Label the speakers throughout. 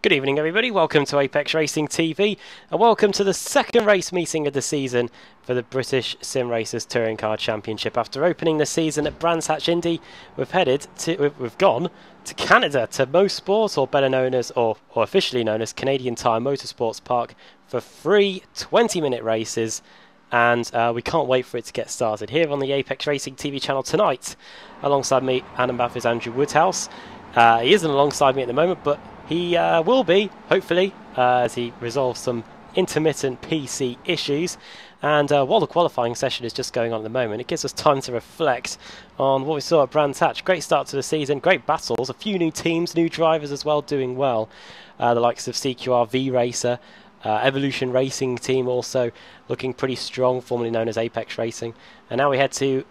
Speaker 1: Good evening everybody, welcome to Apex Racing TV and welcome to the second race meeting of the season for the British Sim Racers Touring Car Championship. After opening the season at Brands Hatch Indy, we've gone to Canada to MoSport, or better known as, or officially known as Canadian Tire Motorsports Park, for 3 20-minute races, and we can't wait for it to get started here on the Apex Racing TV channel tonight. Alongside me, Adam Bath, is Andrew Woodhouse. He isn't alongside me at the moment, but he will be, hopefully, as he resolves some intermittent PC issues. And while the qualifying session is just going on at the moment, it gives us time to reflect on what we saw at Brands Hatch. Great start to the season, great battles, a few new teams, new drivers as well, doing well. The likes of CQR V-Racer, Evolution Racing Team also looking pretty strong, formerly known as Apex Racing. And now we head to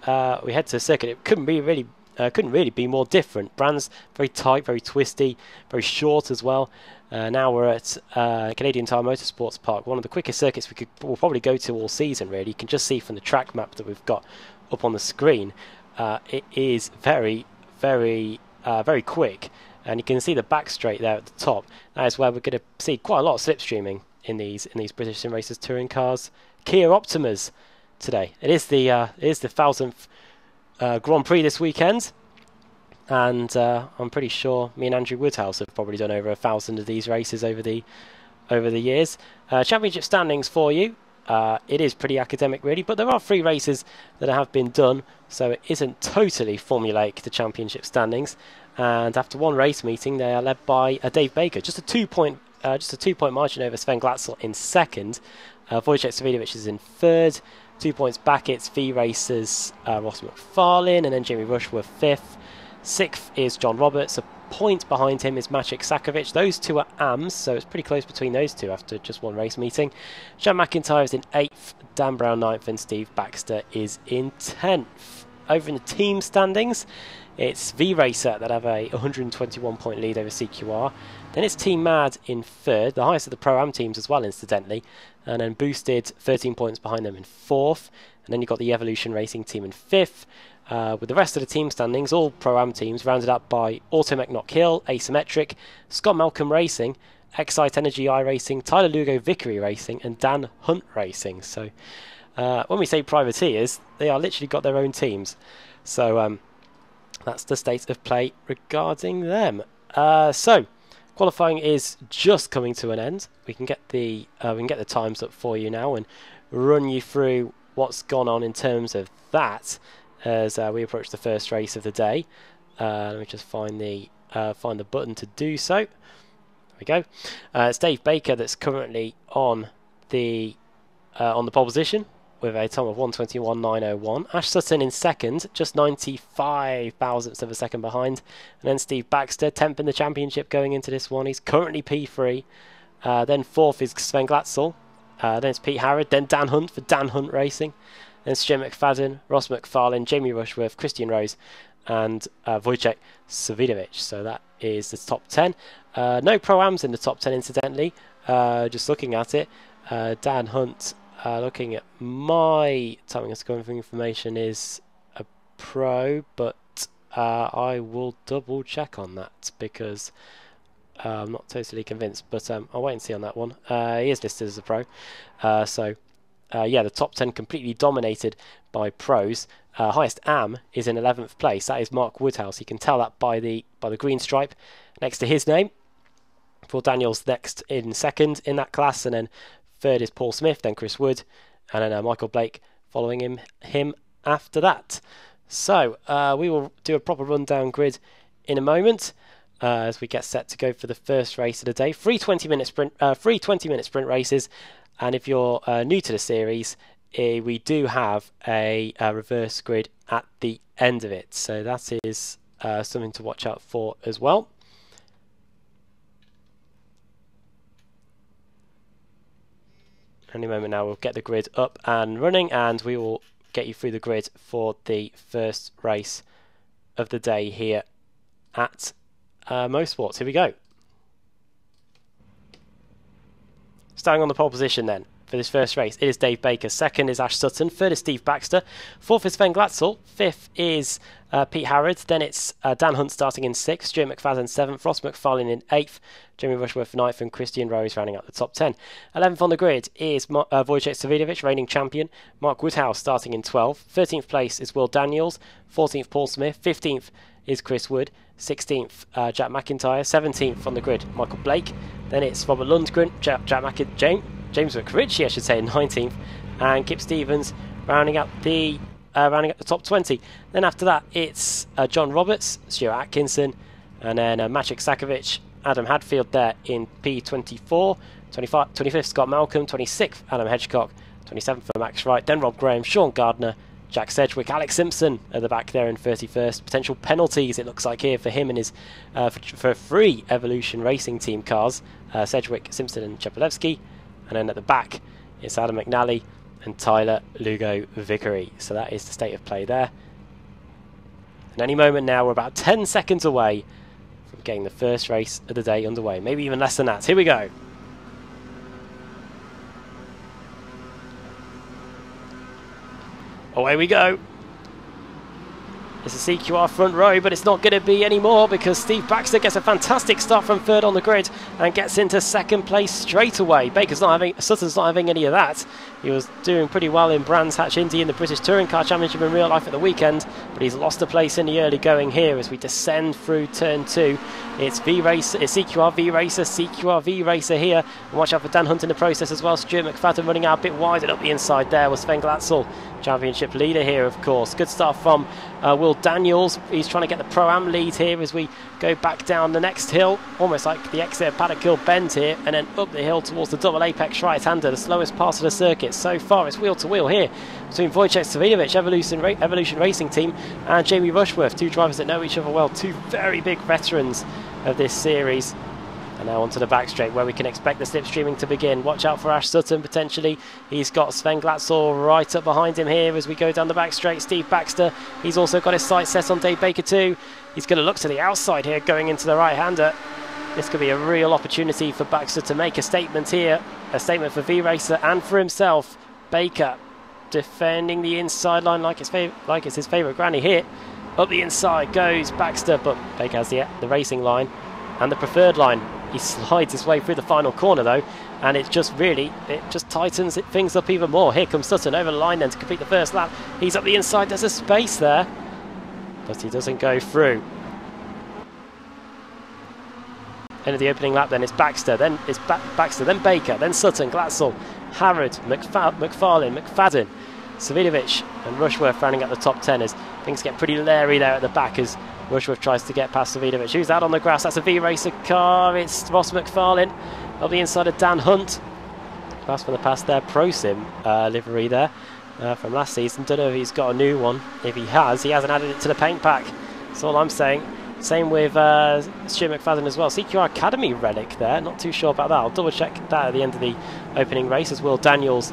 Speaker 1: circuit. It couldn't really be more different. Brands very tight, very twisty, very short as well. Now we're at Canadian Tire Motorsports Park, one of the quickest circuits we'll probably go to all season. Really, you can just see from the track map that we've got up on the screen. It is very quick, and you can see the back straight there at the top. That is where we're going to see quite a lot of slipstreaming in these British Sim Racers touring cars. Kia Optimas today. It is the 1000th Grand Prix this weekend, and I'm pretty sure me and Andrew Woodhouse have probably done over 1,000 of these races over the years. Championship standings for you. It is pretty academic really, but there are 3 races that have been done, so it isn't totally formulaic, the championship standings. And after one race meeting, they are led by Dave Baker, just a 2-point margin over Sven Glatzel in second. Wojciech Savidovic is in third. 2 points back, it's V-Racers Ross McFarlane, and then Jamie Rush were 5th. 6th is John Roberts. A point behind him is Maciek Sakovic. Those two are AMs, so it's pretty close between those two after just one race meeting. Sean McIntyre is in 8th, Dan Brown 9th, and Steve Baxter is in 10th. Over in the team standings, it's V-Racer that have a 121-point lead over CQR. Then it's Team Mad in 3rd, the highest of the Pro-Am teams as well, incidentally. And then Boosted, 13 points behind them in 4th. And then you've got the Evolution Racing Team in 5th. With the rest of the team standings, all Pro-Am teams rounded up by Automech Knock Hill, Asymmetric, Scott Malcolm Racing, Excite Energy iRacing, Tyler Lugo Vickery Racing, and Dan Hunt Racing. So when we say privateers, they are literally got their own teams. So that's the state of play regarding them. So qualifying is just coming to an end. We can get the times up for you now and run you through what's gone on in terms of that as we approach the first race of the day. Let me just find the button to do so. There we go. It's Dave Baker that's currently on the pole position with a time of 1:21.901. Ash Sutton in second, just 95 thousandths of a second behind. And then Steve Baxter, 10th in the championship going into this one. He's currently P3. Then 4th is Sven Glatzel. Then it's Pete Harrod. Then Dan Hunt for Dan Hunt Racing. Then Stuart McFadden, Ross McFarlane, Jamie Rushworth, Christian Rose, and Wojciech Savidovic. So that is the top 10. No Pro-Ams in the top 10, incidentally. Just looking at it, Dan Hunt, looking at my timing and scoring information, is a pro, but I will double check on that because I'm not totally convinced, but I'll wait and see on that one. He is listed as a pro, yeah, the top 10 completely dominated by pros. Highest AM is in 11th place. That is Mark Woodhouse. You can tell that by the green stripe next to his name. Paul Daniels next in second in that class, and then 3rd is Paul Smith, then Chris Wood, and then Michael Blake following him after that. So we will do a proper rundown grid in a moment as we get set to go for the first race of the day. 3 20-minute sprint races, and if you're new to the series, we do have a reverse grid at the end of it, so that is something to watch out for as well. Any moment now we'll get the grid up and running, and we will get you through the grid for the first race of the day here at MoSport. Here we go. Starting on the pole position then, for this first race. It is Dave Baker. Second is Ash Sutton. Third is Steve Baxter. Fourth is Sven Glatzel. Fifth is Pete Harrod. Then it's Dan Hunt starting in 6th. Stuart McFadden 7th. Ross McFarlane in 8th. Jamie Rushworth 9th. And Christian Rose rounding out the top 10. 11th on the grid is Wojciech Savidovic, reigning champion. Mark Woodhouse starting in 12th. 13th place is Will Daniels. 14th Paul Smith. 15th is Chris Wood. 16th Jack McIntyre. 17th on the grid Michael Blake. Then it's Robert Lundgren, James McRitchie, I should say, in 19th, and Kip Stevens rounding up the top 20. Then after that, it's John Roberts, Stuart Atkinson, and then Maciek Sakovic, Adam Hadfield there in P24, 25th Scott Malcolm, 26th Adam Hedgecock, 27th for Max Wright, then Rob Graham, Sean Gardner, Jack Sedgwick, Alex Simpson at the back there in 31st. Potential penalties, it looks like here, for him and his for 3 Evolution Racing Team cars, Sedgwick, Simpson and Chepelevsky. And then at the back, it's Adam McNally and Tyler Lugo Vickery. So that is the state of play there. And any moment now, we're about 10 seconds away from getting the first race of the day underway. Maybe even less than that. Here we go. Away we go. It's a CQR front row, but it's not going to be anymore because Steve Baxter gets a fantastic start from 3rd on the grid and gets into 2nd place straight away. Sutton's not having any of that. He was doing pretty well in Brands Hatch Indy in the British Touring Car Championship in real life at the weekend, but he's lost a place in the early going here as we descend through turn 2. It's CQR V Racer, CQR V Racer here. And watch out for Dan Hunt in the process as well. Stuart McFadden running out a bit wide, and up the inside there was Sven Glatzel, championship leader here, of course. Good start from Will Daniels. He's trying to get the Pro-Am lead here as we go back down the next hill, almost like the exit of Paddock Hill Bend here, and then up the hill towards the double apex right-hander, the slowest part of the circuit. So far it's wheel-to-wheel here between Wojciech Savidovic, Evolution Racing Team, and Jamie Rushworth, 2 drivers that know each other well, 2 very big veterans of this series. And now onto the back straight where we can expect the slipstreaming to begin. Watch out for Ash Sutton potentially. He's got Sven Glatzel right up behind him here as we go down the back straight. Steve Baxter, he's also got his sights set on Dave Baker too. He's going to look to the outside here going into the right-hander. This could be a real opportunity for Baxter to make a statement here. A statement for V-Racer and for himself. Baker defending the inside line like it's his favourite granny hit. Up the inside goes Baxter, but Baker has the racing line and the preferred line. He slides his way through the final corner though, and it just tightens things up even more. Here comes Sutton over the line then to complete the first lap. He's up the inside, there's a space there, but he doesn't go through. End of the opening lap then, it's Baxter, then it's Baxter, then Baker, then Sutton, Glatzel, Harrod, McFarlane, McFadden, Savidovic and Rushworth rounding up the top 10 as things get pretty leery there at the back as Rushworth tries to get past Savidovic. Who's out on the grass? That's a V-Racer car. It's Ross McFarlane up the inside of Dan Hunt. Last from the past there, Pro Sim livery there from last season. Don't know if he's got a new one. If he hasn't added it to the paint pack. That's all I'm saying. Same with Stuart McFadden as well. CQR Academy relic there. Not too sure about that. I'll double check that at the end of the opening race as Will Daniels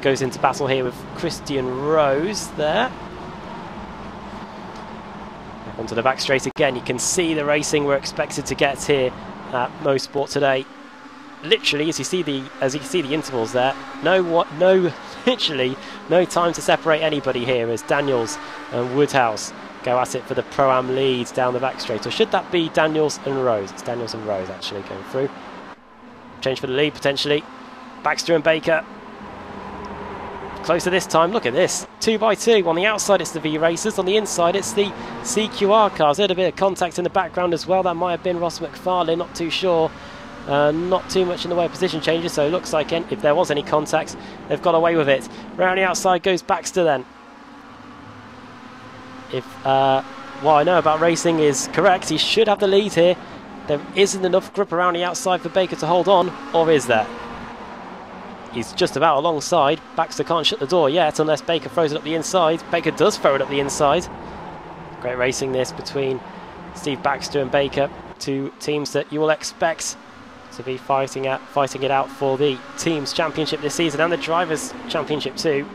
Speaker 1: goes into battle here with Christian Rose there. Onto the back straight again. You can see the racing we're expected to get here at MoSport today. Literally, as you see the intervals there, literally no time to separate anybody here as Daniels and Woodhouse go at it for the Pro-Am lead down the back straight. Or should that be Daniels and Rose? It's Daniels and Rose actually going through. Change for the lead potentially. Baxter and Baker. Closer this time, look at this, 2x2. On the outside it's the V-Racers, on the inside it's the CQR cars. Heard a bit of contact in the background as well, that might have been Ross McFarlane, not too sure. Not too much in the way of position changes, so it looks like if there was any contact, they've got away with it. Round the outside goes Baxter then. If what I know about racing is correct, he should have the lead here. There isn't enough grip around the outside for Baker to hold on, or is there? He's just about alongside. Baxter can't shut the door yet unless Baker throws it up the inside. Baker does throw it up the inside. Great racing this between Steve Baxter and Baker, 2 teams that you will expect to be fighting it out for the team's championship this season and the drivers' championship too.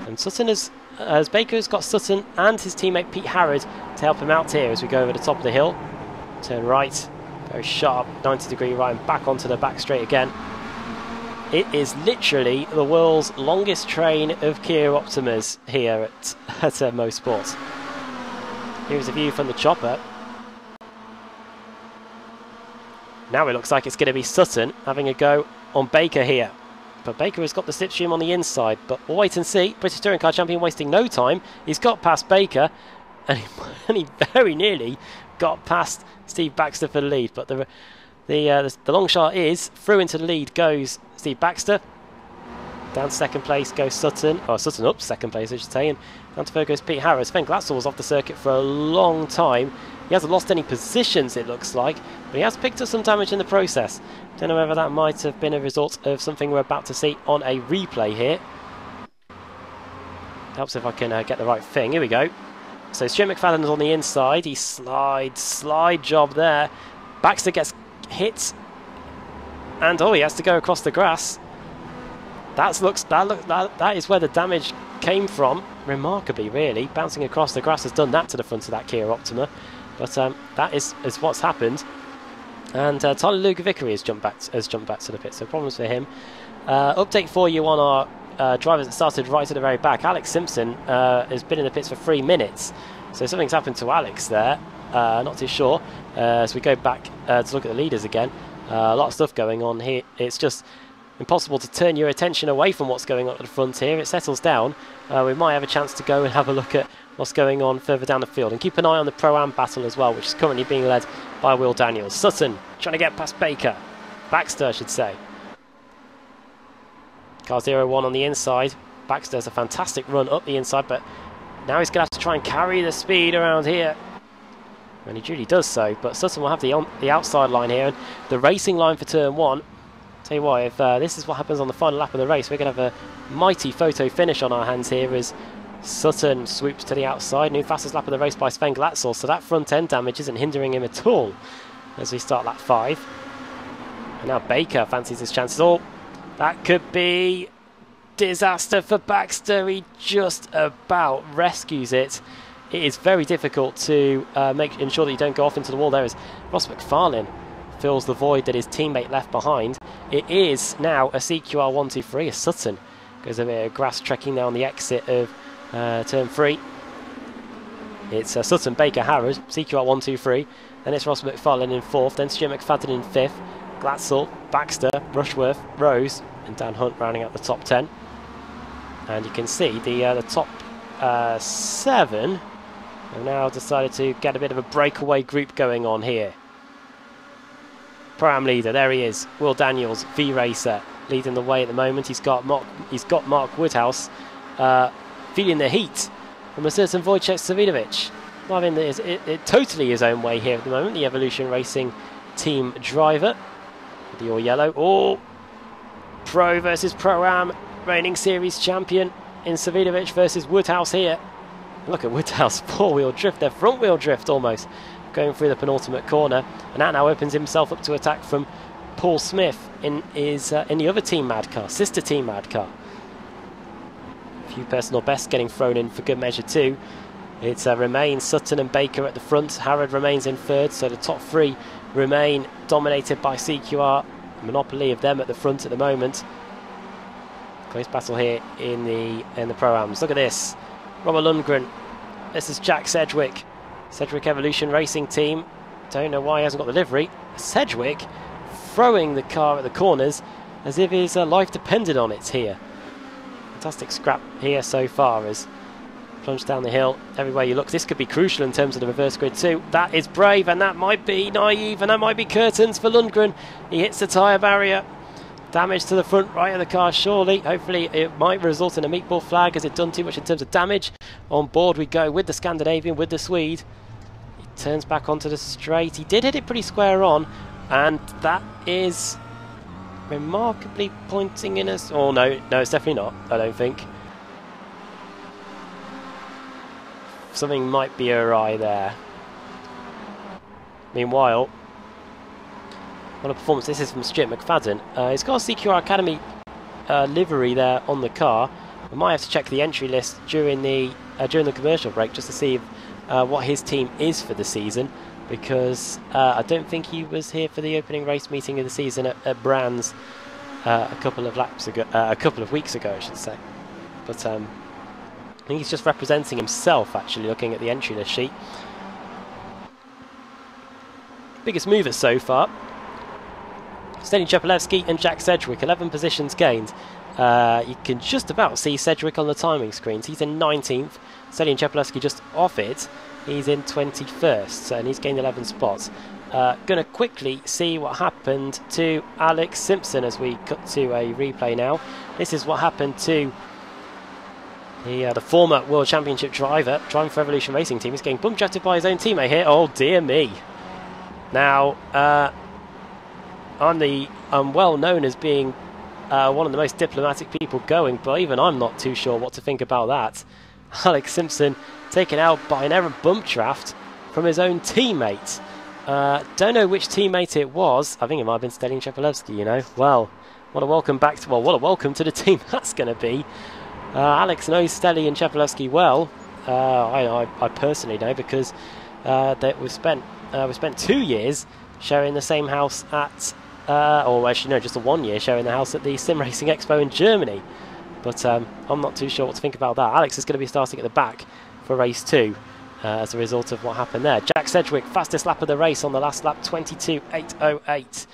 Speaker 1: And Sutton as Baker's got Sutton and his teammate Pete Harrod to help him out here as we go over the top of the hill. Turn right, very sharp 90-degree right, and back onto the back straight again. It is literally the world's longest train of Kia Optimas here at MoSport. Here's a view from the chopper. Now it looks like it's going to be Sutton having a go on Baker here. But Baker has got the slipstream on the inside, but we'll wait and see. British Touring Car Champion wasting no time. He's got past Baker, and he very nearly got past Steve Baxter for the lead. But the long shot is through into the lead goes Steve Baxter. Down second place goes Sutton, or Sutton up second place I should say, and down to third goes Pete Harris. Sven Glatzel was off the circuit for a long time. He hasn't lost any positions, it looks like, but he has picked up some damage in the process. Don't know whether that might have been a result of something we're about to see on a replay here. Helps if I can get the right thing. Here we go. So Stuart McFadden's on the inside. He slide job there. Baxter gets hit, and he has to go across the grass. That is where the damage came from. Remarkably, really, bouncing across the grass has done that to the front of that Kia Optima. But that is what's happened. And Tyler Lugovic has jumped back to the pit, so problems for him. Update for you on our drivers that started right at the very back. Alex Simpson has been in the pits for 3 minutes, so something's happened to Alex there. Not too sure. As we go back to look at the leaders again, a lot of stuff going on here. It's just impossible to turn your attention away from what's going on at the front here. It settles down. We might have a chance to go and have a look at what's going on further down the field, and keep an eye on the Pro-Am battle as well, which is currently being led by Will Daniels. Sutton trying to get past Baker. Baxter, I should say. Car 01 on the inside. Baxter has a fantastic run up the inside, but now he's going to have to try and carry the speed around here. And he duly does so, but Sutton will have the outside line here, and the racing line for turn 1. Tell you what, if this is what happens on the final lap of the race, we're going to have a mighty photo finish on our hands here as Sutton swoops to the outside. New fastest lap of the race by Sven Glatzel, so that front end damage isn't hindering him at all as we start lap 5. And now Baker fancies his chances. Oh, that could be disaster for Baxter. He just about rescues it. It is very difficult to ensure that you don't go off into the wall. There is Ross McFarlane fills the void that his teammate left behind. It is now a CQR 123 as Sutton goes a bit of grass trekking down the exit of turn 3. It's Sutton, Baker, Harrod, CQR 123. Then it's Ross McFarlane in 4th. Then Stuart McFadden in 5th. Glatzel, Baxter, Rushworth, Rose, and Dan Hunt rounding out the top 10. And you can see the top 7 have now decided to get a bit of a breakaway group going on here. Pro-Am leader, there he is, Will Daniels, V-Racer, leading the way at the moment. He's got Mark Woodhouse feeling the heat from a certain Wojciech Savidovic. Well, I mean, it totally his own way here at the moment. The Evolution Racing team driver, the all yellow. Oh, Pro versus Pro-Am, reigning series champion in Savidovic versus Woodhouse here. Look at Woodhouse, four-wheel drift, their front-wheel drift almost, going through the penultimate corner, and that now opens himself up to attack from Paul Smith in the other team Mad Car, sister team Mad Car. A few personal bests getting thrown in for good measure too. It remains Sutton and Baker at the front. Harrod remains in 3rd, so the top 3 remain dominated by CQR. Monopoly of them at the front at the moment. Close battle here in the Pro-Ams. Look at this, Robert Lundgren. This is Jack Sedgwick. Sedgwick Evolution Racing Team. Don't know why he hasn't got the livery. Sedgwick throwing the car at the corners as if his life depended on it here. Fantastic scrap here so far as plunge down the hill. Everywhere you look, this could be crucial in terms of the reverse grid too. That is brave, and that might be naive, and that might be curtains for Lundgren. He hits the tyre barrier. Damage to the front right of the car, surely. Hopefully it might result in a meatball flag. Has it done too much in terms of damage? On board we go with the Scandinavian, with the Swede. He turns back onto the straight. He did hit it pretty square on, and that is remarkably pointing in us. Oh no, it's definitely not, I don't think. Something might be awry there. Meanwhile, on a performance, this is from Stuart McFadden. He's got a CQR Academy livery there on the car. We might have to check the entry list during the commercial break just to see what his team is for the season, because I don't think he was here for the opening race meeting of the season at Brands a couple of laps ago, a couple of weeks ago, I should say. But I think he's just representing himself, actually, looking at the entry list sheet. Biggest movers so far. Steny Chepelevsky and Jack Sedgwick, 11 positions gained. You can just about see Sedgwick on the timing screens. He's in 19th. Steny Chepelevsky just off it. He's in 21st, and he's gained 11 spots. Going to quickly see what happened to Alex Simpson as we cut to a replay now. This is what happened to the former World Championship driver, driving for Evolution Racing Team. He's getting bump drafted by his own teammate here. Oh dear me. Now, I'm well known as being one of the most diplomatic people going, but even I'm not too sure what to think about that. Alex Simpson taken out by an errant bump draft from his own teammate. Don't know which teammate it was. I think it might have been Steny Chepelevsky, you know. Well, what a welcome back to, well, what a welcome to the team that's going to be. Alex knows Steny and Chepelevsky well. I personally know, because we've spent 2 years sharing the same house at, or actually no, just a 1 year sharing the house at the Sim Racing Expo in Germany. But I'm not too sure what to think about that. Alex is going to be starting at the back for race 2 as a result of what happened there. Jack Sedgwick, fastest lap of the race on the last lap, 22.808.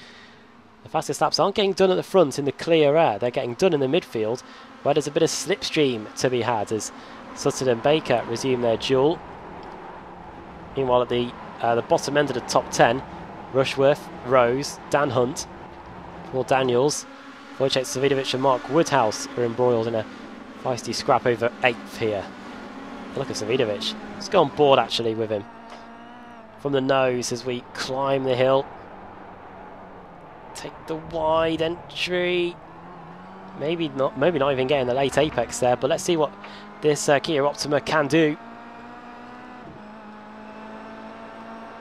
Speaker 1: The fastest laps aren't getting done at the front in the clear air. They're getting done in the midfield, where there's a bit of slipstream to be had as Sutton and Baker resume their duel. Meanwhile, at the bottom end of the top 10, Rushworth, Rose, Dan Hunt, Paul Daniels, Wojciech Savidovic and Mark Woodhouse are embroiled in a feisty scrap over 8th here. Look at Savidovic. Let's go on board actually with him. From the nose as we climb the hill. Take the wide entry. Maybe not even getting the late apex there, but let's see what this Kia Optima can do.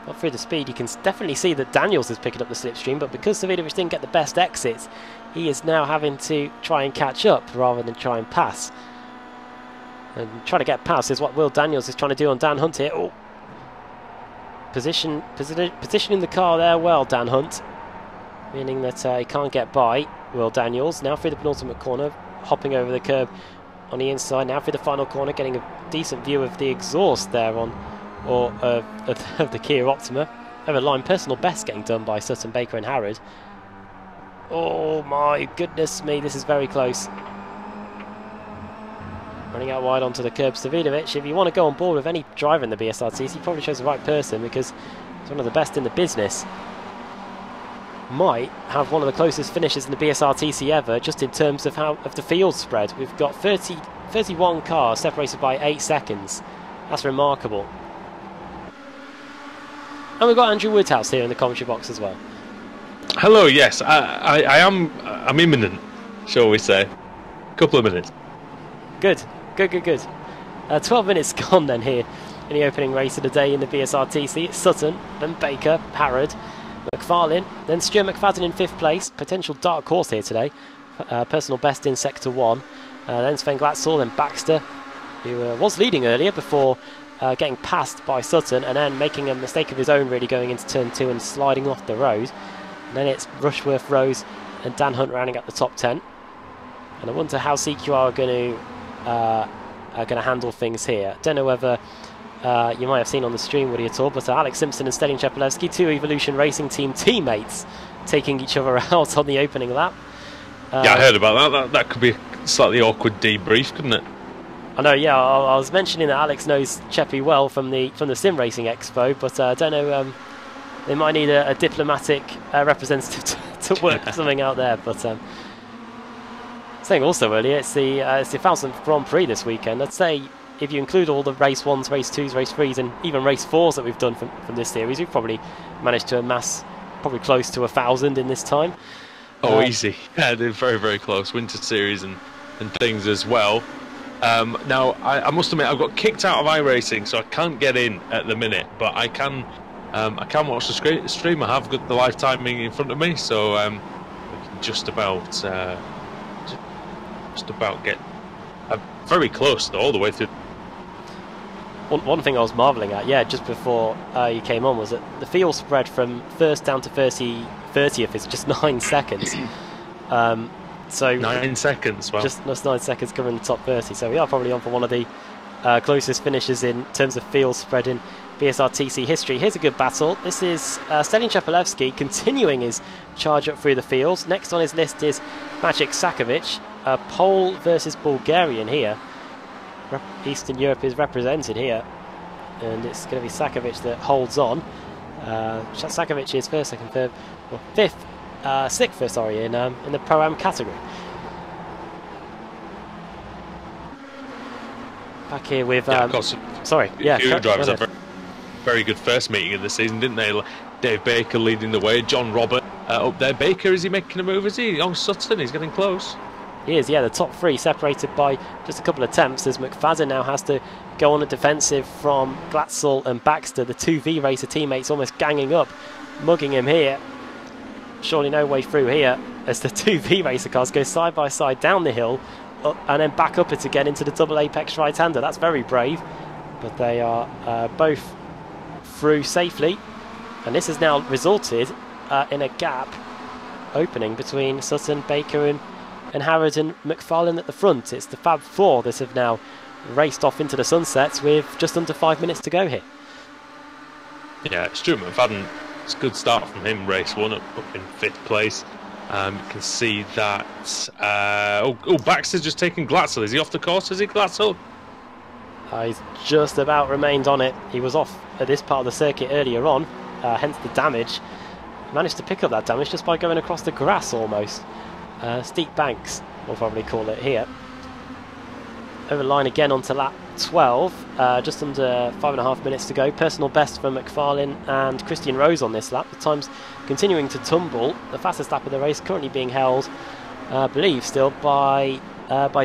Speaker 1: Not through the speed, you can definitely see that Daniels is picking up the slipstream, but because Savidovic didn't get the best exits, he is now having to try and catch up rather than try and pass. And trying to get past is what Will Daniels is trying to do on Dan Hunt here. Oh. Positioning the car there well, Dan Hunt. Meaning that he can't get by Will Daniels. Now through the penultimate corner, hopping over the curb on the inside. Now through the final corner, getting a decent view of the exhaust there of the Kia Optima. Over the line, personal best getting done by Sutton, Baker and Harrod. Oh my goodness me, this is very close. Running out wide onto the curb, Savidovic. If you want to go on board with any driver in the BSRTC, he probably chose the right person, because he's one of the best in the business. Might have one of the closest finishes in the BSRTC ever, just in terms of the field spread. We've got 31 cars separated by 8 seconds. That's remarkable. And we've got Andrew Woodhouse here in the commentary box as well.
Speaker 2: Hello, yes, I'm imminent, shall we say. A couple of minutes.
Speaker 1: Good. 12 minutes gone then here in the opening race of the day in the BSRTC. It's Sutton, then Baker, Harrod, McFarlane, then Stuart McFadden in 5th place. Potential dark horse here today. Personal best in Sector 1. Then Sven Glatzel, then Baxter, who was leading earlier before getting passed by Sutton and then making a mistake of his own, really going into turn 2 and sliding off the road. And then it's Rushworth, Rose and Dan Hunt rounding up the top 10. And I wonder how CQR are going to handle things here. Don't know whether you might have seen on the stream, Woody, at all, but Alex Simpson and Steny Chepelevsky, 2 Evolution Racing Team teammates, taking each other out on the opening lap.
Speaker 2: Yeah, I heard about that. That could be a slightly awkward debrief, couldn't it?
Speaker 1: I know, yeah. I was mentioning that Alex knows Cheppy well from the Sim Racing Expo, but I don't know. They might need a diplomatic representative to work something out there. But saying also earlier, it's the 1000th Grand Prix this weekend. I'd say if you include all the race 1s, race 2s, race 3s, and even race 4s that we've done from this series, we've probably managed to amass probably close to 1,000 in this time.
Speaker 2: Oh, easy. Yeah, they're very, very close. Winter series and things as well. Now, I must admit, I've got kicked out of iRacing, so I can't get in at the minute, but I can watch the stream. I have got the live timing in front of me, so we can just about get very close all the way through.
Speaker 1: One thing I was marvelling at, yeah, just before you came on, was that the field spread from first down to 30th is just 9 seconds. So
Speaker 2: 9 seconds. Well,
Speaker 1: just 9 seconds covering the top 30. So we are probably on for one of the closest finishes in terms of field spread in BSRTC history. Here's a good battle. This is Stelin Chepelevsky continuing his charge up through the fields. Next on his list is Maciej Sakovic, Pole versus Bulgarian here. Eastern Europe is represented here, and it's going to be Sakovic that holds on. Sakovic is first, second, third, well, fifth, sixth, sorry, in the Pro-Am category. Back here with sorry, yeah,
Speaker 2: few drivers had very good first meeting of the season, didn't they? Dave Baker leading the way, John Robert up there. Baker, is he making a move? Is he on Sutton? He's getting close.
Speaker 1: He is, yeah. The top three separated by just a couple of attempts, as McFadden now has to go on a defensive from Glatzel and Baxter. The two V-Racer teammates almost ganging up, mugging him here. Surely no way through here, as the two V-Racer cars go side by side down the hill, up, and then back up it again into the double apex right-hander. That's very brave, but they are both through safely, and this has now resulted in a gap opening between Sutton, Baker and Harrod and McFarlane at the front. It's the Fab Four that have now raced off into the sunsets with just under 5 minutes to go here.
Speaker 2: Yeah, Stuart McFadden, it's a good start from him, race one, up in 5th place. You can see that Baxter's just taken Glatzel. Is he off the course? Is he Glatzel?
Speaker 1: He's just about remained on it. He was off at this part of the circuit earlier on, hence the damage. Managed to pick up that damage just by going across the grass almost. Steep banks, we'll probably call it here. Over the line again onto lap 12, just under 5.5 minutes to go. Personal best for McFarlane and Christian Rose on this lap. The time's continuing to tumble. The fastest lap of the race currently being held, I believe, still by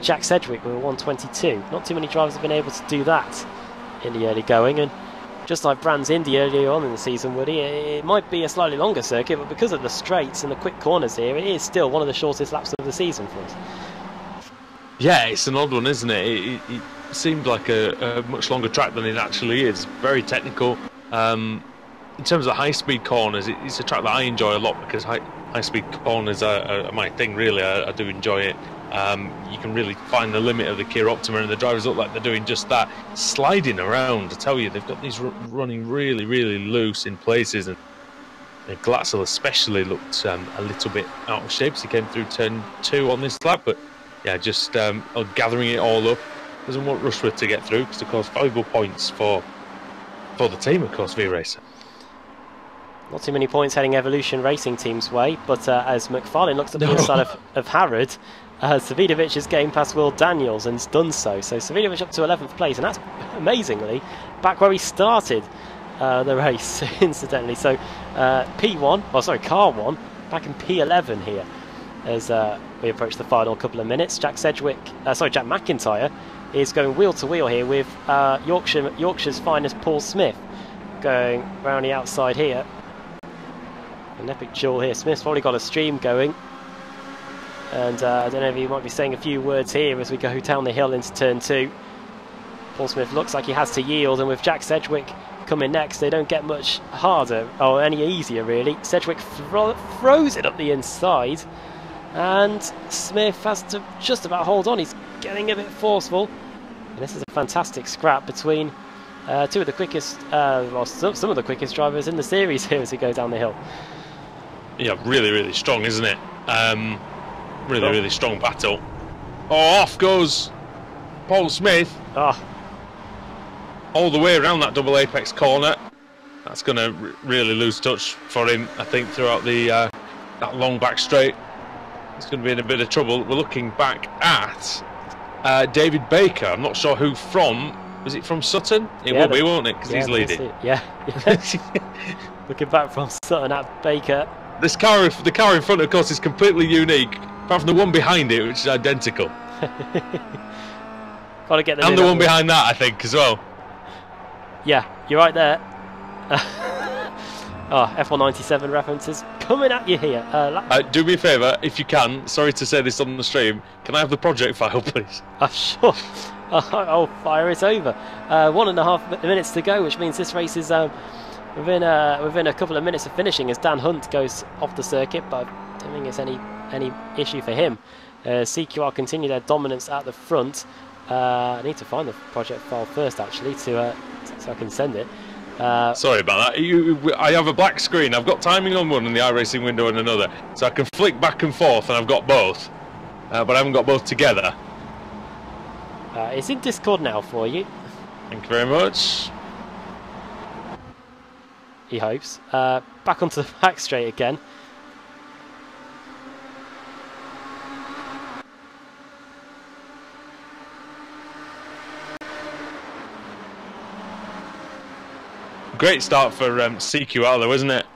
Speaker 1: Jack Sedgwick with a 1:22. Not too many drivers have been able to do that in the early going, and just like Brands Indy earlier on in the season, Woody, it might be a slightly longer circuit, but because of the straights and the quick corners here, it is still one of the shortest laps of the season for us.
Speaker 2: Yeah, it's an odd one, isn't it? It seemed like a much longer track than it actually is. Very technical. In terms of high-speed corners, it's a track that I enjoy a lot, because high-speed corners are my thing, really. I do enjoy it. You can really find the limit of the Kia Optima, and the drivers look like they're doing just that, sliding around. I tell you, they've got these running really, really loose in places, and Glatzel especially looked a little bit out of shape as he came through turn 2 on this lap, but yeah, just gathering it all up. Doesn't want Rushworth to get through, because of course valuable points for the team, of course, V-Racer.
Speaker 1: Not too many points heading Evolution Racing Team's way, but as McFarlane looks at the inside of Harrod, Savidovic is getting past Will Daniels and has done so. So Savidovic up to 11th place, and that's amazingly back where he started the race, incidentally. So P1, oh sorry, car 1, back in P11 here as we approach the final couple of minutes. Jack McIntyre is going wheel to wheel here with Yorkshire's finest Paul Smith going round the outside here. An epic duel here. Smith's probably got a stream going, and I don't know if he might be saying a few words here as we go down the hill into turn 2. Paul Smith looks like he has to yield, and with Jack Sedgwick coming next, they don't get much harder or any easier really. Sedgwick throws it up the inside, and Smith has to just about hold on. He's getting a bit forceful, and this is a fantastic scrap between two of the quickest, well, some of the quickest drivers in the series here as we go down the hill.
Speaker 2: Yeah, really, really strong, isn't it? Really strong battle. Oh, off goes Paul Smith.
Speaker 1: Oh.
Speaker 2: All the way around that double apex corner. That's going to really lose touch for him, I think, throughout the that long back straight. He's going to be in a bit of trouble. We're looking back at David Baker. I'm not sure who from. Was it from Sutton? It will be, won't it? Because he's leading.
Speaker 1: Yeah. Looking back from Sutton at Baker.
Speaker 2: The car in front, of course, is completely unique, apart from the one behind it, which is identical.
Speaker 1: Gotta get them.
Speaker 2: And the one behind that, I think, as well.
Speaker 1: Yeah, you're right there. Oh, F197 references coming at you here.
Speaker 2: Do me a favour, if you can. Sorry to say this on the stream. Can I have the project file, please?
Speaker 1: Sure. I'll fire it over. 1.5 minutes to go, which means this race is within a couple of minutes of finishing as Dan Hunt goes off the circuit, but I don't think it's any issue for him. CQR continue their dominance at the front. I need to find the project file first, actually, so I can send it.
Speaker 2: Sorry about that. I have a black screen. I've got timing on one and the iRacing window on another, so I can flick back and forth, and I've got both, but I haven't got both together.
Speaker 1: It's in Discord now for you.
Speaker 2: Thank you very much.
Speaker 1: He hopes. Back onto the back straight again.
Speaker 2: Great start for CQR though, isn't it?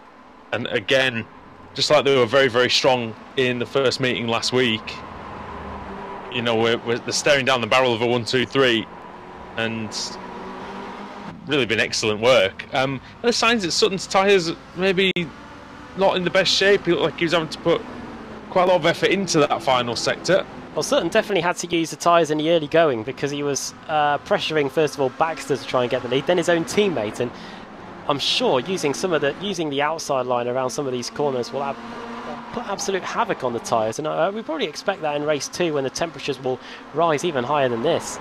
Speaker 2: And again, just like they were very, very strong in the first meeting last week, you know, they're staring down the barrel of a 1-2-3, and really been excellent work. There's signs that Sutton's tyres maybe not in the best shape. He looked like he was having to put quite a lot of effort into that final sector.
Speaker 1: Well, Sutton definitely had to use the tyres in the early going, because he was pressuring first of all Baxter to try and get the lead, then his own teammate, and I'm sure using the outside line around some of these corners will put absolute havoc on the tyres, and we probably expect that in race 2 when the temperatures will rise even higher than this,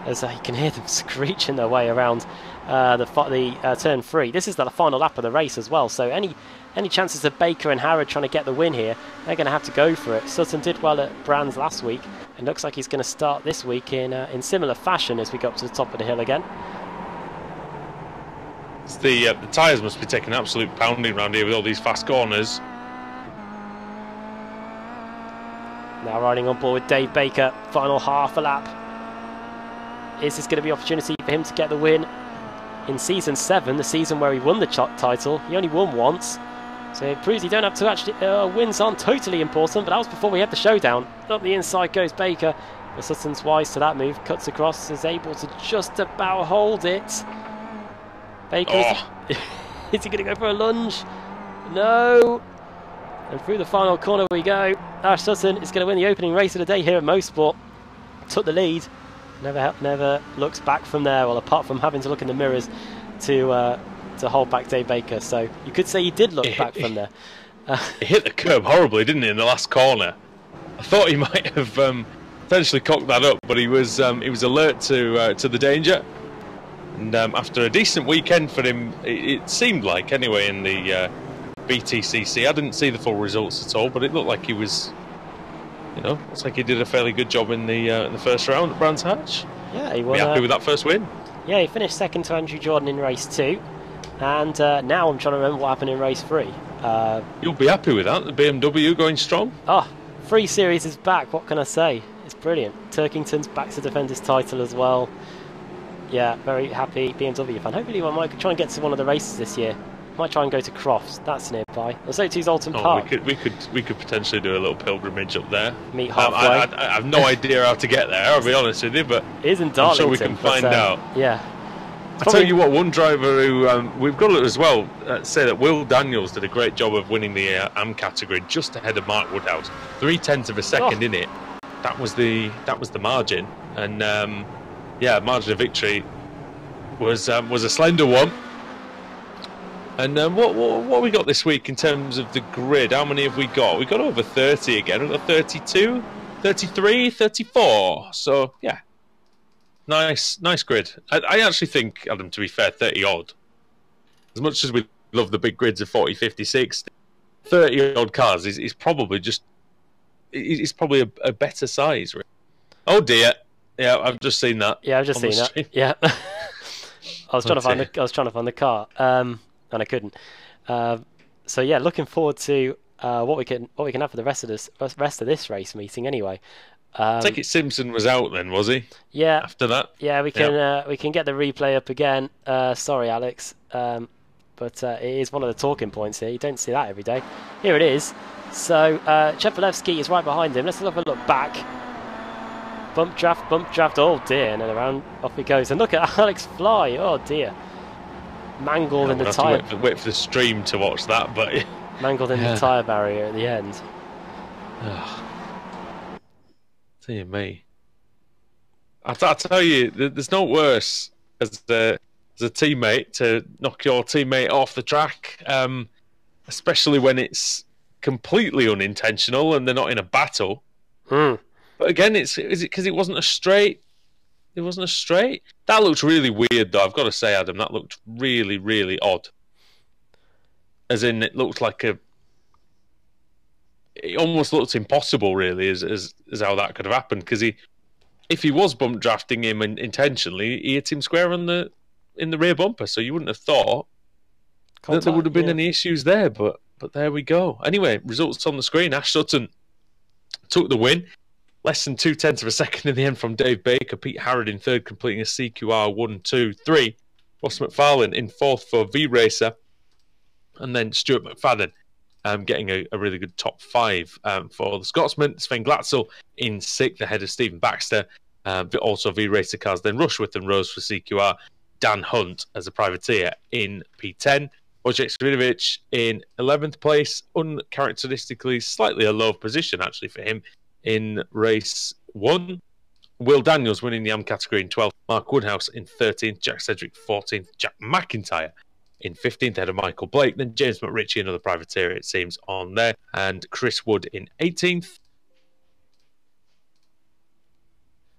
Speaker 1: as you can hear them screeching their way around the turn 3. This is the final lap of the race as well, so any chances of Baker and Harrod trying to get the win here, they're going to have to go for it. Sutton did well at Brands last week, and looks like he's going to start this week in similar fashion as we go up to the top of the hill again.
Speaker 2: The tyres must be taking an absolute pounding around here with all these fast corners.
Speaker 1: Now riding on board with Dave Baker, final half a lap. Is this going to be an opportunity for him to get the win? In Season 7, the season where he won the title, he only won once. So it proves you don't have to actually... wins aren't totally important, but that was before we had the showdown. Up the inside goes Baker. But Sutton's wise to that move, cuts across, is able to just about hold it. Baker's... Is he going to go for a lunge? No! And through the final corner we go. Ash Sutton is going to win the opening race of the day here at MoSport. Took the lead. Never looks back from there, well, apart from having to look in the mirrors to hold back Dave Baker. So you could say he did look back from there.
Speaker 2: He hit the curb horribly, didn't he, in the last corner? I thought he might have potentially cocked that up, but he was alert to the danger. And after a decent weekend for him, it seemed like, anyway, in the BTCC. I didn't see the full results at all, but it looked like he was... You know, looks like he did a fairly good job in the first round at Brands Hatch.
Speaker 1: Yeah, he won.
Speaker 2: Be happy with that first win.
Speaker 1: Yeah, he finished second to Andrew Jordan in race 2, and now I'm trying to remember what happened in race 3.
Speaker 2: You'll be happy with that. The BMW going strong.
Speaker 1: Oh, Free Series is back. What can I say? It's brilliant. Turkington's back to defend his title as well. Yeah, very happy BMW fan. Hopefully, I might try and get to one of the races this year. Might try and go to Crofts. That's nearby. And so too's Alton Park.
Speaker 2: We could potentially do a little pilgrimage up there.
Speaker 1: Meet halfway.
Speaker 2: I have no idea how to get there. I'll be honest with you, but
Speaker 1: it is in Darlington.
Speaker 2: I'm sure we can find out.
Speaker 1: Yeah.
Speaker 2: I tell you what, one driver who we've got to as well say that Will Daniels did a great job of winning the AM category just ahead of Mark Woodhouse. 0.3 of a second in it. That was the margin, and yeah, margin of victory was a slender one. And what we got this week in terms of the grid? How many have we got? We got over 30 again. We've got 32, 33, 34. So yeah, nice grid. I actually think, Adam, to be fair, 30 odd. As much as we love the big grids of 40, 50, 60, 30 odd cars is probably just probably a better size. Really. Oh dear. Yeah, I've just seen that.
Speaker 1: Yeah, I've just seen that. Yeah. I was trying to find the car. And I couldn't. So yeah, looking forward to what we can have for the rest of this race meeting. Anyway,
Speaker 2: I take it Simpson was out then, was he?
Speaker 1: Yeah.
Speaker 2: After that.
Speaker 1: Yeah, we can get the replay up again. Sorry, Alex, but it is one of the talking points here. You don't see that every day. Here it is. So Chepalevsky is right behind him. Let's have a look back. Bump draft. Oh dear! And then around off he goes. And look at Alex fly. Oh dear. Mangled in the tyre.
Speaker 2: Wait for the stream to watch that, but
Speaker 1: mangled in the tyre barrier at the end.
Speaker 2: Dear me. I tell you, there's no worse as a teammate to knock your teammate off the track, especially when it's completely unintentional and they're not in a battle.
Speaker 1: Mm.
Speaker 2: But again, is it because it wasn't a straight? It wasn't a straight. That looked really weird, though. I've got to say, Adam, that looked really, really odd. As in, it looked like a. It almost looked impossible, really, as how that could have happened. Because if he was bump drafting him intentionally, he hit him square in the rear bumper. So you wouldn't have thought that there would have been any issues there. But there we go. Anyway, results on the screen. Ash Sutton took the win. Less than 0.2 of a second in the end from Dave Baker. Pete Harrod in third, completing a CQR 1, 2, 3. Ross McFarlane in fourth for V-Racer. And then Stuart McFadden getting a really good top 5 for the Scotsman. Sven Glatzel in sixth, ahead of Stephen Baxter. Also V-Racer cars. Then Rushworth and Rose for CQR. Dan Hunt as a privateer in P10. Wojciech Svidovic in 11th place. Uncharacteristically, slightly a low position, actually, for him in race 1. Will Daniels winning the AM category in 12th. Mark Woodhouse in 13th. Jack Sedgwick 14th. Jack McIntyre in 15th, ahead of Michael Blake. Then James McRitchie, another privateer, it seems, on there. And Chris Wood in 18th.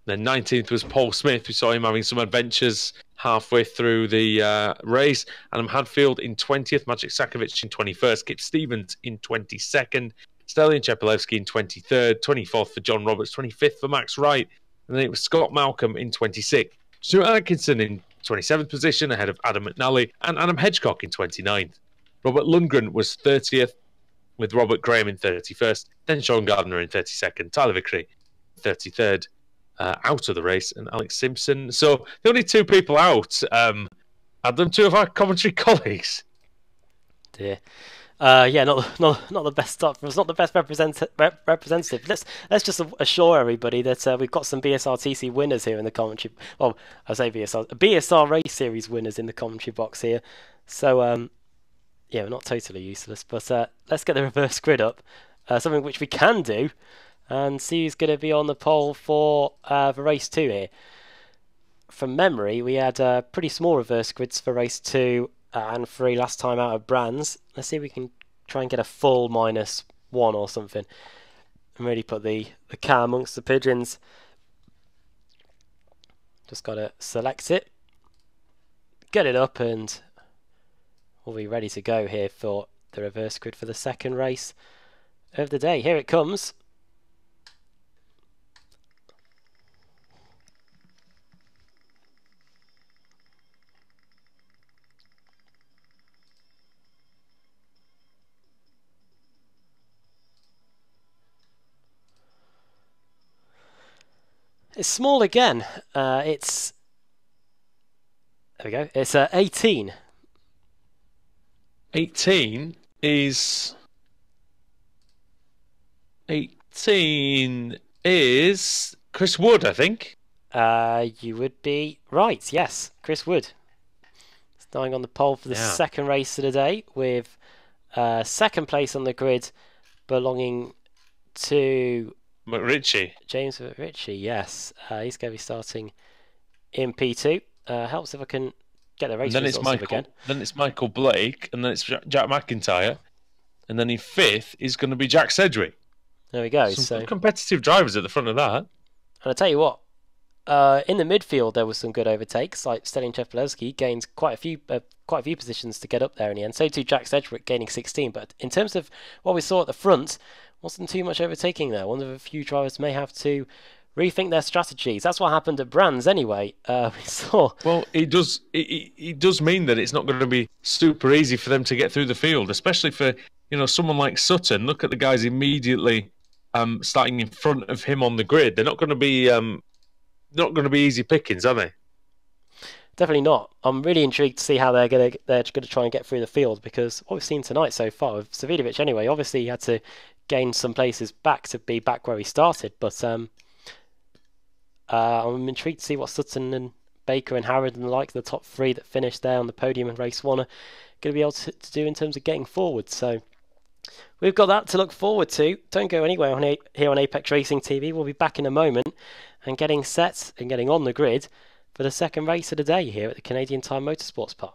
Speaker 2: Then 19th was Paul Smith. We saw him having some adventures halfway through the race. Adam Hadfield in 20th. Magic Sakovic in 21st. Kip Stevens in 22nd. Stelian Chepelevsky in 23rd. 24th for John Roberts. 25th for Max Wright. And then it was Scott Malcolm in 26th. Stuart Atkinson in 27th position, ahead of Adam McNally. And Adam Hedgecock in 29th. Robert Lundgren was 30th, with Robert Graham in 31st. Then Sean Gardner in 32nd. Tyler Vickery 33rd. Out of the race, and Alex Simpson. So the only 2 people out, Adam, 2 of our commentary colleagues.
Speaker 1: Dear. Yeah, not the best start for us, not the best representative. Let's just assure everybody that we've got some BSRTC winners here in the commentary. Well, I say BSR Race Series winners in the commentary box here. So yeah, we're not totally useless, but let's get the reverse grid up. Something which we can do, and see who's going to be on the pole for the race 2 here. From memory, we had pretty small reverse grids for race 2 and 3 last time out of Brands. Let's see if we can try and get a full -1 or something, and really put the car amongst the pigeons. Just got to select it, get it up, and we'll be ready to go here for the reverse grid for the second race of the day. Here it comes. It's small again. It's there we go. It's 18.
Speaker 2: 18 is Chris Wood, I think.
Speaker 1: You would be right. Yes, Chris Wood starting on the pole for the second race of the day, with second place on the grid belonging to
Speaker 2: McRitchie.
Speaker 1: James McRitchie, yes. He's going to be starting in P2. Helps if I can get the race results up again.
Speaker 2: Then it's Michael Blake, and then it's Jack McIntyre, and then in 5th is going to be Jack Sedgwick.
Speaker 1: There we go.
Speaker 2: Some competitive drivers at the front of that.
Speaker 1: And I'll tell you what, in the midfield there was some good overtakes, like Stelian Chepelevsky gained quite a few positions to get up there in the end. So too Jack Sedgwick, gaining 16. But in terms of what we saw at the front, wasn't too much overtaking there. One of the few drivers may have to rethink their strategies. That's what happened at Brands anyway. We saw.
Speaker 2: Well, it does mean that it's not going to be super easy for them to get through the field, especially for someone like Sutton. Look at the guys immediately starting in front of him on the grid. They're not going to be easy pickings, are they?
Speaker 1: Definitely not. I'm really intrigued to see how they're going to try and get through the field, because what we've seen tonight so far with Savidovic anyway, obviously he had to gain some places back to be back where he started, but I'm intrigued to see what Sutton and Baker and Harrod and the top 3 that finished there on the podium in race 1 are going to be able to do in terms of getting forward. So we've got that to look forward to. Don't go anywhere here on Apex Racing TV. We'll be back in a moment and getting set and getting on the grid for the second race of the day here at the Canadian Tire Motorsports Park.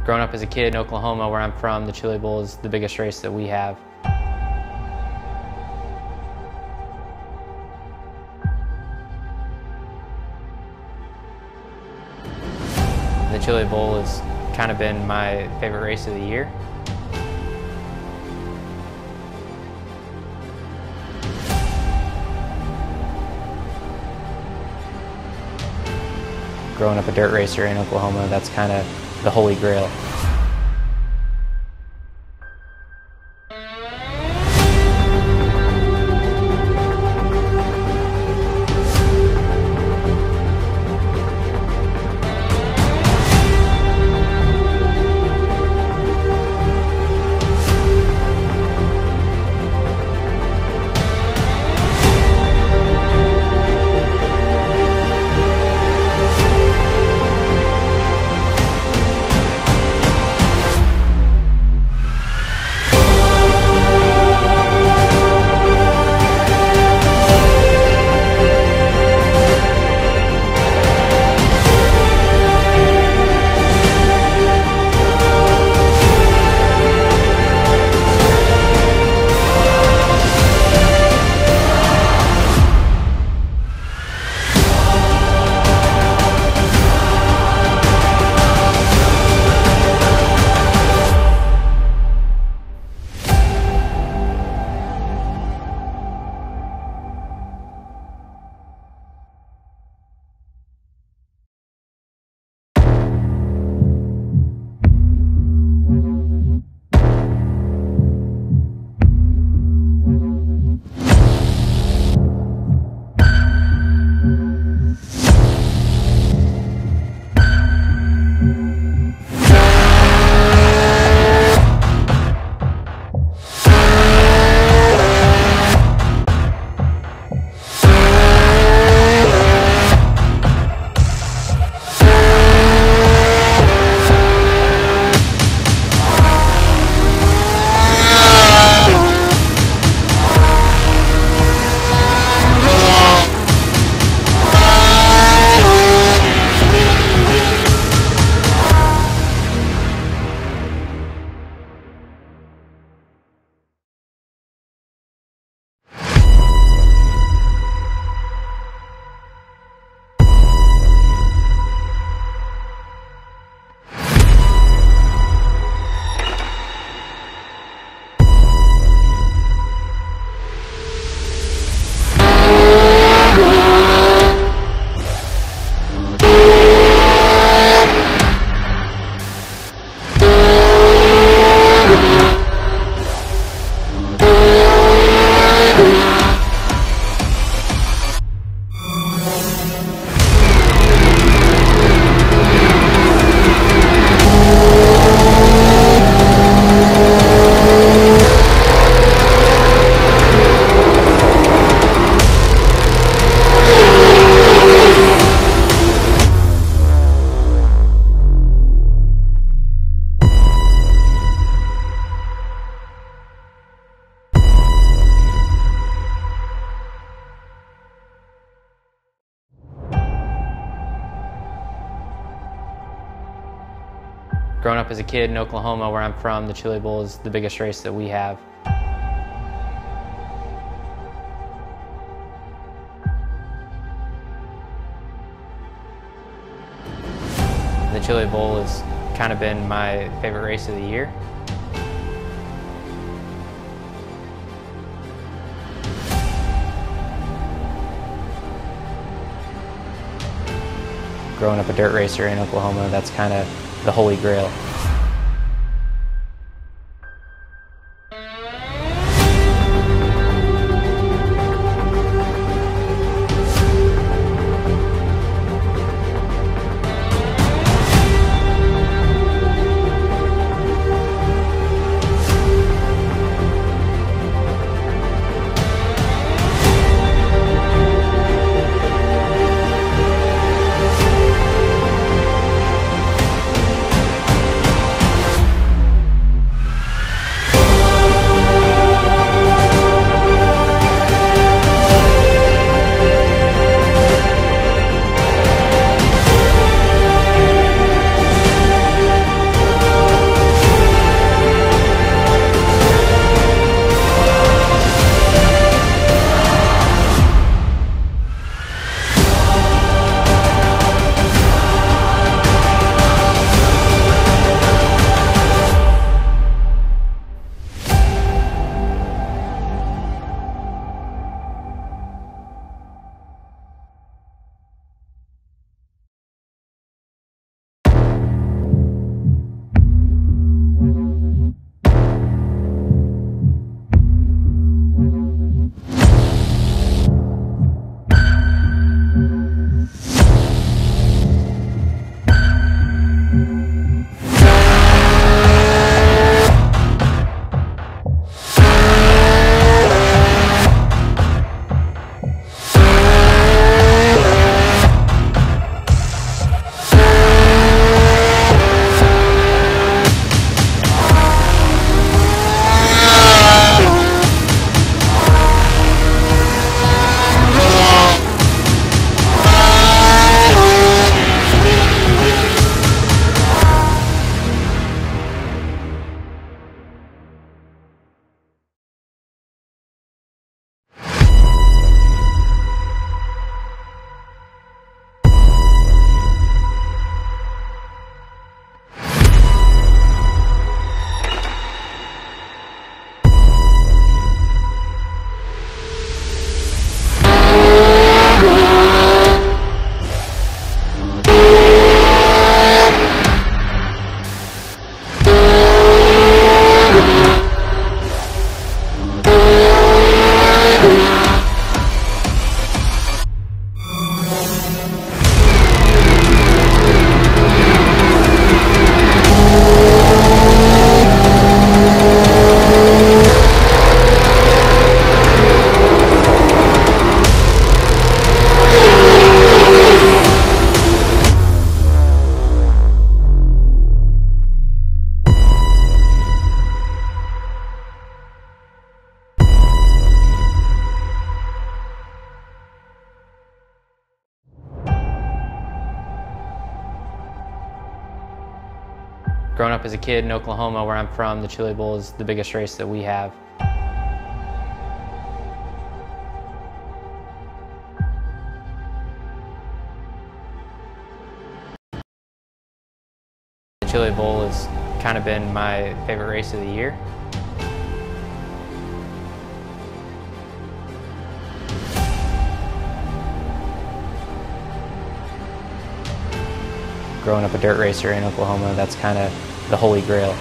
Speaker 3: Growing up as a kid in Oklahoma, where I'm from, the Chili Bowl is the biggest race that we have. The Chili Bowl has kind of been my favorite race of the year. Growing up a dirt racer in Oklahoma, that's kind of the holy grail. Growing up as a kid in Oklahoma, where I'm from, the Chili Bowl is the biggest race that we have. The Chili Bowl has kind of been my favorite race of the year. Growing up a dirt racer in Oklahoma, that's kind of the holy grail. Growing up as a kid in Oklahoma, where I'm from, the Chili Bowl is the biggest race that we have. The Chili Bowl has kind of been my favorite race of the year. Growing up a dirt racer in Oklahoma, that's kind of the holy grail.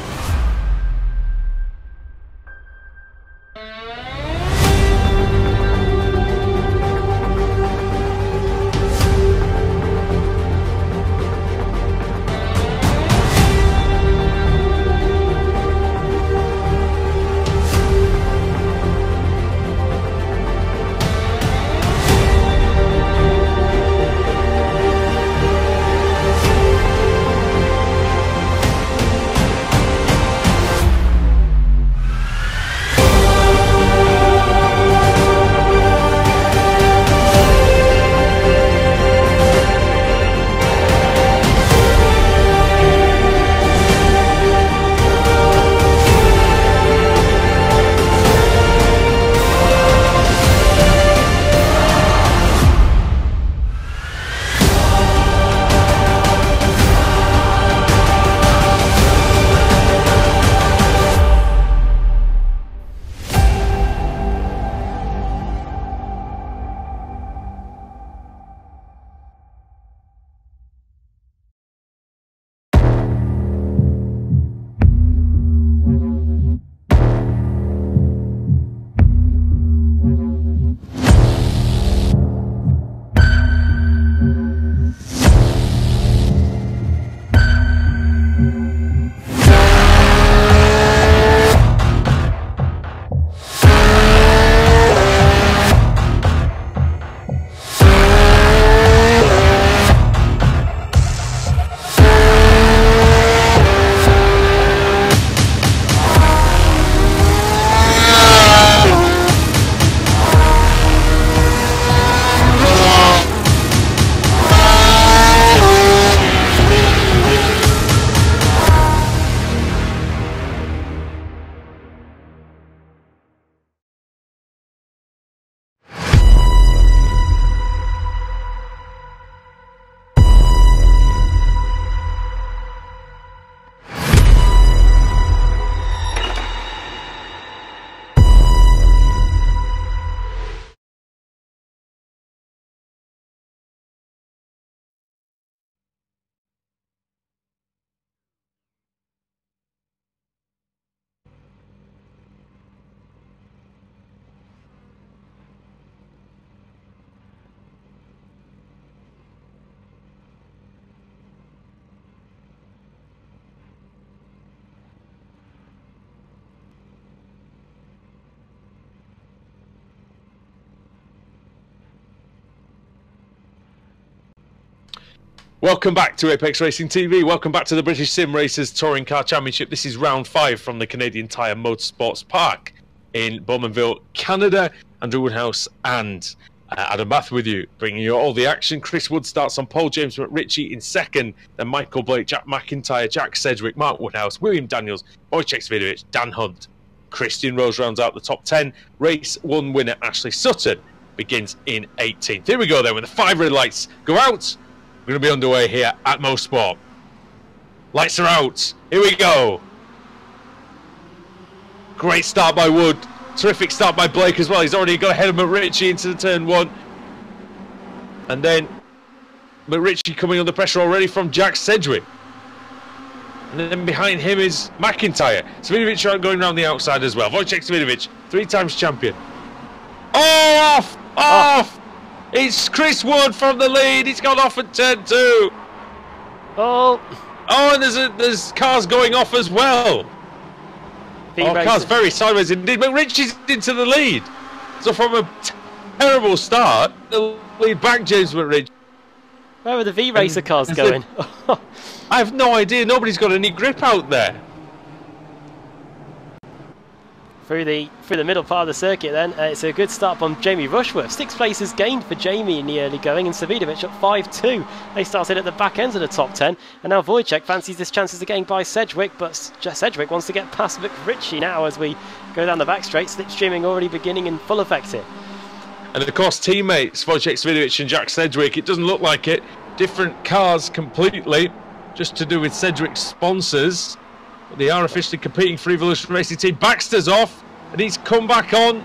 Speaker 2: Welcome back to Apex Racing TV. Welcome back to the British Sim Racers Touring Car Championship. This is round 5 from the Canadian Tire Motorsports Park in Bowmanville, Canada. Andrew Woodhouse and Adam Bath with you, bringing you all the action. Chris Wood starts on pole, James McRitchie in second, then Michael Blake, Jack McIntyre, Jack Sedgwick, Mark Woodhouse, William Daniels, Wojciech Svidovic, Dan Hunt. Christian Rose rounds out the top 10. Race 1 winner Ashley Sutton begins in 18th. Here we go then, when the 5 red lights go out. We're going to be underway here at MoSport. Lights are out. Here we go. Great start by Wood. Terrific start by Blake as well. He's already got ahead of McRitchie into the turn 1. And then McRitchie coming under pressure already from Jack Sedgwick. And then behind him is McIntyre. Svidovic going around the outside as well. Wojciech Svidovic, 3 times champion. Oh, off! Off! It's Chris Wood from the lead. He's gone off at turn 2.
Speaker 1: Oh!
Speaker 2: Oh, and there's cars going off as well. Cars very sideways indeed. McRitchie's into the lead. So from a terrible start, the lead back James McRitchie.
Speaker 1: Where are the V-Racer cars going?
Speaker 2: I have no idea. Nobody's got any grip out there.
Speaker 1: through the middle part of the circuit then. It's a good start from Jamie Rushworth. 6 places gained for Jamie in the early going, and Savidovic up 5-2. They started at the back end of the top 10, and now Wojciech fancies his chances of getting by Sedgwick, but Sedgwick wants to get past McRitchie now as we go down the back straight. Slipstreaming already beginning in full effect here.
Speaker 2: And of course, teammates Wojciech Savidovic and Jack Sedgwick, it doesn't look like it. Different cars completely, just to do with Sedgwick's sponsors. They are officially competing for Evolution Racing Team. Baxter's off, and he's come back on.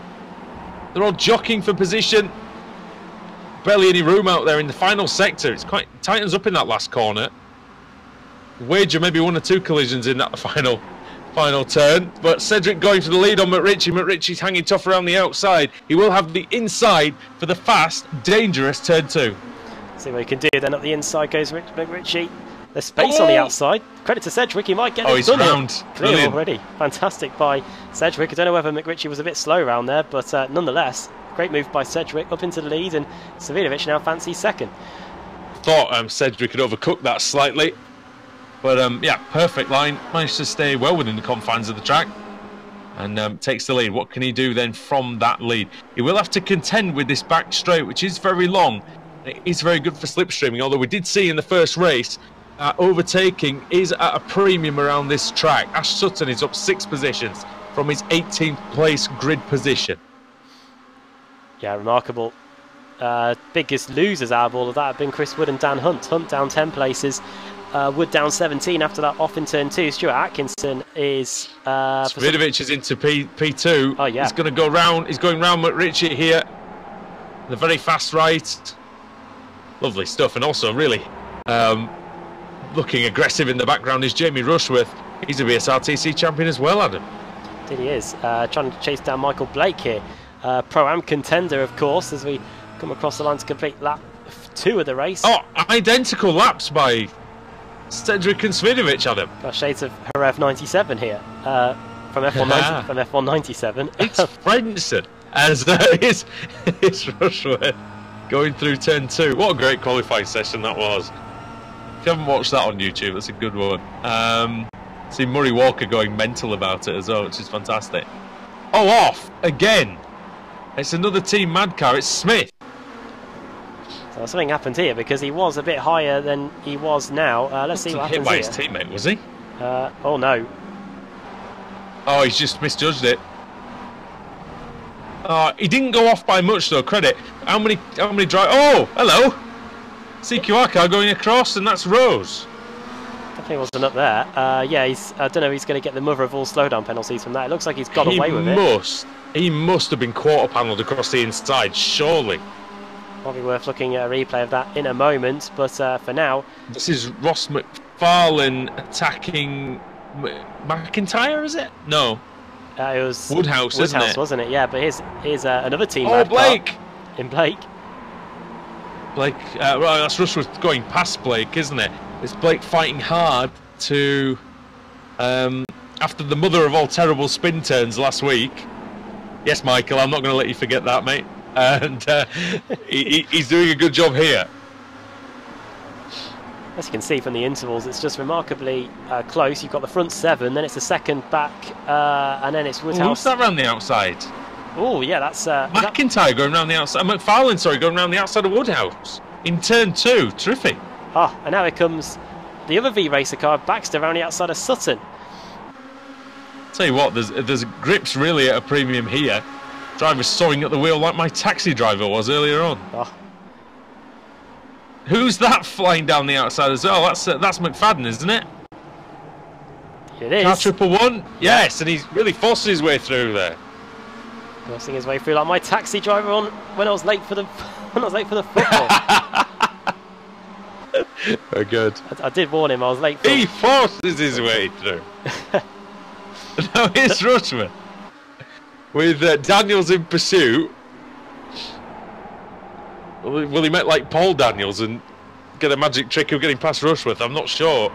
Speaker 2: They're all jockeying for position. Barely any room out there in the final sector. It's quite tightens up in that last corner. Wager maybe 1 or 2 collisions in that final turn. But Cedric going for the lead on McRitchie. McRitchie's hanging tough around the outside. He will have the inside for the fast, dangerous turn 2.
Speaker 1: See what he can do then. Up the inside goes McRitchie. There's space on the outside. Credit to Sedgwick, he might get it.
Speaker 2: He's round.
Speaker 1: Clear already. Fantastic by Sedgwick. I don't know whether McRitchie was a bit slow around there, but nonetheless, great move by Sedgwick up into the lead, and Savidovic now fancies second.
Speaker 2: Thought Sedgwick had overcooked that slightly, but yeah, perfect line. Managed to stay well within the confines of the track, and takes the lead. What can he do then from that lead? He will have to contend with this back straight, which is very long. It is very good for slipstreaming, although we did see in the first race overtaking is at a premium around this track. Ash Sutton is up 6 positions from his 18th place grid position.
Speaker 1: Yeah, remarkable. Biggest losers out of all of that have been Chris Wood and Dan Hunt. Hunt down 10 places, Wood down 17 after that off in turn 2. Stuart Atkinson is...
Speaker 2: Savidovic is into P2.
Speaker 1: Oh, yeah.
Speaker 2: He's going to go round. He's going round McRitchie here. The very fast right. Lovely stuff. And also really... looking aggressive in the background is Jamie Rushworth. He's a BSRTC champion as well, Adam.
Speaker 1: Indeed he is. Trying to chase down Michael Blake here. Pro-Am contender, of course, as we come across the line to complete lap 2 of the race.
Speaker 2: Oh, identical laps by Cedric and Savidovic, Adam.
Speaker 1: Got shades of R02 here from F1 from F197.
Speaker 2: It's Frenson as it's Rushworth going through turn 2. What a great qualifying session that was. If you haven't watched that on YouTube, that's a good one. See Murray Walker going mental about it as well, which is fantastic. Oh, off again. It's another team mad car. It's Smith.
Speaker 1: So something happened here because he was a bit higher than he was now. Let's see what happens
Speaker 2: here.
Speaker 1: Hit
Speaker 2: by his teammate, was he?
Speaker 1: Oh no.
Speaker 2: Oh, he's just misjudged it. He didn't go off by much though. Credit. How many drive? Oh, hello. CQR car going across, and that's Rose.
Speaker 1: Definitely wasn't up there. Yeah, I don't know if he's going to get the mother of all slowdown penalties from that. It looks like he's got away with it.
Speaker 2: He must have been quarter panelled across the inside, surely.
Speaker 1: Probably worth looking at a replay of that in a moment, but for now...
Speaker 2: This is Ross McFarlane attacking McIntyre, is it? No.
Speaker 1: It was
Speaker 2: Woodhouse, isn't it?
Speaker 1: Wasn't it? Yeah, but here's another team.
Speaker 2: Oh, Blake!
Speaker 1: In Blake.
Speaker 2: Blake, well, that's Rushworth going past Blake, isn't it? It's Blake fighting hard to, after the mother of all terrible spin turns last week. Yes, Michael, I'm not going to let you forget that, mate. And he's doing a good job here.
Speaker 1: As you can see from the intervals, it's just remarkably close. You've got the front 7, then it's the second back, and then it's Woodhouse.
Speaker 2: Who's that around the outside?
Speaker 1: Oh, yeah, that's...
Speaker 2: McIntyre going around the outside. McFarlane, sorry, going around the outside of Woodhouse. In turn 2. Terrific.
Speaker 1: Ah, and now here comes the other V-Racer car, Baxter, around the outside of Sutton.
Speaker 2: Tell you what, there's grips really at a premium here. Driver's sawing at the wheel like my taxi driver was earlier on.
Speaker 1: Oh.
Speaker 2: Who's that flying down the outside as well? That's McFadden, isn't it?
Speaker 1: It is.
Speaker 2: Car 111? Yes, and he's really forcing his way through there.
Speaker 1: Forcing his way through like my taxi driver on when I was late for the football.
Speaker 2: Very good.
Speaker 1: I did warn him I was late for...
Speaker 2: He forces his way through. Now here's Rushworth with Daniels in pursuit. Will he make like Paul Daniels and get a magic trick of getting past Rushworth? I'm not sure.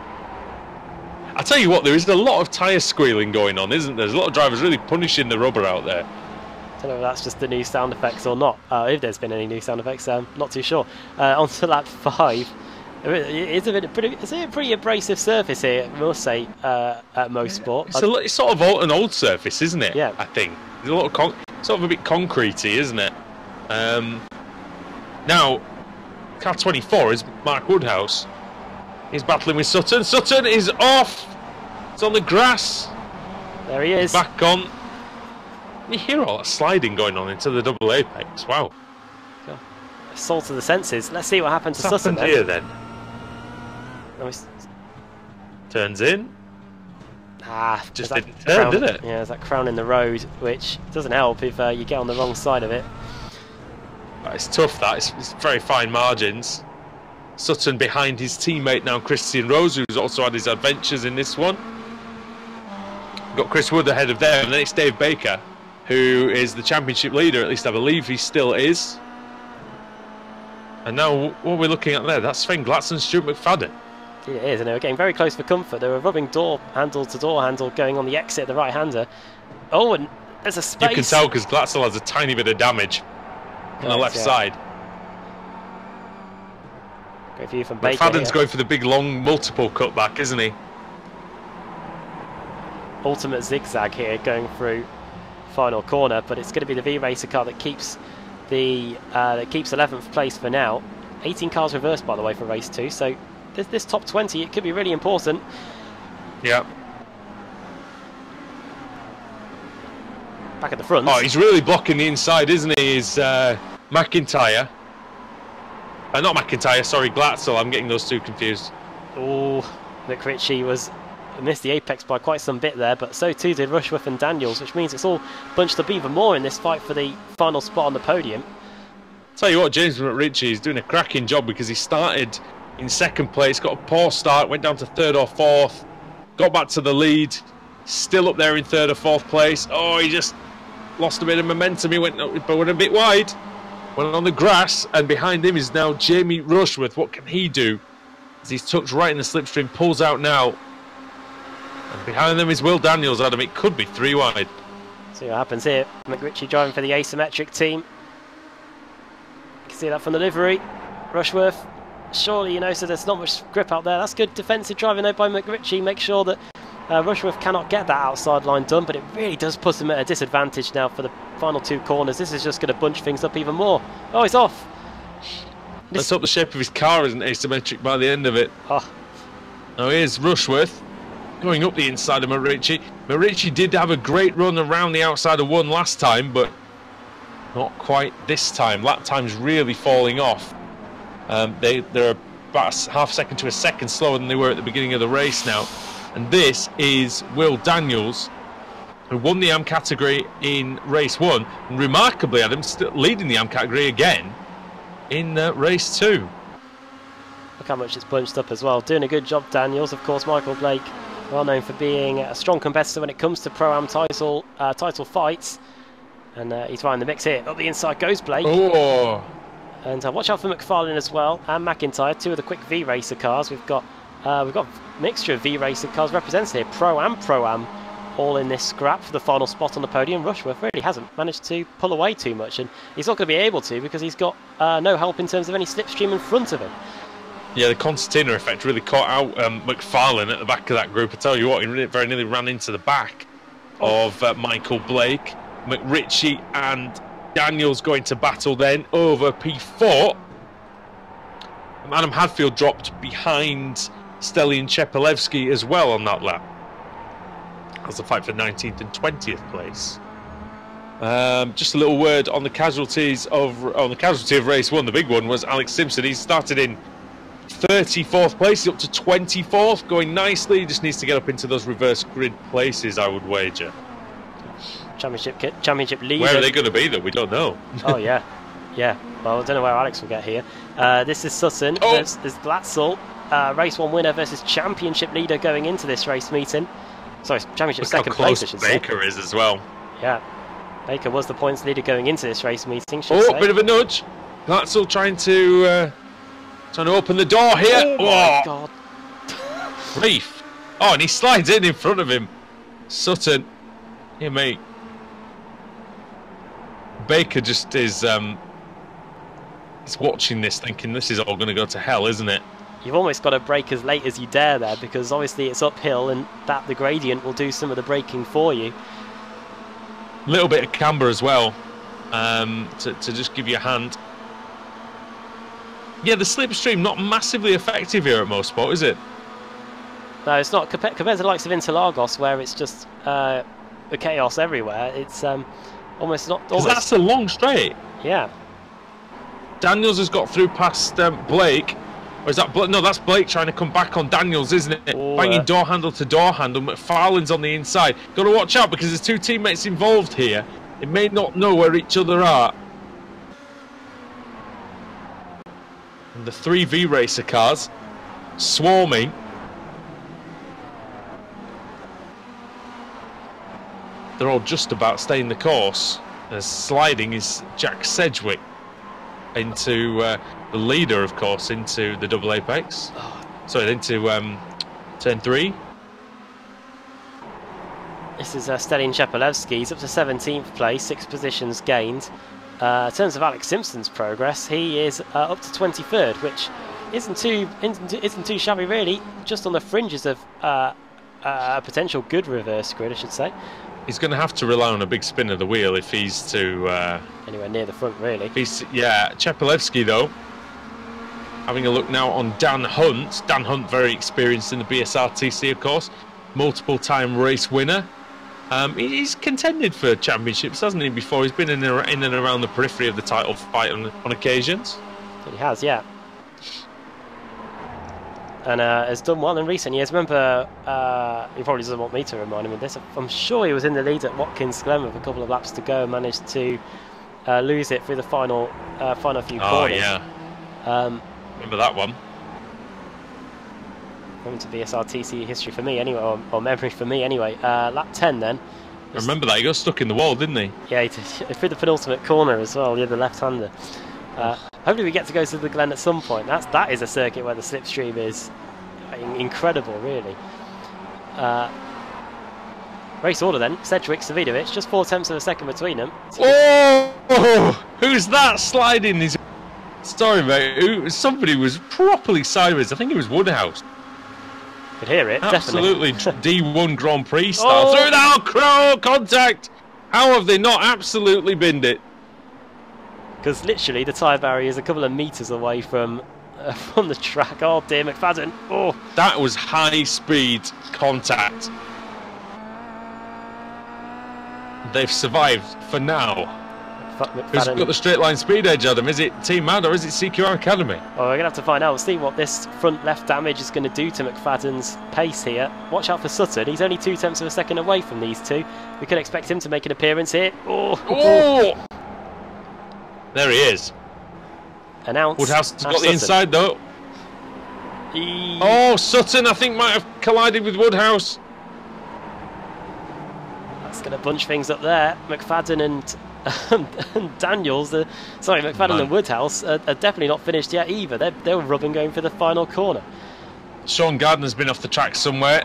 Speaker 2: I tell you what, there is a lot of tyre squealing going on, isn't there? There's a lot of drivers really punishing the rubber out there.
Speaker 1: I don't know if that's just the new sound effects or not. If there's been any new sound effects, not too sure. On to lap 5. It's a pretty abrasive surface here, I must say, at MoSport.
Speaker 2: It's sort of an old surface, isn't it?
Speaker 1: Yeah.
Speaker 2: I think. There's a lot of sort of a bit concretey, isn't it? Now, car 24 is Mark Woodhouse. He's battling with Sutton. Sutton is off. It's on the grass.
Speaker 1: There he is.
Speaker 2: Back on. You hear all that sliding going on into the double apex. Wow.
Speaker 1: Assault of the senses. Let's see what happens to
Speaker 2: What's
Speaker 1: Sutton
Speaker 2: happened here then? Turns in. Just didn't turn, did it?
Speaker 1: Yeah, there's that crown in the road, which doesn't help if you get on the wrong side of it.
Speaker 2: It's tough, that. It's very fine margins. Sutton behind his teammate now, Christian Rose, who's also had his adventures in this one. Got Chris Wood ahead of them, and then it's Dave Baker, who is the championship leader, at least I believe he still is. And now, what we're looking at there, that's Sven Glatz and Stuart McFadden.
Speaker 1: It is, and they were getting very close for comfort. They were rubbing door handle to door handle going on the exit, the right-hander. Oh, and there's a space.
Speaker 2: You can tell because Glatzel has a tiny bit of damage on the left side.
Speaker 1: Great view from Baker.
Speaker 2: McFadden's going for the big, long, multiple cutback, isn't he?
Speaker 1: Ultimate zigzag here going through final corner, but it's going to be the V-Racer car that keeps the 11th place for now. 18 cars reversed, by the way, for race 2, so this top 20, it could be really important.
Speaker 2: Yeah.
Speaker 1: Back at the front.
Speaker 2: Oh, he's really blocking the inside, isn't he? Is McIntyre. Not McIntyre, sorry, Glatzel. I'm getting those two confused.
Speaker 1: Oh, McRitchie missed the apex by quite some bit there, but so too did Rushworth and Daniels, which means it's all bunched up even more in this fight for the final spot on the podium.
Speaker 2: Tell you what, James McRitchie is doing a cracking job because he started in second place, got a poor start, went down to third or fourth, got back to the lead, still up there in third or fourth place. Oh, he just lost a bit of momentum. He went a bit wide, went on the grass, and behind him is now Jamie Rushworth. What can he do? As he's tucked right in the slipstream, pulls out now. And behind them is Will Daniels, Adam. It could be 3 wide.
Speaker 1: See what happens here. McRitchie driving for the asymmetric team. You can see that from the livery. Rushworth, surely, you know, so there's not much grip out there. That's good defensive driving though by McRitchie. Make sure that Rushworth cannot get that outside line done, but it really does put him at a disadvantage now for the final 2 corners. This is just going to bunch things up even more. Oh, he's off.
Speaker 2: Let's hope the shape of his car isn't asymmetric by the end of it.
Speaker 1: Oh.
Speaker 2: Now here's Rushworth going up the inside of McRitchie. McRitchie did have a great run around the outside of 1 last time, but not quite this time. Lap time's really falling off. They're about a half second to a second slower than they were at the beginning of the race now. And this is Will Daniels, who won the AM category in race 1, and remarkably, Adam, still leading the AM category again in race 2.
Speaker 1: Look how much it's bunched up as well. Doing a good job, Daniels. Of course, Michael Blake, well known for being a strong competitor when it comes to Pro-Am title fights. And he's right in the mix here. Up the inside goes Blake.
Speaker 2: Oh.
Speaker 1: And watch out for McFarlane as well, and McIntyre, 2 of the quick V-Racer cars. We've got a mixture of V-Racer cars represented here, Pro-Am, all in this scrap for the final spot on the podium. Rushworth really hasn't managed to pull away too much, and he's not going to be able to because he's got no help in terms of any slipstream in front of him.
Speaker 2: Yeah, the concertina effect really caught out McFarlane at the back of that group. I tell you what, he really, very nearly ran into the back of Michael Blake. McRitchie and Daniels going to battle then over P4. Adam Hadfield dropped behind Stelian Chepelevsky as well on that lap. That's a fight for 19th and 20th place. Just a little word on the casualties of race 1. The big one was Alex Simpson. He started in 34th place, he's up to 24th, going nicely. He just needs to get up into those reverse grid places, I would wager.
Speaker 1: Championship leader.
Speaker 2: Where are they going to be though? We don't know.
Speaker 1: Oh yeah. Well, I don't know where Alex will get here. This is Sutton.
Speaker 2: Oh.
Speaker 1: There's Glatzel, race 1 winner versus championship leader going into this race meeting. Sorry, championship
Speaker 2: Look
Speaker 1: second
Speaker 2: how close
Speaker 1: place, I should say.
Speaker 2: Baker is as well.
Speaker 1: Yeah, Baker was the points leader going into this race meeting.
Speaker 2: Bit of a nudge. Glatzel trying to open the door here.
Speaker 1: Oh my God!
Speaker 2: Reef. Oh, and he slides in front of him. Sutton. Here, mate. Baker just is watching this thinking this is all going to go to hell, isn't it?
Speaker 1: you've almost got to brake as late as you dare there, because obviously it's uphill and the gradient will do some of the braking for you.
Speaker 2: A little bit of camber as well, to just give you a hand. Yeah, the slipstream not massively effective here at MoSport, is it?
Speaker 1: No, it's not. Compared to the likes of Interlagos, where it's just the chaos everywhere, it's almost not. Almost.
Speaker 2: That's a long straight.
Speaker 1: Yeah.
Speaker 2: Daniels has got through past Blake. Or is that no? That's Blake trying to come back on Daniels, isn't it?
Speaker 1: Ooh,
Speaker 2: banging door handle to door handle. McFarlane's on the inside. Got to watch out because there's two teammates involved here. They may not know where each other are. And the 3V racer cars swarming. They're all just about staying the course. Sliding is Jack Sedgwick into the leader, of course, into the double apex. Sorry, into turn 3.
Speaker 1: This is Stalin Chepelevsky. He's up to 17th place, 6 positions gained. In terms of Alex Simpson's progress, he is up to 23rd, which isn't too shabby really. Just on the fringes of a potential good reverse grid, I should say.
Speaker 2: He's going to have to rely on a big spin of the wheel if he's to
Speaker 1: anywhere near the front, really.
Speaker 2: Yeah, Chepelevsky though. Having a look now on Dan Hunt. Dan Hunt, very experienced in the BSRTC, of course. Multiple-time race winner. He's contended for championships, hasn't he, before? He's been in and around the periphery of the title fight on occasions.
Speaker 1: He has, yeah. And has done well in recent years. Remember, he probably doesn't want me to remind him of this. I'm sure he was in the lead at Watkins Glen with a couple of laps to go and managed to lose it through the final few corners.
Speaker 2: Oh, yeah. Remember that one.
Speaker 1: Going to BSRTC history for me anyway, or memory for me anyway. Lap 10 then.
Speaker 2: I remember that, he got stuck in the wall, didn't he?
Speaker 1: Yeah, he did. Through the penultimate corner as well, yeah, the left-hander. Hopefully we get to go to the Glen at some point. That is a circuit where the slipstream is incredible, really. Race order then, Sedgwick, Savidovic, just 0.4 of a second between them.
Speaker 2: Oh! Who's that sliding? Sorry, mate. Somebody was properly sideways. I think it was Woodhouse.
Speaker 1: Could hear it,
Speaker 2: absolutely.
Speaker 1: Definitely.
Speaker 2: D1 Grand Prix style. Through the crow contact. How have they not absolutely binned it?
Speaker 1: Because literally the tyre barrier is a couple of metres away from the track. Oh dear, McFadden. Oh,
Speaker 2: that was high-speed contact. They've survived for now. Who's got the straight line speed edge, Adam? Is it Team Mad or is it CQR Academy?
Speaker 1: Oh, we're going to have to find out. We'll see what this front left damage is going to do to McFadden's pace here. Watch out for Sutton. He's only 0.2 of a second away from these two. We could expect him to make an appearance here. Oh!
Speaker 2: There he is.
Speaker 1: Announced.
Speaker 2: Woodhouse has got the inside though. Oh, Sutton I think might have collided with Woodhouse.
Speaker 1: That's going to bunch things up there. McFadden and Daniels, McFadden and Woodhouse are definitely not finished yet either. They're rubbing going for the final corner.
Speaker 2: Sean Gardner's been off the track somewhere.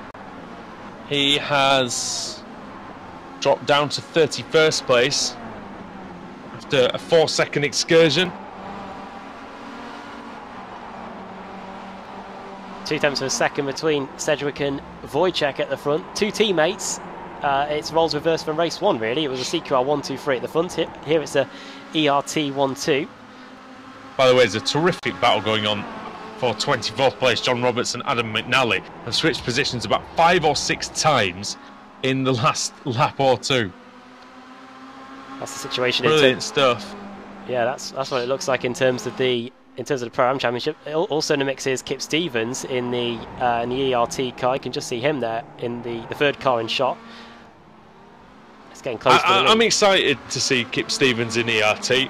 Speaker 2: He has dropped down to 31st place after a 4-second excursion.
Speaker 1: 0.2 of a second between Sedgwick and Wojciech at the front. Two teammates. It's roles reversed from race 1 really. It was a CQR 1-2-3 at the front. Here it's a ERT 1-2.
Speaker 2: By the way, there's a terrific battle going on for 24th place. John Roberts and Adam McNally have switched positions about 5 or 6 times in the last lap or two.
Speaker 1: That's the situation.
Speaker 2: Brilliant stuff.
Speaker 1: Yeah, that's what it looks like in terms of the Pro-Am Championship. Also in the mix is Kip Stevens in the ERT car. You can just see him there in the third car in shot. It's getting close.
Speaker 2: I'm excited to see Kip Stevens in ERT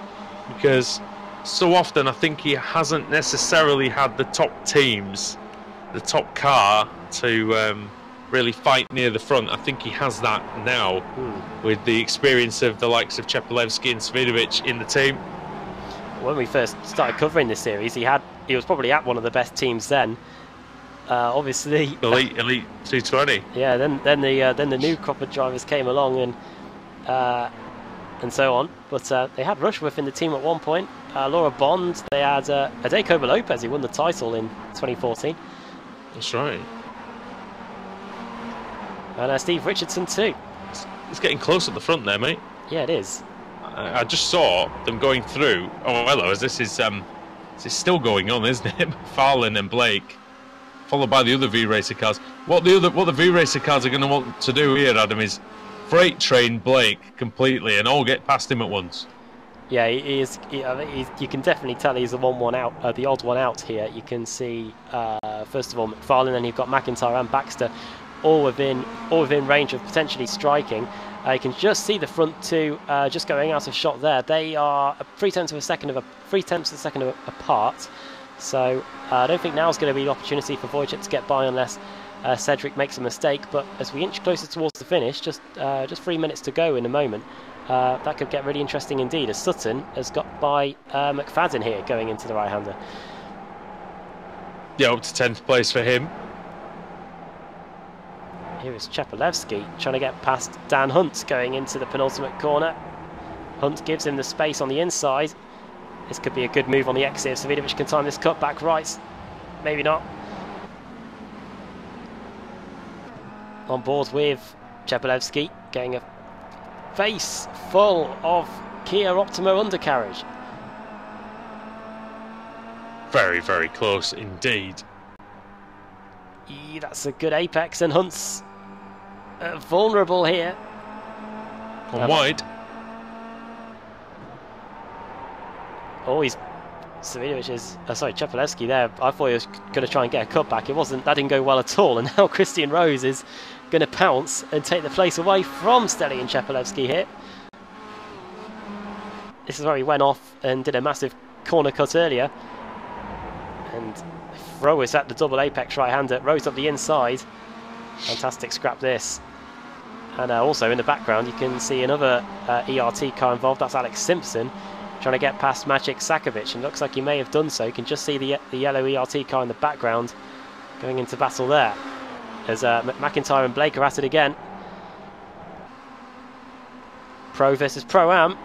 Speaker 2: because so often I think he hasn't necessarily had the top teams, the top car to really fight near the front. I think he has that now with the experience of the likes of Chepelevsky and Svidovic in the team.
Speaker 1: When we first started covering this series, he was probably at one of the best teams then. Obviously,
Speaker 2: elite 220.
Speaker 1: Yeah. Then the new crop of drivers came along, and and so on. But they had Rushworth in the team at one point. Laura Bond, they had Adekoba Lopez, who won the title in 2014.
Speaker 2: That's right.
Speaker 1: And Steve Richardson too.
Speaker 2: It's getting close at the front there, mate.
Speaker 1: Yeah, it is.
Speaker 2: I just saw them going through. Oh, hello. This is still going on, isn't it? Farlin and Blake, followed by the other V-Racer cars. What the V-Racer cars are going to want to do here, Adam, is freight train Blake completely and all get past him at once.
Speaker 1: Yeah, he is. You can definitely tell he's the out, the odd one out here. You can see first of all McFarlane, and you've got McIntyre and Baxter, all within range of potentially striking. You can just see the front two just going out of shot there. They are 3/10 of a second apart. So I don't think now's going to be the opportunity for Wojciech to get by unless Cedric makes a mistake. But as we inch closer towards the finish, just 3 minutes to go in a moment, that could get really interesting indeed, as Sutton has got by McFadden here going into the right-hander.
Speaker 2: Yeah, up to 10th place for him.
Speaker 1: Here is Chepelevsky trying to get past Dan Hunt going into the penultimate corner. Hunt gives him the space on the inside. This could be a good move on the exit. Savidovic can time this cut back right. Maybe not. On board with Chepelevsky, getting a face full of Kia Optima undercarriage.
Speaker 2: Very, very close indeed.
Speaker 1: That's a good apex, and Hunt's vulnerable here.
Speaker 2: On wide.
Speaker 1: Oh, he's Savidovic is sorry, Chepelevsky there. I thought he was going to try and get a cutback. It wasn't. That didn't go well at all. And now Christian Rose is going to pounce and take the place away from Stelly and Chepelevsky here. This is where he went off and did a massive corner cut earlier. And Rose at the double apex right-hander. Rose up the inside. Fantastic scrap this. And also in the background you can see another ERT car involved. That's Alex Simpson trying to get past Maciek Sakovic, and looks like he may have done so. You can just see the yellow ERT car in the background going into battle there. As McIntyre and Blake are at it again. Pro versus Pro-Am.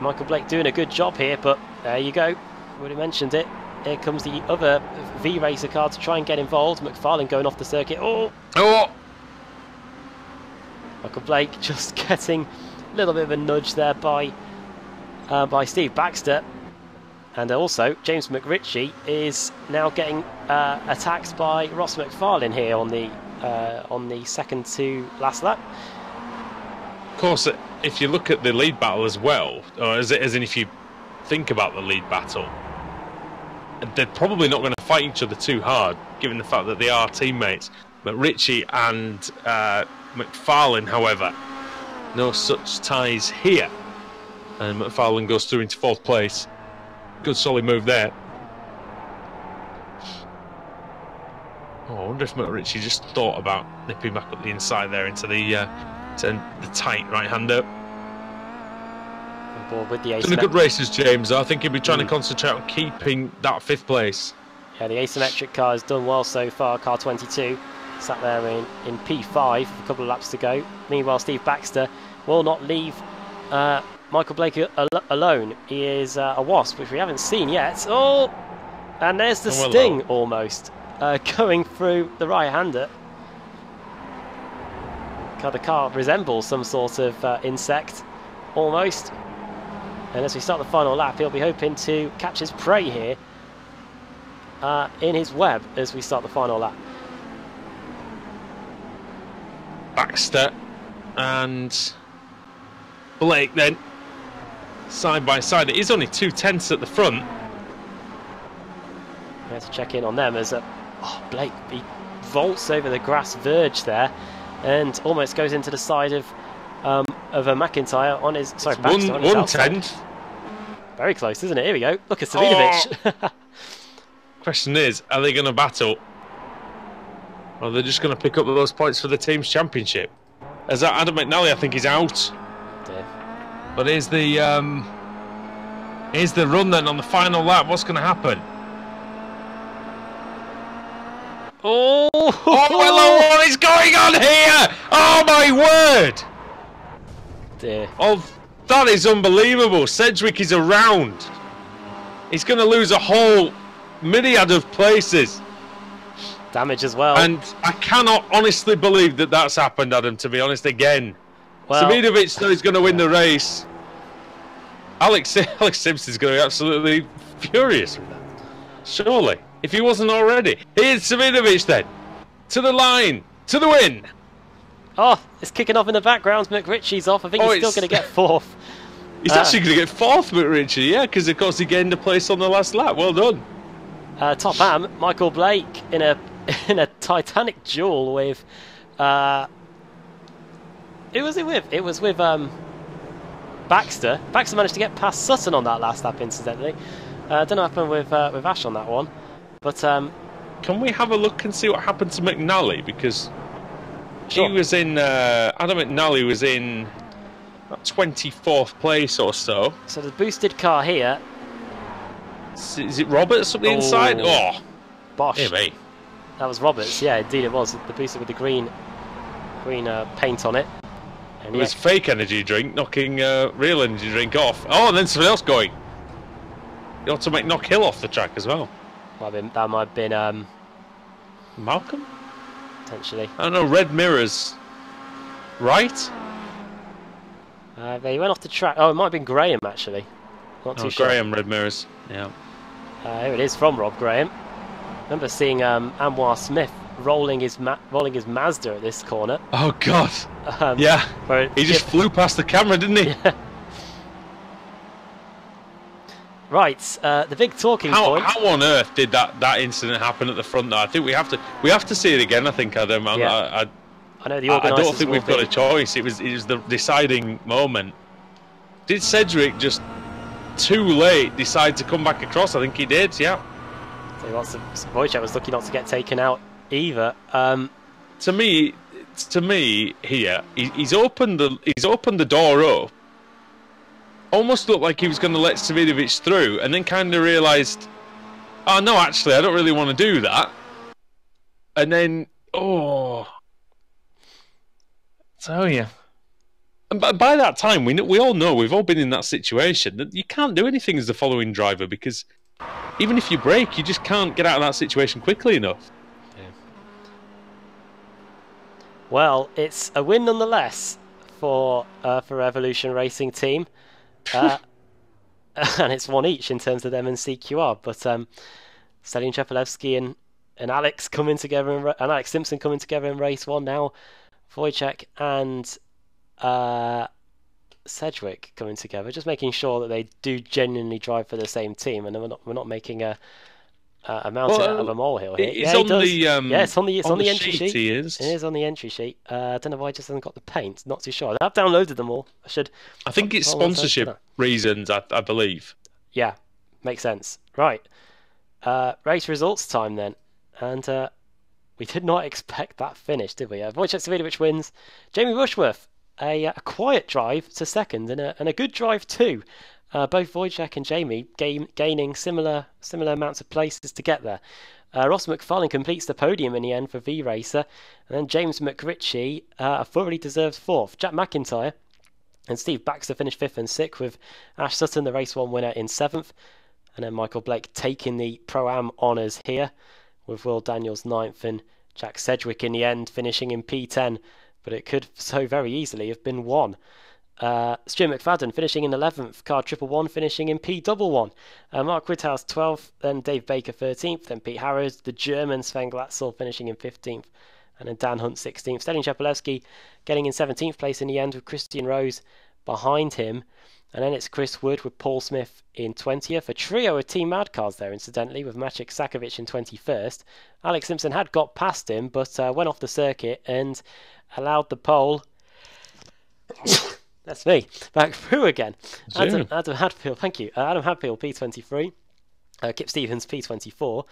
Speaker 1: Michael Blake doing a good job here, but there you go. Would have mentioned it. Here comes the other V-Racer car to try and get involved. McFarlane going off the circuit. Oh! Michael Blake just getting a little bit of a nudge there by Steve Baxter. And also James McRitchie is now getting attacked by Ross McFarlane here on the second to last lap.
Speaker 2: Of course, if you look at the lead battle as well, or as in if you think about the lead battle, they're probably not going to fight each other too hard, given the fact that they are teammates. McRitchie and McFarlane, however, no such ties here. And McFarlane goes through into 4th place. Good solid move there. Oh, I wonder if McRitchie just thought about nipping back up the inside there into the tight right-hander.
Speaker 1: On board with the
Speaker 2: Done a good races, James. I think he'll be trying to concentrate on keeping that 5th place.
Speaker 1: Yeah, the asymmetric car has done well so far. Car 22 sat there in P5 with a couple of laps to go. Meanwhile, Steve Baxter will not leave Michael Blake alone. He is a wasp, which we haven't seen yet. Oh, and there's the sting almost going through the right-hander. The car resembles some sort of insect, almost. And as we start the final lap, he'll be hoping to catch his prey here in his web as we start the final lap.
Speaker 2: Baxter and Blake then side by side. It is only 2/10 at the front.
Speaker 1: We have to check in on them as Blake, he vaults over the grass verge there and almost goes into the side of a McIntyre on his Baxter on his outside. Very close, isn't it? Here we go. Look at Savidovic.
Speaker 2: Oh. Question is, are they going to battle? Or are they just going to pick up those points for the team's championship? As Adam McNally, I think, is out.
Speaker 1: Dear.
Speaker 2: But here's the run then on the final lap. What's going to happen?
Speaker 1: Oh,
Speaker 2: hello, what is going on here? Oh my word!
Speaker 1: Dear.
Speaker 2: Of That is unbelievable. Sedgwick is around. He's going to lose a whole myriad of places.
Speaker 1: Damage as well.
Speaker 2: And I cannot honestly believe that that's happened, Adam, to be honest, again.
Speaker 1: Well,
Speaker 2: Samidovic still is going to win the race. Alex Simpson's going to be absolutely furious with that. Surely. If he wasn't already. Here's Samidovic then. To the line. To the win.
Speaker 1: Oh, it's kicking off in the background. McRitchie's off. I think he's still going to get fourth.
Speaker 2: He's actually going to get fourth, McRitchie, yeah, because of course he gained a place on the last lap. Well done.
Speaker 1: Top am, Michael Blake in a titanic duel with who was it with? It was with Baxter. Baxter managed to get past Sutton on that last lap, incidentally. Don't know what happened with Ash on that one, but
Speaker 2: can we have a look and see what happened to McNally, because
Speaker 1: sure.
Speaker 2: he was in Adam McNally was in 24th place or so.
Speaker 1: So the boosted car here.
Speaker 2: Is it Roberts up the inside? Oh,
Speaker 1: Bosh.
Speaker 2: Dear me.
Speaker 1: That was Roberts. Yeah, indeed it was. The boosted with the green paint on it. And
Speaker 2: it was fake energy drink knocking real energy drink off. Oh, and then something else going. You ought to make Knock Hill off the track as well.
Speaker 1: That might have been
Speaker 2: Malcolm?
Speaker 1: Potentially.
Speaker 2: I don't know, red mirrors. Right?
Speaker 1: They went off the track. Oh, it might have been Graham, actually. Not too sure.
Speaker 2: Graham, red mirrors. Yeah.
Speaker 1: Here it is from Rob Graham. Remember seeing Anwar Smith rolling his Mazda at this corner.
Speaker 2: Oh, God. Yeah. He just flew past the camera, didn't he?
Speaker 1: Yeah. Right, the big talking point.
Speaker 2: How on earth did that incident happen at the front there? I think we have to see it again, I think, Adam.
Speaker 1: Yeah. I know the organisers.
Speaker 2: I don't think we've got a choice. It was the deciding moment. Did Sedgwick just too late decide to come back across? I think he did. Yeah.
Speaker 1: So Wojciech was lucky not to get taken out either.
Speaker 2: To me, here he's opened the door up. Almost looked like he was going to let Samidovic through, and then kind of realised, oh no, actually, I don't really want to do that. And then, tell you. And by that time, we all know, we've all been in that situation, that you can't do anything as the following driver, because even if you brake, you just can't get out of that situation quickly enough.
Speaker 1: Yeah. Well, it's a win nonetheless for Revolution Racing Team. And it's one each in terms of them and CQR, but Stalin Chepelevsky and Alex coming together and Alex Simpson coming together in race one now. Wojciech and Sedgwick coming together, just making sure that they do genuinely drive for the same team, and we're not making a mountain out of a molehill here.
Speaker 2: It's on
Speaker 1: the entry sheet.
Speaker 2: It
Speaker 1: is on the entry sheet. I don't know why it just hasn't got the paint. Not too sure. I've downloaded them all. I
Speaker 2: think it's sponsorship reasons. I believe.
Speaker 1: Yeah, makes sense. Right. Race results time then, and we did not expect that finish, did we? Wojciech Samidovic wins. Jamie Rushworth, a quiet drive to second, and a good drive too. Both Wojciech and Jamie gaining similar amounts of places to get there. Ross McFarlane completes the podium in the end for V-Racer, and then James McRitchie a thoroughly deserved fourth. Jack McIntyre and Steve Baxter finished fifth and sixth, with Ash Sutton, the race one winner, in seventh, and then Michael Blake taking the Pro-Am honours here, with Will Daniels ninth and Jack Sedgwick in the end finishing in P10, but it could so very easily have been one. Stuart McFadden finishing in 11th, Car 111 finishing in P11. Mark Whithouse 12th, then Dave Baker 13th, then Pete Harrods, the German Sven Glatzel finishing in 15th, and then Dan Hunt 16th. Stalin Chepelevsky getting in 17th place in the end, with Christian Rose behind him. And then it's Chris Wood with Paul Smith in 20th. A trio of Team Mad cars there, incidentally, with Maciek Sakovic in 21st. Alex Simpson had got past him, but went off the circuit and allowed the pole... That's me, back through again. Adam Hadfield, thank you. Adam Hadfield, P23. Kip Stevens, P24.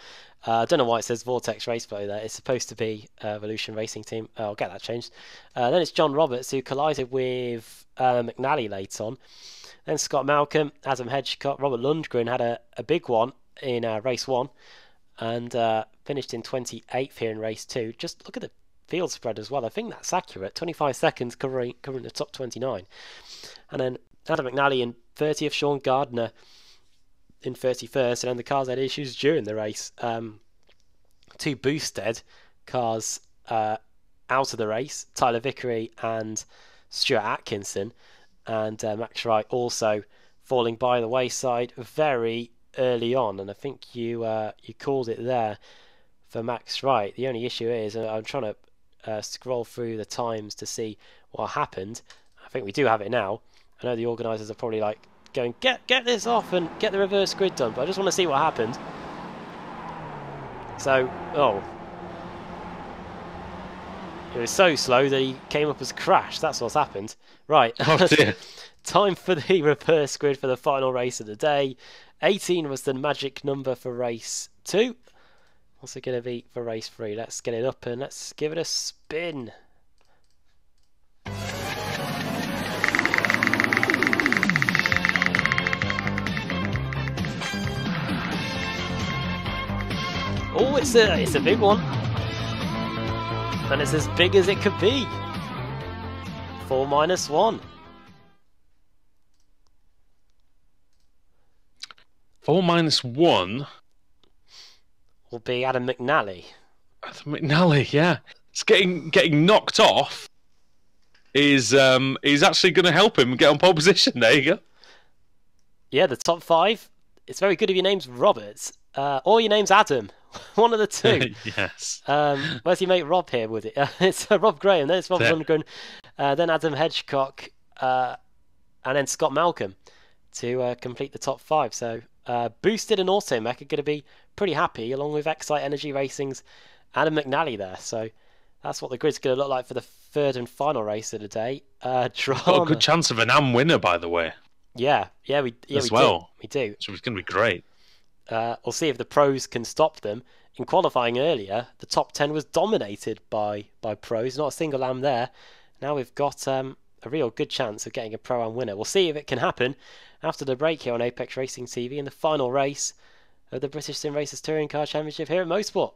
Speaker 1: I don't know why it says Vortex Race Flow there. It's supposed to be Evolution Racing Team. I'll get that changed. Then it's John Roberts, who collided with McNally late on. Then Scott Malcolm, Adam Hedgecott, Robert Lundgren had a big one in race one, and finished in 28th here in race two. Just look at the field spread as well. I think that's accurate. 25 seconds covering the top 29. And then Adam McNally in 30th, Sean Gardner in 31st, and then the cars had issues during the race. Two boosted cars out of the race, Tyler Vickery and Stuart Atkinson, and Max Wright also falling by the wayside very early on, and I think you called it there for Max Wright. The only issue is, I'm trying to scroll through the times to see what happened. I think we do have it now. I know the organisers are probably like going, get this off and get the reverse grid done, but I just want to see what happened. So, it was so slow that he came up as crashed. That's what's happened. Right.
Speaker 2: Oh dear.
Speaker 1: Time for the reverse grid for the final race of the day. 18 was the magic number for race 2. What's it going to be for race 3? Let's get it up and let's give it a spin. Oh, it's a big one. And it's as big as it could be. 4-1.
Speaker 2: 4-1
Speaker 1: will be Adam McNally.
Speaker 2: Adam McNally, yeah. It's getting knocked off is actually going to help him get on pole position. There you go.
Speaker 1: Yeah, the top 5. It's very good if your name's Robert or your name's Adam. One of the two.
Speaker 2: Yes.
Speaker 1: Where's your mate Rob here with it? It's Rob Graham, then it's Rob Lundgren, then Adam Hedgecock, and then Scott Malcolm to complete the top 5. So Boosted and Automech are going to be pretty happy, along with Excite Energy Racing's Adam McNally there. So that's what the grid's going to look like for the third and final race of the day. Drama.
Speaker 2: Got a good chance of an AM winner, by the way.
Speaker 1: Yeah, we do.
Speaker 2: So it's going to be great.
Speaker 1: We'll see if the pros can stop them. In qualifying earlier, the top 10 was dominated by pros, not a single AM there. Now we've got a real good chance of getting a Pro-Am winner. We'll see if it can happen after the break here on Apex Racing TV in the final race of the British Sim Racers Touring Car Championship here at MoSport.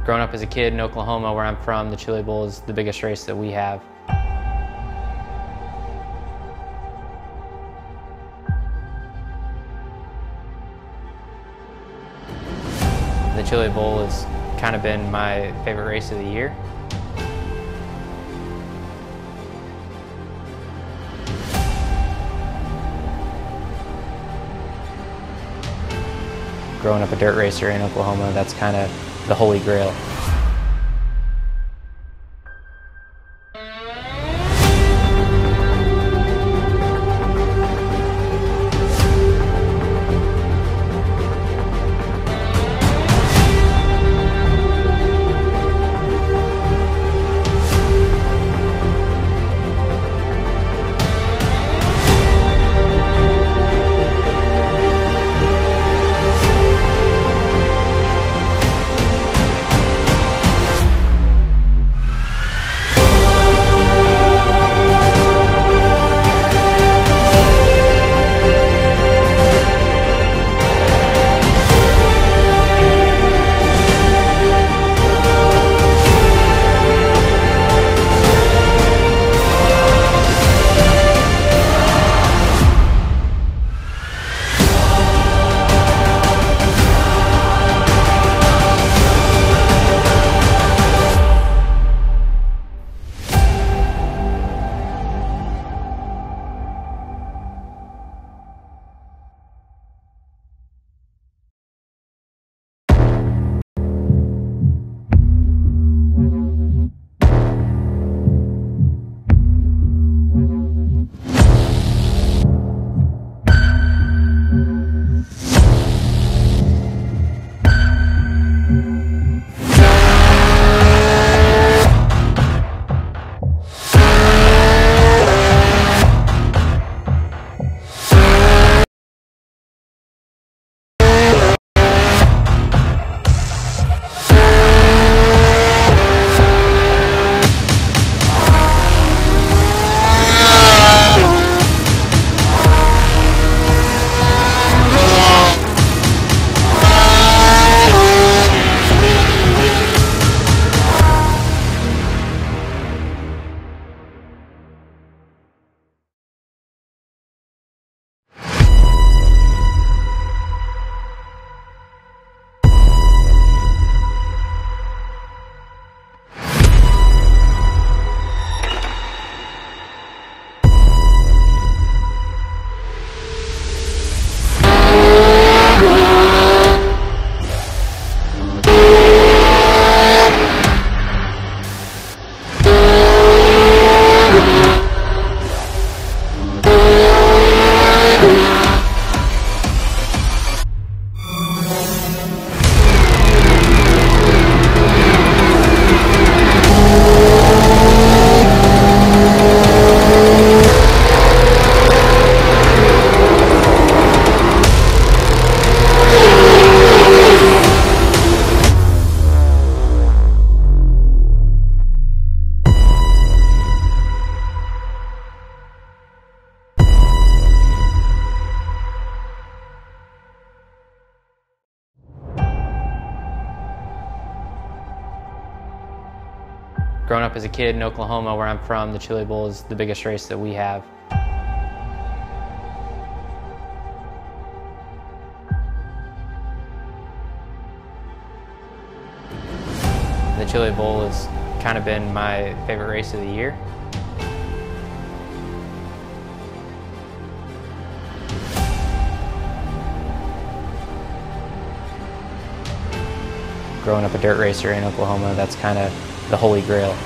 Speaker 3: Growing up as a kid in Oklahoma, where I'm from, the Chili Bowl is the biggest race that we have. The Chili Bowl has kind of been my favorite race of the year. Growing up a dirt racer in Oklahoma, that's kind of the holy grail. Growing up as a kid in Oklahoma, where I'm from, the Chili Bowl is the biggest race that we have. The Chili Bowl has kind of been my favorite race of the year. Growing up a dirt racer in Oklahoma, that's kind of the holy grail.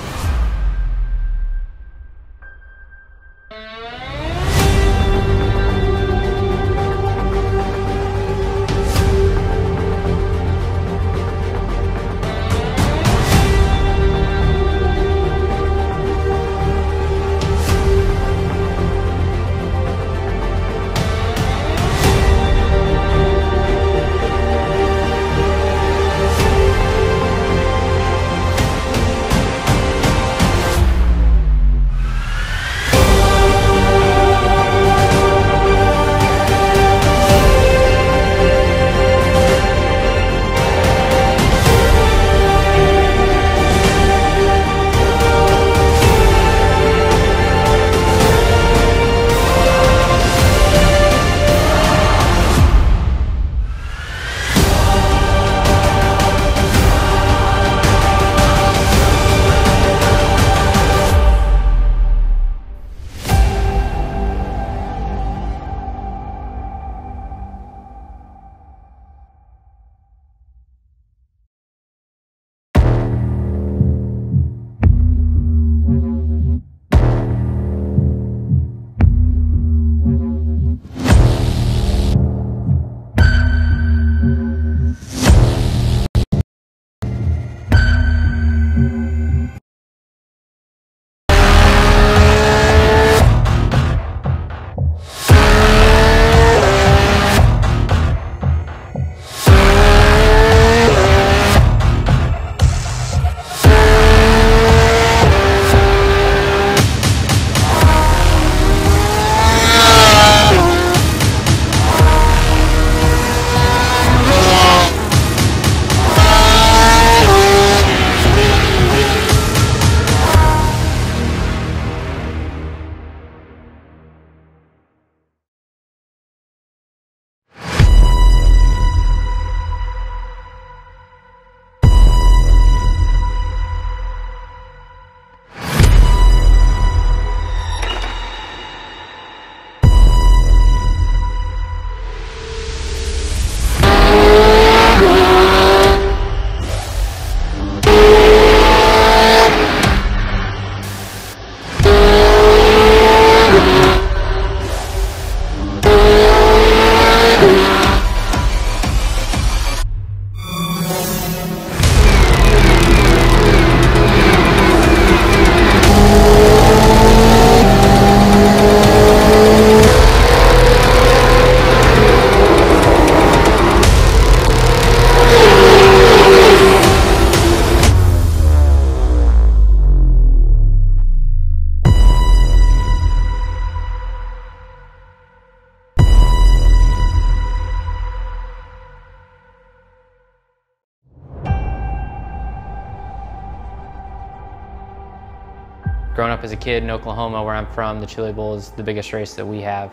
Speaker 3: Growing up as a kid in Oklahoma, where I'm from, the Chili Bowl is the biggest race that we have.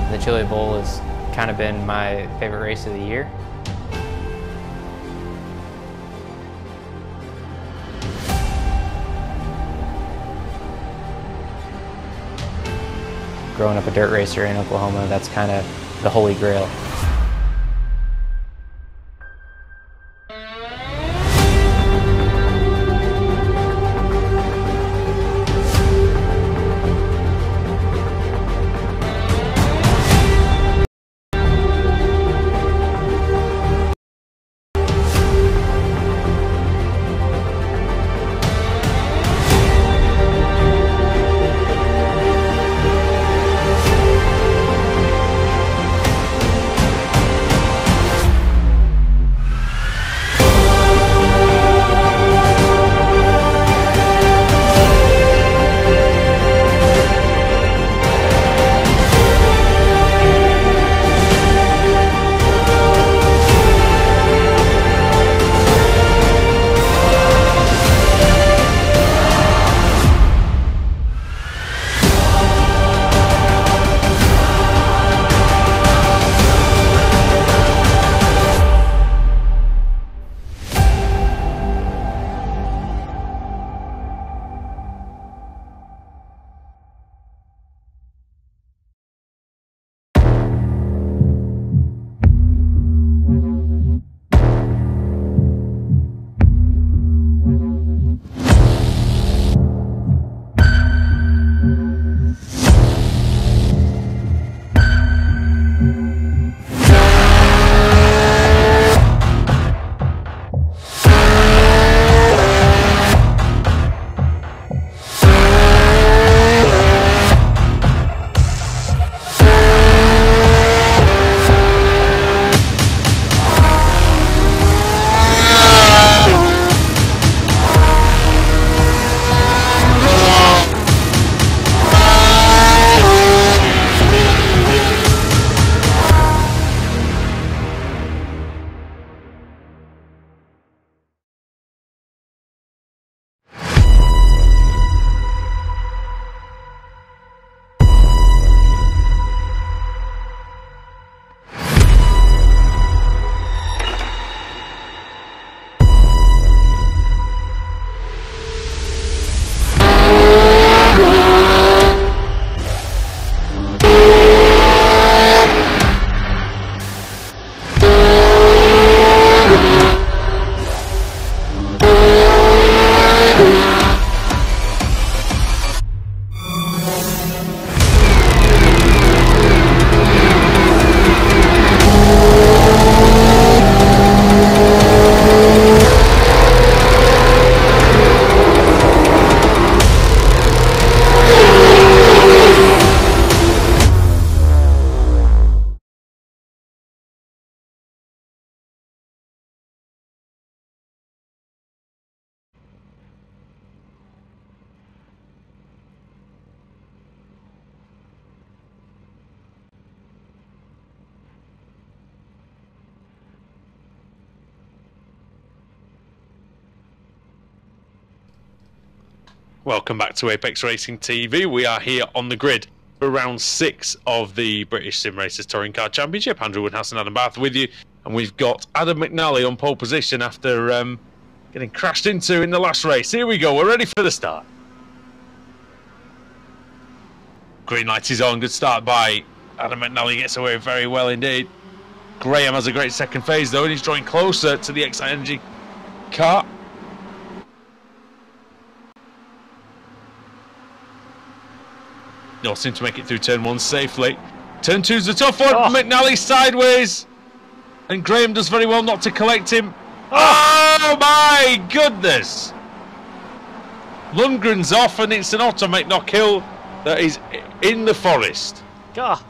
Speaker 3: The Chili Bowl has kind of been my favorite race of the year. Growing up a dirt racer in Oklahoma, that's kind of the holy grail.
Speaker 2: Welcome back to Apex Racing TV. We are here on the grid for round 6 of the British Sim Racers Touring Car Championship. Andrew Woodhouse and Adam Bath with you, and we've got Adam McNally on pole position after getting crashed into in the last race. Here we go, we're ready for the start. Green light is on, good start by Adam McNally, gets away very well indeed. Graham has a great second phase though, and he's drawing closer to the Excite Energy car. No, seem to make it through turn 1 safely. Turn 2's a tough one. McNally sideways. And Graham does very well not to collect him. Oh my goodness. Lundgren's off and it's an automatic knock-hill that is in the forest.
Speaker 1: God.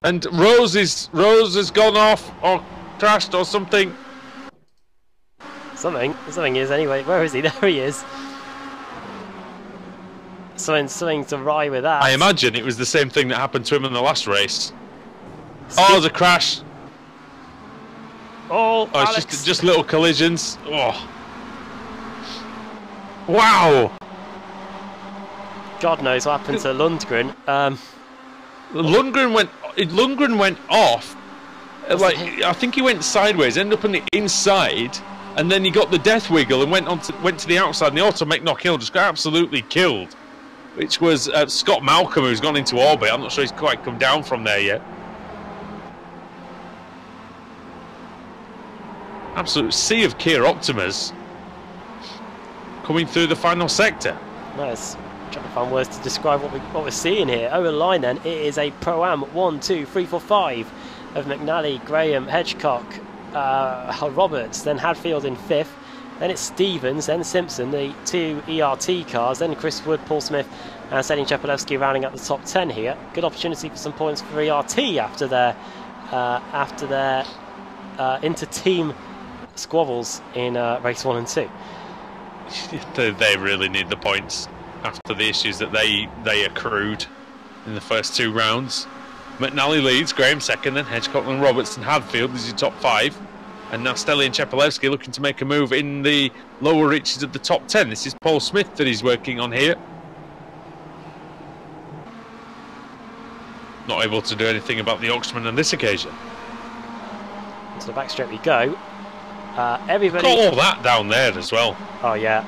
Speaker 2: And Rose has gone off or crashed or something.
Speaker 1: Something is anyway. Where is he? There he is. Something's awry with that.
Speaker 2: I imagine it was the same thing that happened to him in the last race. Oh, there's a crash.
Speaker 1: Oh,
Speaker 2: it's just little collisions. Oh. Wow.
Speaker 1: God knows what happened to Lundgren.
Speaker 2: Lundgren went off. Like I think he went sideways, ended up on the inside, and then he got the death wiggle and went to the outside. And the automatic knock-hill just got absolutely killed. Which was Scott Malcolm, who's gone into orbit. I'm not sure he's quite come down from there yet. Absolute sea of Kia Optimas coming through the final sector.
Speaker 1: Nice. Trying to find words to describe what we're seeing here. Over the line then, it is a Pro-Am 1, 2, 3, 4, 5 of McNally, Graham, Hedgecock, Roberts, then Hadfield in 5th. Then it's Stevens, then Simpson, the 2 ERT cars, then Chris Wood, Paul Smith and Sedin Chepelewski rounding up the top 10 here. Good opportunity for some points for ERT after their inter-team squabbles in race 1 and 2.
Speaker 2: They really need the points after the issues that they accrued in the first 2 rounds. McNally leads, Graham second, then Hedgecock and Roberts and Hadfield is your top 5. And now Stelly and Chepelewski looking to make a move in the lower reaches of the top 10. This is Paul Smith that he's working on here. Not able to do anything about the Oxman on this occasion.
Speaker 1: To the back straight we go. Everybody
Speaker 2: got all that down there as well.
Speaker 1: Oh yeah,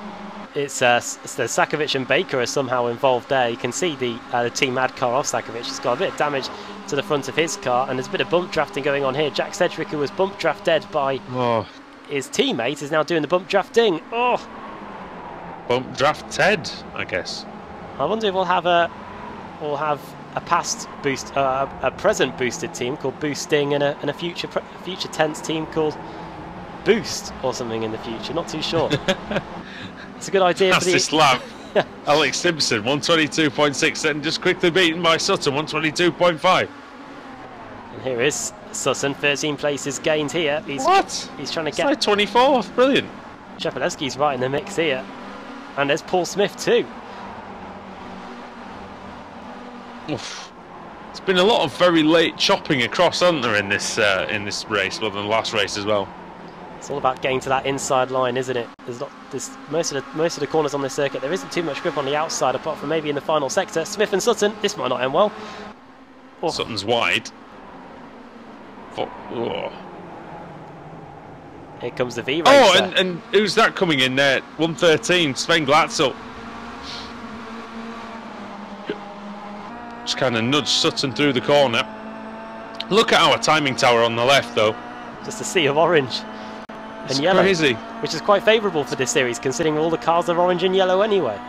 Speaker 1: it's the Sakovic and Baker are somehow involved there. You can see the team ad car off Sakovic. He's got a bit of damage to the front of his car, and there's a bit of bump drafting going on here. Jack Sedgwick, who was bump drafted by his teammate, is now doing the bump drafting. Oh,
Speaker 2: bump draft Ted, I guess.
Speaker 1: I wonder if we'll have a past boost, a present boosted team called Boosting, and a future tense team called Boost or something in the future. Not too sure. It's a good idea.
Speaker 2: Fastest lap. Alex Simpson 122.6, and just quickly beaten by Sutton 122.5.
Speaker 1: And here is Sutton, 13 places gained here. He's trying to get
Speaker 2: like 24th. Brilliant.
Speaker 1: Chepelewski's right in the mix here, and there's Paul Smith too.
Speaker 2: Oof. It's been a lot of very late chopping across, hasn't there, in this race, rather than the last race as well.
Speaker 1: It's all about getting to that inside line, isn't it? There's most of the corners on this circuit. There isn't too much grip on the outside, apart from maybe in the final sector. Smith and Sutton. This might not end well. Oh.
Speaker 2: Sutton's wide. Oh.
Speaker 1: Here comes the V racer.
Speaker 2: Oh, and who's that coming in there? 113, Sven Glatzel. Just kind of nudged Sutton through the corner. Look at our timing tower on the left, though.
Speaker 1: Just a sea of orange. And
Speaker 2: it's
Speaker 1: yellow,
Speaker 2: crazy.
Speaker 1: Which is quite favourable for this series, considering all the cars are orange and yellow anyway.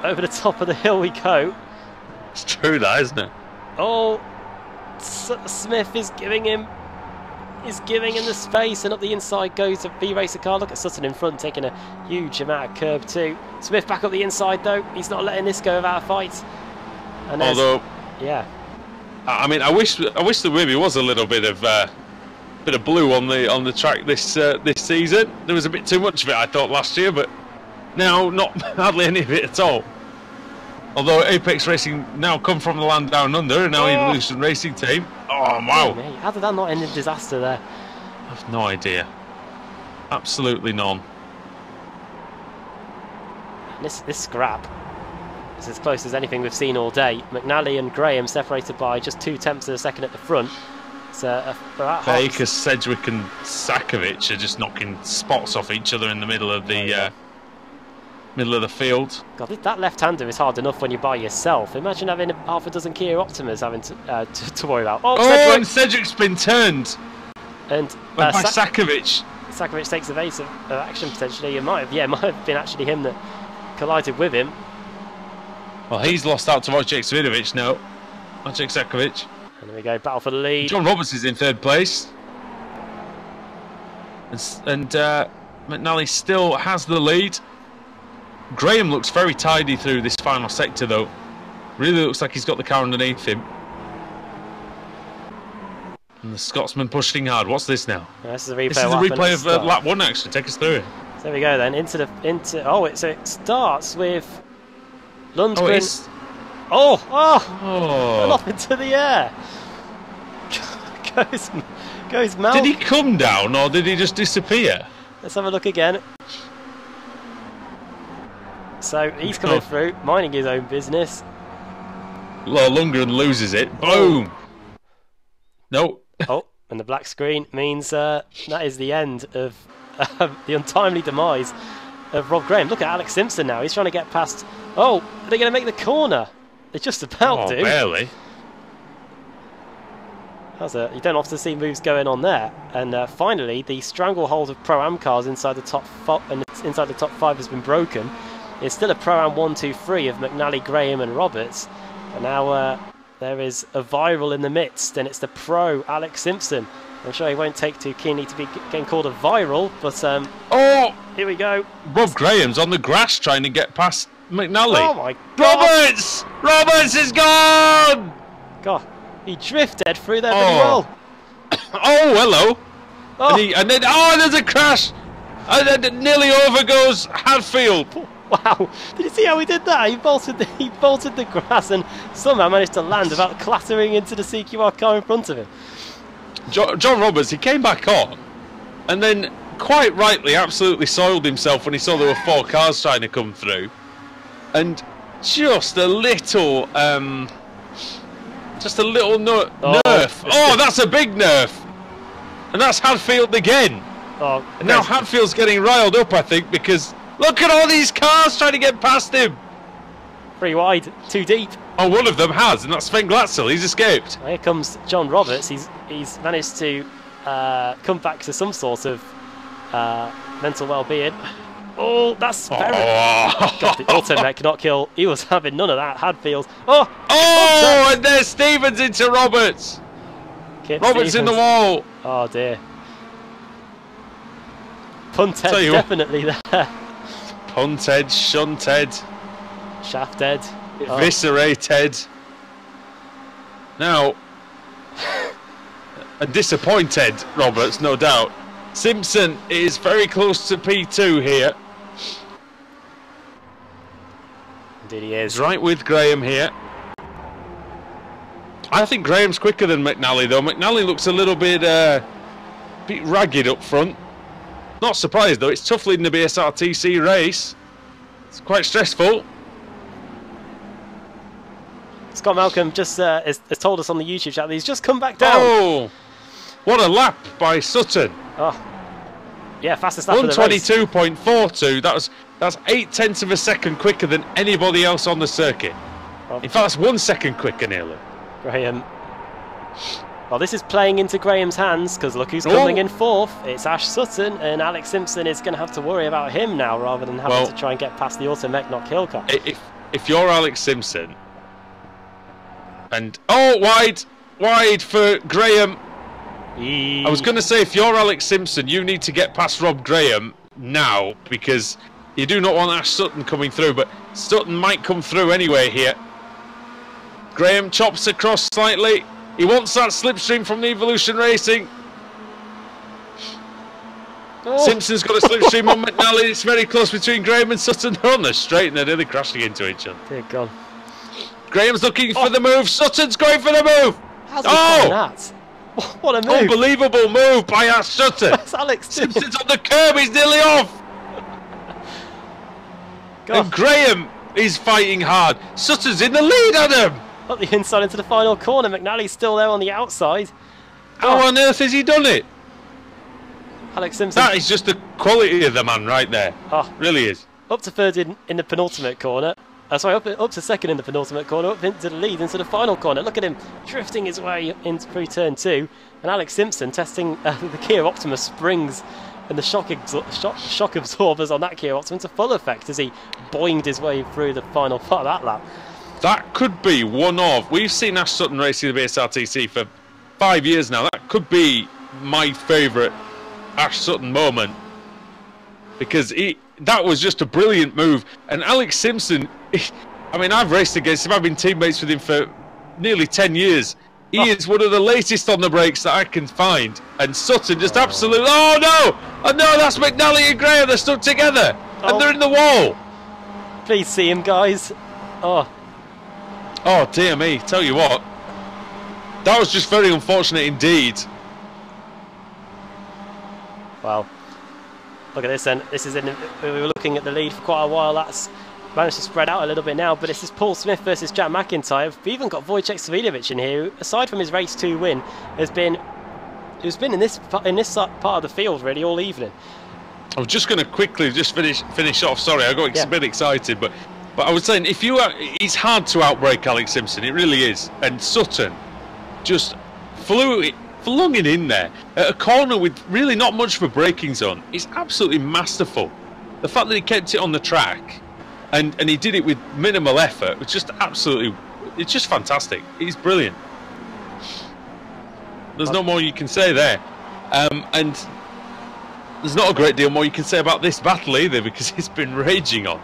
Speaker 1: Over the top of the hill we go.
Speaker 2: It's true, that, isn't it?
Speaker 1: Oh, Smith is giving him the space, and up the inside goes a V-Racer car. Look at Sutton in front, taking a huge amount of curb too. Smith back up the inside though. He's not letting this go without a fight. And
Speaker 2: although,
Speaker 1: yeah,
Speaker 2: I mean, I wish there maybe was a little bit of blue on the track this season. There was a bit too much of it, I thought, last year, but now not hardly any of it at all. Although Apex Racing now come from the land down under, and now Evolution Racing Team. Oh wow!
Speaker 1: How did that not end in disaster there?
Speaker 2: I've no idea. Absolutely none.
Speaker 1: This scrap is as close as anything we've seen all day. McNally and Graham separated by just 2/10 of a second at the front. So
Speaker 2: Baker, Sedgwick and Sakovic are just knocking spots off each other in the middle of the field.
Speaker 1: God, that left-hander is hard enough when you're by yourself. Imagine having half a dozen Kia Optimas having to worry about.
Speaker 2: Oh, Sedgwick. And Sedgwick's been turned.
Speaker 1: And
Speaker 2: by Sakovic.
Speaker 1: Sakovic takes evasive action potentially. It might have been actually him that collided with him.
Speaker 2: Well, he's lost out to Wojciech Svidovic now. Wojciech Sakovic.
Speaker 1: And there we go, battle for the lead.
Speaker 2: John Roberts is in third place. And McNally still has the lead. Graham looks very tidy through this final sector, though. Really looks like he's got the car underneath him. And the Scotsman pushing hard. What's this now?
Speaker 1: Yeah, this is a replay.
Speaker 2: This is a replay of lap 1, actually. Take us through it.
Speaker 1: So there we go then. So it starts with Lundgren. Went off into the air. goes Mal.
Speaker 2: Did he come down or did he just disappear?
Speaker 1: Let's have a look again. So he's coming through, minding his own business.
Speaker 2: Well, Lundgren loses it. Boom. No.
Speaker 1: And the black screen means that is the end of the untimely demise of Rob Graham. Look at Alex Simpson now. He's trying to get past. Oh, are they going to make the corner? They're just about to.
Speaker 2: Barely.
Speaker 1: You don't often see moves going on there. And finally, the stranglehold of Pro-Am cars inside the top 5 has been broken. It's still a Pro-Am 1, 2, 3 of McNally, Graham and Roberts. And now there is a viral in the midst, and it's the pro, Alex Simpson. I'm sure he won't take too keenly to be getting called a viral, but here we go.
Speaker 2: Rob Graham's on the grass trying to get past McNally.
Speaker 1: Oh my God.
Speaker 2: Roberts is gone!
Speaker 1: God, he drifted through there pretty well.
Speaker 2: Oh, hello. And then there's a crash. And then nearly over goes Hadfield.
Speaker 1: Wow, did you see how he did that? He bolted the grass and somehow managed to land without clattering into the CQR car in front of him.
Speaker 2: John Roberts, he came back on and then quite rightly absolutely soiled himself when he saw there were 4 cars trying to come through. And just a little nerf. Oh, that's a big nerf. And that's Hadfield again. And now Hadfield's getting riled up, I think, because look at all these cars trying to get past him.
Speaker 1: 3 wide, 2 deep.
Speaker 2: Oh, one of them has, and that's Sven Glatzel. He's escaped.
Speaker 1: Well, here comes John Roberts. He's managed to come back to some sort of mental well-being. Oh, that's very... God, the Automech not kill. He was having none of that. Hadfield.
Speaker 2: And there's Stevens into Roberts. Roberts in the wall.
Speaker 1: Oh, dear. Punted definitely there.
Speaker 2: Punted, shunted,
Speaker 1: shafted,
Speaker 2: eviscerated. Now, and disappointed, Roberts, no doubt. Simpson is very close to P2 here.
Speaker 1: Indeed he is.
Speaker 2: Right with Graham here. I think Graham's quicker than McNally, though. McNally looks a little bit ragged up front. Not surprised, though. It's tough leading the BSRTC race. It's quite stressful.
Speaker 1: Scott Malcolm just has told us on the YouTube chat that he's just come back down.
Speaker 2: Oh, what a lap by Sutton.
Speaker 1: Oh, yeah, fastest lap of the race.
Speaker 2: 122.42. That's 0.8 of a second quicker than anybody else on the circuit. In fact, that's 1 second quicker nearly.
Speaker 1: Graham. Well, this is playing into Graham's hands, because look who's coming in 4th. It's Ash Sutton, and Alex Simpson is going to have to worry about him now, rather than having to try and get past the Automech not kill car.
Speaker 2: If you're Alex Simpson, and wide for Graham. I was going to say, if you're Alex Simpson, you need to get past Rob Graham now, because you do not want Ash Sutton coming through, but Sutton might come through anyway here. Graham chops across slightly. He wants that slipstream from the Evolution Racing. Simpson's got a slipstream on McNally. It's very close between Graham and Sutton. They're on the straight and they're nearly crashing into each other.
Speaker 1: Dear God.
Speaker 2: Graham's looking for the move. Sutton's going for the move.
Speaker 1: How's he doing that? What a move.
Speaker 2: Unbelievable move by Ash Sutton.
Speaker 1: What's Alex doing?
Speaker 2: Simpson's on the curb. He's nearly off. And Graham is fighting hard. Sutton's in the lead, Adam.
Speaker 1: Up the inside into the final corner. McNally's still there on the outside.
Speaker 2: How on earth has he done it?
Speaker 1: Alex Simpson.
Speaker 2: That is just the quality of the man right there.
Speaker 1: Oh,
Speaker 2: really is.
Speaker 1: Up to third in the penultimate corner. Sorry, up to second in the penultimate corner. Up into the lead into the final corner. Look at him drifting his way into through turn 2. And Alex Simpson testing the Kia Optima springs and the shock absorbers on that Kia Optima to full effect as he boinged his way through the final part of that lap.
Speaker 2: That could be one of... We've seen Ash Sutton racing the BSRTC for 5 years now. That could be my favourite Ash Sutton moment. Because that was just a brilliant move. And Alex Simpson... I mean, I've raced against him. I've been teammates with him for nearly 10 years. He is one of the latest on the brakes that I can find. And Sutton just absolutely... Oh, no! Oh, no, that's McNally and Graham. They're stuck together. And they're in the wall.
Speaker 1: Please see him, guys. Oh,
Speaker 2: dear me. Tell you what. That was just very unfortunate indeed.
Speaker 1: Well, look at this then. This is we were looking at the lead for quite a while. That's managed to spread out a little bit now, but this is Paul Smith versus Jack McIntyre. We've even got Wojciech Savilovic in here, who, aside from his race 2 win, has been in this part of the field really all evening.
Speaker 2: I was just going to quickly just finish off. Sorry, I got a bit excited, but I was saying it's hard to outbrake Alex Simpson. It really is, and Sutton just flung it in there at a corner with really not much of a braking zone. It's absolutely masterful. The fact that he kept it on the track. And he did it with minimal effort. It's just it's just fantastic. He's brilliant. There's no more you can say there. And there's not a great deal more you can say about this battle either, because it's been raging on.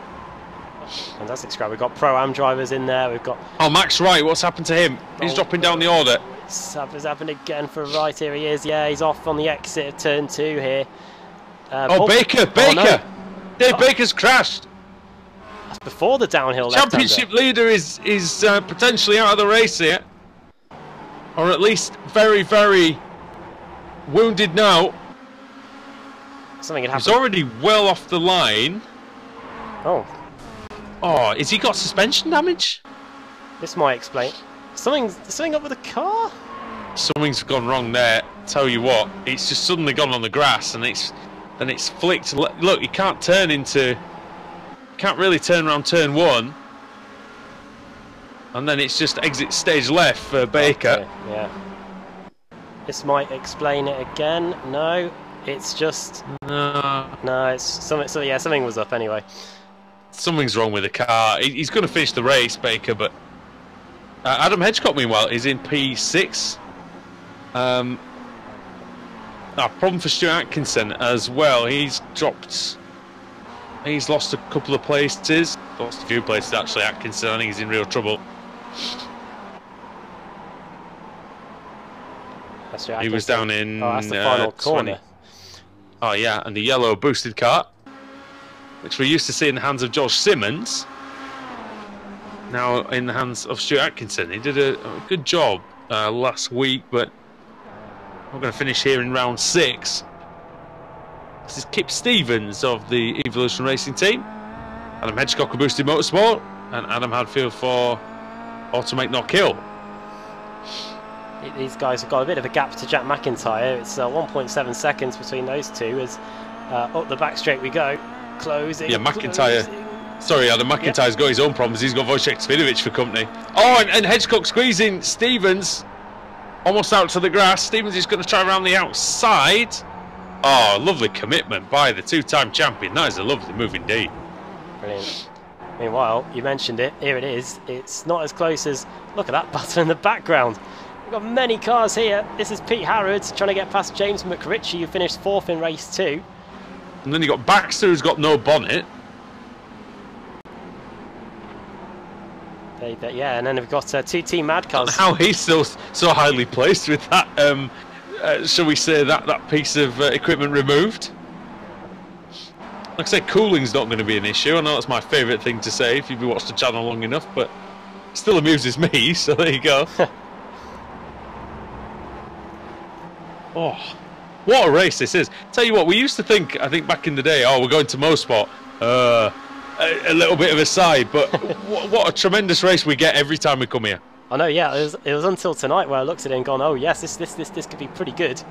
Speaker 1: Fantastic scrap. We've got Pro-Am drivers in there. We've got...
Speaker 2: Oh, Max Wright, what's happened to him? He's dropping down the order.
Speaker 1: It's happened again for Wright. Here he is. Yeah, he's off on the exit of turn 2 here.
Speaker 2: Baker!
Speaker 1: Oh, no.
Speaker 2: Dave Baker's crashed.
Speaker 1: Before the downhill
Speaker 2: championship leader is potentially out of the race here, or at least very, very wounded now.
Speaker 1: Something had happened.
Speaker 2: He's already well off the line.
Speaker 1: Oh,
Speaker 2: has he got suspension damage?
Speaker 1: This might explain. Something up with the car.
Speaker 2: Something's gone wrong there. Tell you what, it's just suddenly gone on the grass and it's flicked. Look, he can't really turn around turn 1, and then it's just exit stage left for Baker.
Speaker 1: Okay, yeah. This might explain it again. No, it's just no. It's something. So yeah, something was up anyway.
Speaker 2: Something's wrong with the car. He's going to finish the race, Baker, but Adam Hedgecock, meanwhile, is in P6. Problem for Stuart Atkinson as well. He's lost a couple of places. Lost a few places, actually, Atkinson. I think he's in real trouble. He was down in...
Speaker 1: that's the final corner.
Speaker 2: 20. Oh, yeah, and the yellow boosted car, which we're used to seeing in the hands of Josh Simmons, now in the hands of Stuart Atkinson. He did a good job last week, but we're going to finish here in round 6. This is Kip Stevens of the Evolution Racing team. Adam Hedgecock for Boosted Motorsport, and Adam Hadfield for Automate Not Kill.
Speaker 1: These guys have got a bit of a gap to Jack McIntyre. It's 1.7 seconds between those two as up the back straight we go. Closing.
Speaker 2: Yeah, McIntyre. Sorry, Adam McIntyre's got his own problems. He's got Wojciech Savilovic for company. Oh, and Hedgecock squeezing Stevens almost out to the grass. Stevens is going to try around the outside. Oh, lovely commitment by the 2-time champion. That is a lovely move indeed.
Speaker 1: Brilliant. Meanwhile, you mentioned it. Here it is. It's not as close as... Look at that button in the background. We've got many cars here. This is Pete Harrods trying to get past James McRitchie, who finished 4th in race 2.
Speaker 2: And then you've got Baxter, who's got no bonnet.
Speaker 1: Yeah, and then we've got 2 Team Mad cars.
Speaker 2: How he's still so highly placed with that... shall we say that piece of equipment removed? Like I say, cooling's not going to be an issue. I know that's my favourite thing to say if you've watched the channel long enough, but it still amuses me, so there you go. Oh, what a race this is. Tell you what, we used to think, I think back in the day, oh, we're going to MoSport. a little bit of a side, but what a tremendous race we get every time we come here.
Speaker 1: I know, yeah. It was until tonight where I looked at it and gone, oh yes, this could be pretty good.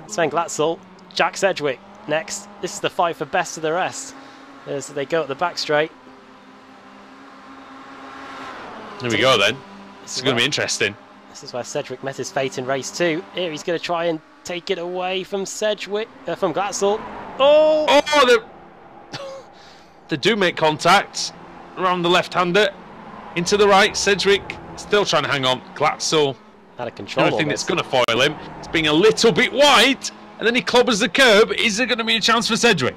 Speaker 1: Sven Glatzel, Jack Sedgwick next. This is the fight for best of the rest as they go at the back straight.
Speaker 2: Here we go then. This is going to be interesting.
Speaker 1: This is where Sedgwick met his fate in race 2. Here he's going to try and take it away from Sedgwick, from Glatzel.
Speaker 2: Oh, they do make contact around the left-hander into the right. Sedgwick still trying to hang on. Glatzel,
Speaker 1: out of control.
Speaker 2: Anything that's going to foil him. It's being a little bit wide, and then he clobbers the curb. Is there going to be a chance for Sedgwick?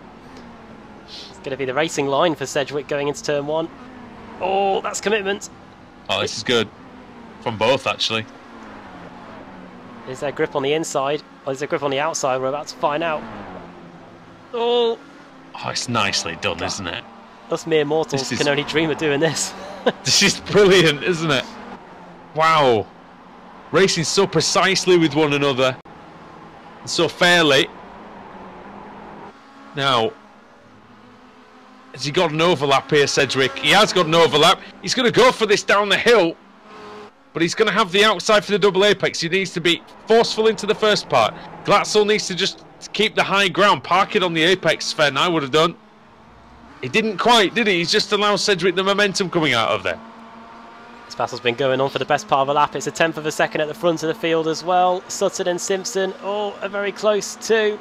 Speaker 1: It's going to be the racing line for Sedgwick going into turn 1. Oh, that's commitment.
Speaker 2: Oh, this is good. From both, actually.
Speaker 1: Is there grip on the inside? Or is there grip on the outside? We're about to find out. Oh,
Speaker 2: it's nicely done, isn't it?
Speaker 1: Us mere mortals can only dream of doing this.
Speaker 2: This is brilliant, isn't it? Wow. Racing so precisely with one another. And so fairly. Now, has he got an overlap here, Sedgwick? He has got an overlap. He's going to go for this down the hill. But he's going to have the outside for the double apex. He needs to be forceful into the first part. Glatzel needs to just keep the high ground. Park it on the apex, Sven. I would have done. He didn't quite, did he? He's just allowed Sedgwick the momentum coming out of there.
Speaker 1: This battle's been going on for the best part of a lap. It's a tenth of a second at the front of the field as well. Sutton and Simpson, are very close too.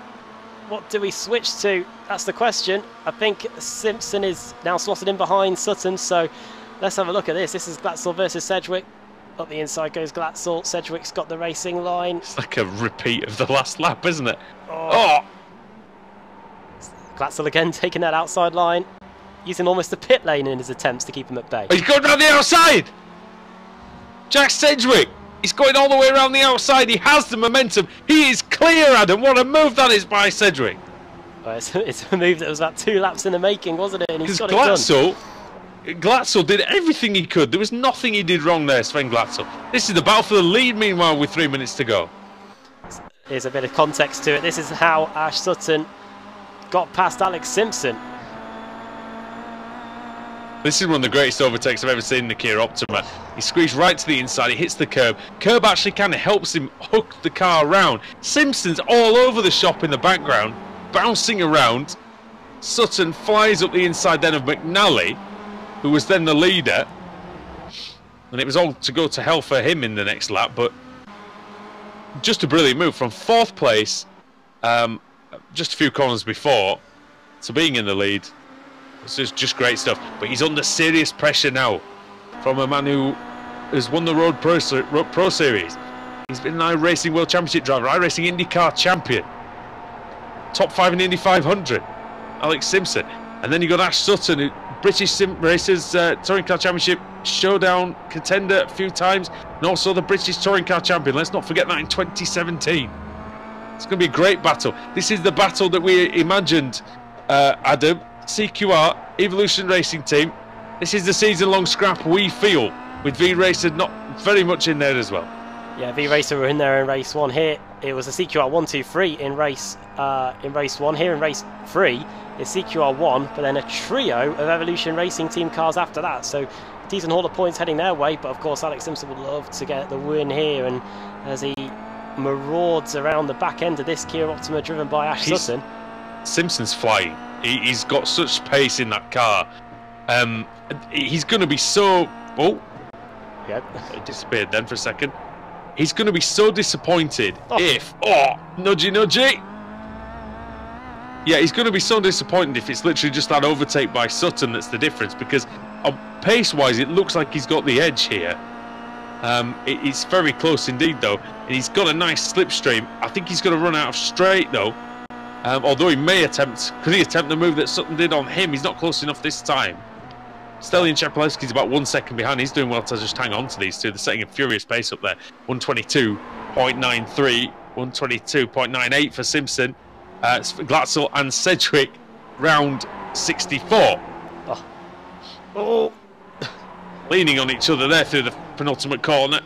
Speaker 1: What do we switch to? That's the question. I think Simpson is now slotted in behind Sutton, so let's have a look at this. This is Glatzel versus Sedgwick. Up the inside goes Glatzel. Sedgwick's got the racing line.
Speaker 2: It's like a repeat of the last lap, isn't it? Oh!
Speaker 1: Glatzel again taking that outside line, using almost the pit lane in his attempts to keep him at bay.
Speaker 2: He's going down the outside! Jack Sedgwick! He's going all the way around the outside. He has the momentum. He is clear, Adam. What a move that is by Sedgwick.
Speaker 1: Well, it's a move that was about 2 laps in the making, wasn't it? And he's got it done.
Speaker 2: Glatzel did everything he could. There was nothing he did wrong there, Sven Glatzel. This is the battle for the lead, meanwhile, with 3 minutes to go.
Speaker 1: Here's a bit of context to it. This is how Ash Sutton got past Alex Simpson.
Speaker 2: This is one of the greatest overtakes I've ever seen in the Kia Optima. He squeezed right to the inside, he hits the curb. Curb actually kind of helps him hook the car around. Simpson's all over the shop in the background, bouncing around. Sutton flies up the inside then of McNally, who was then the leader. And it was all to go to hell for him in the next lap, but just a brilliant move from 4th place, just a few corners before, to being in the lead. It's just great stuff. But he's under serious pressure now from a man who has won the Road Pro Series. He's been an iRacing World Championship driver, iRacing IndyCar champion, top 5 in the Indy 500, Alex Simpson. And then you got Ash Sutton, who British Sim Racers Touring Car Championship showdown contender a few times, and also the British Touring Car Champion. Let's not forget that in 2017. It's going to be a great battle. This is the battle that we imagined, Adam. CQR, Evolution Racing Team. This is the season-long scrap we feel, with V-Racer not very much in there as well.
Speaker 1: Yeah, V-Racer were in there in race 1 here. It was a CQR 1, 2, 3 in race 1. Here in race 3 is CQR 1, but then a trio of Evolution Racing Team cars after that. So decent haul of points heading their way, but of course Alex Simpson would love to get the win here, and as he marauds around the back end of this Kia Optima driven by Ash Sutton.
Speaker 2: Simpson's flying. He's got such pace in that car. He's going to be so... Oh,
Speaker 1: yep.
Speaker 2: It disappeared then for a second. He's going to be so disappointed if... Oh, nudgy, nudgy. Yeah, he's going to be so disappointed if it's literally just that overtake by Sutton that's the difference, because pace-wise, it looks like he's got the edge here. It's very close indeed, though, and he's got a nice slipstream. I think he's going to run out of straight, though. Although he may attempt, could he attempt the move that Sutton did on him? He's not close enough this time. Stelian Chapelewski's about 1 second behind. He's doing well to just hang on to these two. They're setting a furious pace up there. 122.93, 122.98 for Simpson. Glatzel and Sedgwick, round 64.
Speaker 1: Oh.
Speaker 2: Leaning on each other there through the penultimate corner.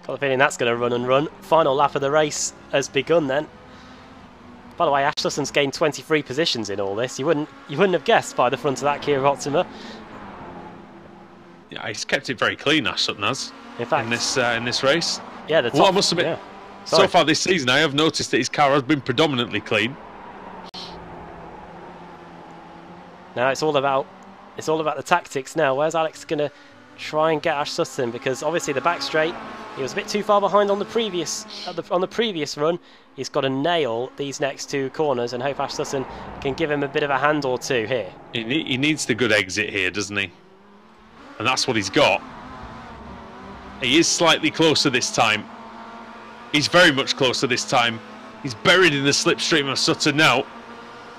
Speaker 1: Got a feeling that's going to run and run. Final lap of the race has begun then. By the way, Ash Sutton's gained 23 positions in all this. You wouldn't have guessed by the front of that Kia Optima.
Speaker 2: Yeah, he's kept it very clean, Ash Sutton has.
Speaker 1: In fact,
Speaker 2: in this race.
Speaker 1: Yeah, the top,
Speaker 2: well, I must admit,
Speaker 1: yeah.
Speaker 2: so far this season, I have noticed that his car has been predominantly clean.
Speaker 1: Now it's all about the tactics now. Where's Alex going to try and get Ash Sutton? Because obviously the back straight, he was a bit too far behind on the previous run. He's got to nail these next two corners and hope Ash Sutton can give him a bit of a hand or two here.
Speaker 2: He needs the good exit here, doesn't he? And that's what he's got. He is slightly closer this time. He's very much closer this time. He's buried in the slipstream of Sutton now.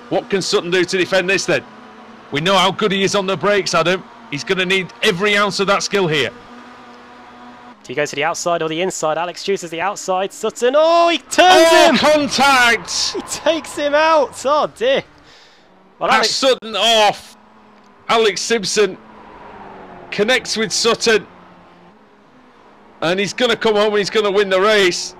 Speaker 2: What can Sutton do to defend this then? We know how good he is on the brakes, Adam. He's going to need every ounce of that skill here.
Speaker 1: Do you go to the outside or the inside? Alex chooses the outside. Sutton, oh, he turns him!
Speaker 2: Contact!
Speaker 1: He takes him out. Oh, dear. Well,
Speaker 2: Ash Sutton off. Alex Simpson connects with Sutton. And he's going to come home and he's going to win the race.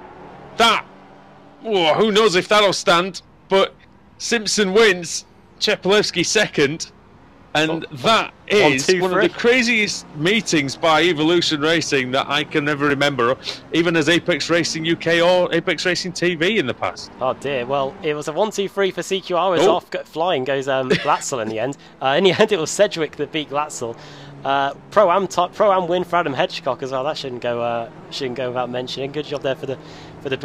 Speaker 2: Who knows if that'll stand. But Simpson wins. Chepelevsky second. And that is one of the craziest meetings by Evolution Racing that I can ever remember, even as Apex Racing UK or Apex Racing TV in the past.
Speaker 1: Oh dear, well, it was a 1-2-3 for CQR. It was off, flying goes Glatzel in the end. In the end, it was Sedgwick that beat Glatzel. Pro-Am win for Adam Hedgecock as well. That shouldn't go without mentioning. Good job there for the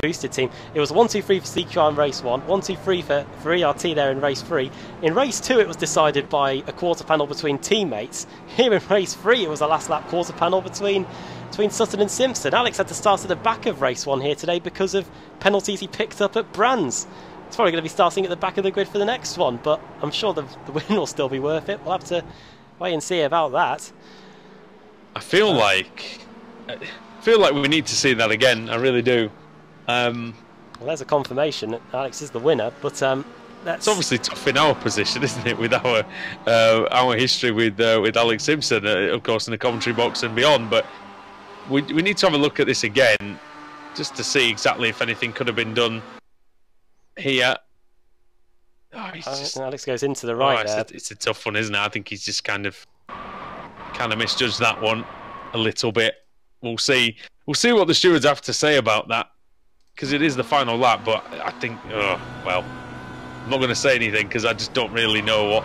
Speaker 1: boosted team. It was 1-2-3 for CQR in race 1, 1-2-3 for ERT there in race 3. In race 2 it was decided by a quarter panel between teammates. Here in race 3 it was a last lap quarter panel between Sutton and Simpson. Alex had to start at the back of race 1 here today because of penalties he picked up at Brands. It's probably going to be starting at the back of the grid for the next one, but I'm sure the win will still be worth it. We'll have to wait and see about that.
Speaker 2: I feel like we need to see that again. I really do.
Speaker 1: Well, there's a confirmation that Alex is the winner, but
Speaker 2: it's obviously tough in our position, isn't it, with our history with Alex Simpson, of course, in the commentary box and beyond. But we need to have a look at this again, just to see exactly if anything could have been done here.
Speaker 1: Alex goes into the right there.
Speaker 2: It's a tough one, isn't it? I think he's just kind of misjudged that one a little bit. We'll see what the stewards have to say about that, because it is the final lap. But I think, well, I'm not going to say anything because I just don't really know what.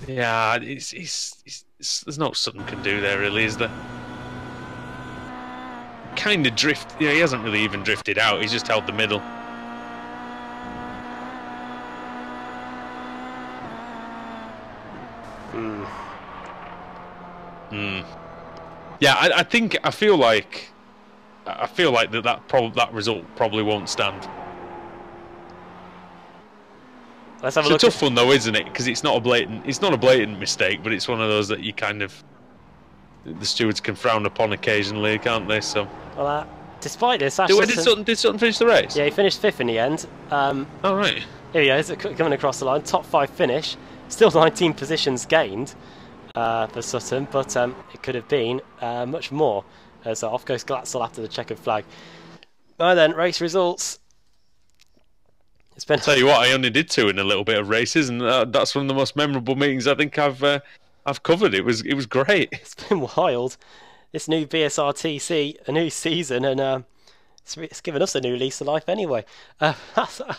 Speaker 2: Yeah, there's no something can do there, really, is there? Kind of drift. Yeah, he hasn't really even drifted out. He's just held the middle. Yeah, I feel like that result probably won't stand.
Speaker 1: Let's have a
Speaker 2: look.
Speaker 1: look.
Speaker 2: It's a tough one though, isn't it? Because it's not a blatant mistake, but it's one of those that you the stewards can frown upon occasionally, can't they? So. Well,
Speaker 1: despite this,
Speaker 2: did Sutton finish the race?
Speaker 1: Yeah, he finished 5th in the end.
Speaker 2: Oh right.
Speaker 1: Here he is, coming across the line, top 5 finish. Still 19 positions gained for Sutton, but it could have been much more. As off goes Glatzel after the checkered flag. Right then, race results. It's been.
Speaker 2: Tell you what, I only did 2 in a little bit of races, and that's one of the most memorable meetings I think I've covered. It was great.
Speaker 1: It's been wild. This new BSRTC, a new season, and it's given us a new lease of life anyway.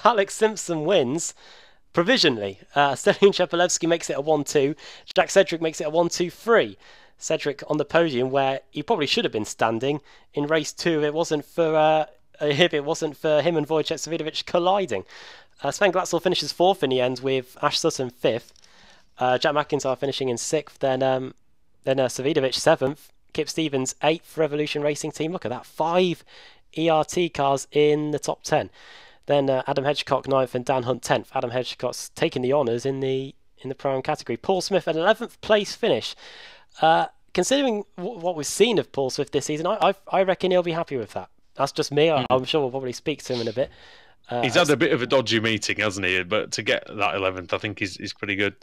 Speaker 1: Alex Simpson wins. Provisionally, Stelian Chepelevsky makes it a 1-2. Jack Sedgwick makes it a 1-2-3. Cedric on the podium where he probably should have been standing in race 2. It wasn't for him and Wojciech Savidovic colliding. Sven Glatzel finishes 4th in the end with Ash Sutton 5th. Jack McIntyre finishing in 6th. Then Savidovic 7th. Kip Stevens 8th for Revolution Racing Team. Look at that, 5 ERT cars in the top 10. Then Adam Hedgecock 9th and Dan Hunt 10th. Adam Hedgecock's taking the honours in the Pro-Am category. Paul Smith at 11th place finish. Considering what we've seen of Paul Smith this season, I reckon he'll be happy with that. That's just me. I'm sure we'll probably speak to him in a bit.
Speaker 2: He's had a bit of a dodgy meeting, hasn't he? But to get that 11th, I think is pretty good.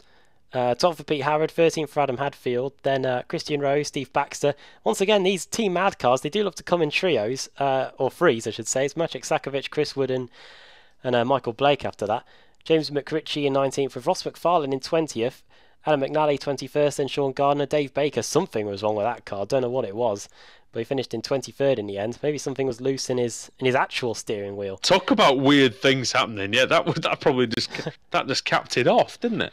Speaker 1: 12th for Pete Howard, 13th for Adam Hadfield, then Christian Rowe, Steve Baxter. Once again, these Team Mad cars, they do love to come in trios, or threes, I should say. It's Maciek Sakovic, Chris Wood, and Michael Blake after that. James McRitchie in 19th, with Ross McFarlane in 20th, Adam McNally 21st, then Sean Gardner, Dave Baker. Something was wrong with that car, don't know what it was, but he finished in 23rd in the end. Maybe something was loose in his actual steering wheel.
Speaker 2: Talk about weird things happening. Yeah, that probably just capped it off, didn't it?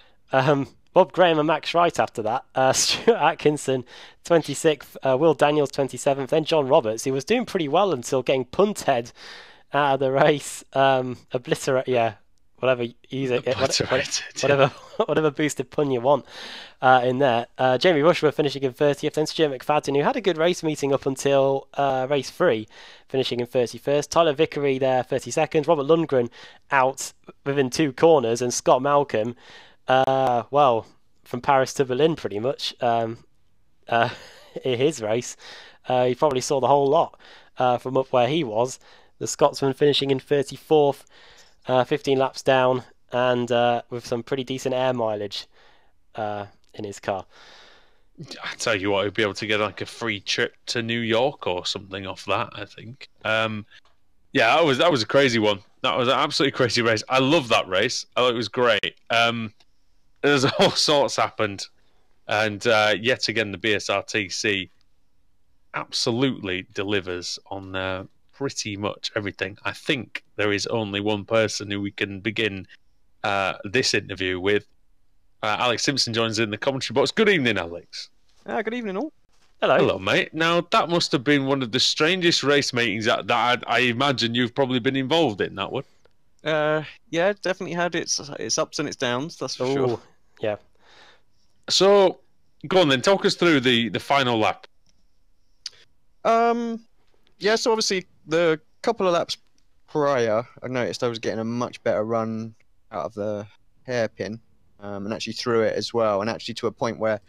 Speaker 1: Bob Graham and Max Wright after that. Stuart Atkinson 26th, Will Daniels 27th, then John Roberts, who was doing pretty well until getting punted out of the race. Whatever boosted pun you want in there. Jamie Rushworth finishing in 30th, then Stuart McFadden, who had a good race meeting up until race 3, finishing in 31st. Tyler Vickery there, 32nd. Robert Lundgren out within 2 corners, and Scott Malcolm, from Paris to Berlin pretty much in his race. He probably saw the whole lot from up where he was. The Scotsman finishing in 34th. 15 laps down, and with some pretty decent air mileage in his car.
Speaker 2: I tell you what, he'd be able to get like a free trip to New York or something off that, I think. Yeah, that was a crazy one. That was an absolutely crazy race. I love that race. I thought it was great. There's all sorts happened, and yet again the BSRTC absolutely delivers on pretty much everything. I think there is only one person who we can begin this interview with. Alex Simpson joins in the commentary box. Good evening, Alex.
Speaker 4: Good evening, all.
Speaker 1: Hello.
Speaker 2: Hello, mate. Now, that must have been one of the strangest race meetings that I imagine you've probably been involved in, that one.
Speaker 4: Yeah, definitely had its ups and its downs, that's for sure.
Speaker 1: Yeah.
Speaker 2: So, go on then. Talk us through the final lap.
Speaker 4: Yeah, so obviously the couple of laps prior, I noticed I was getting a much better run out of the hairpin, and actually through it as well, and actually to a point where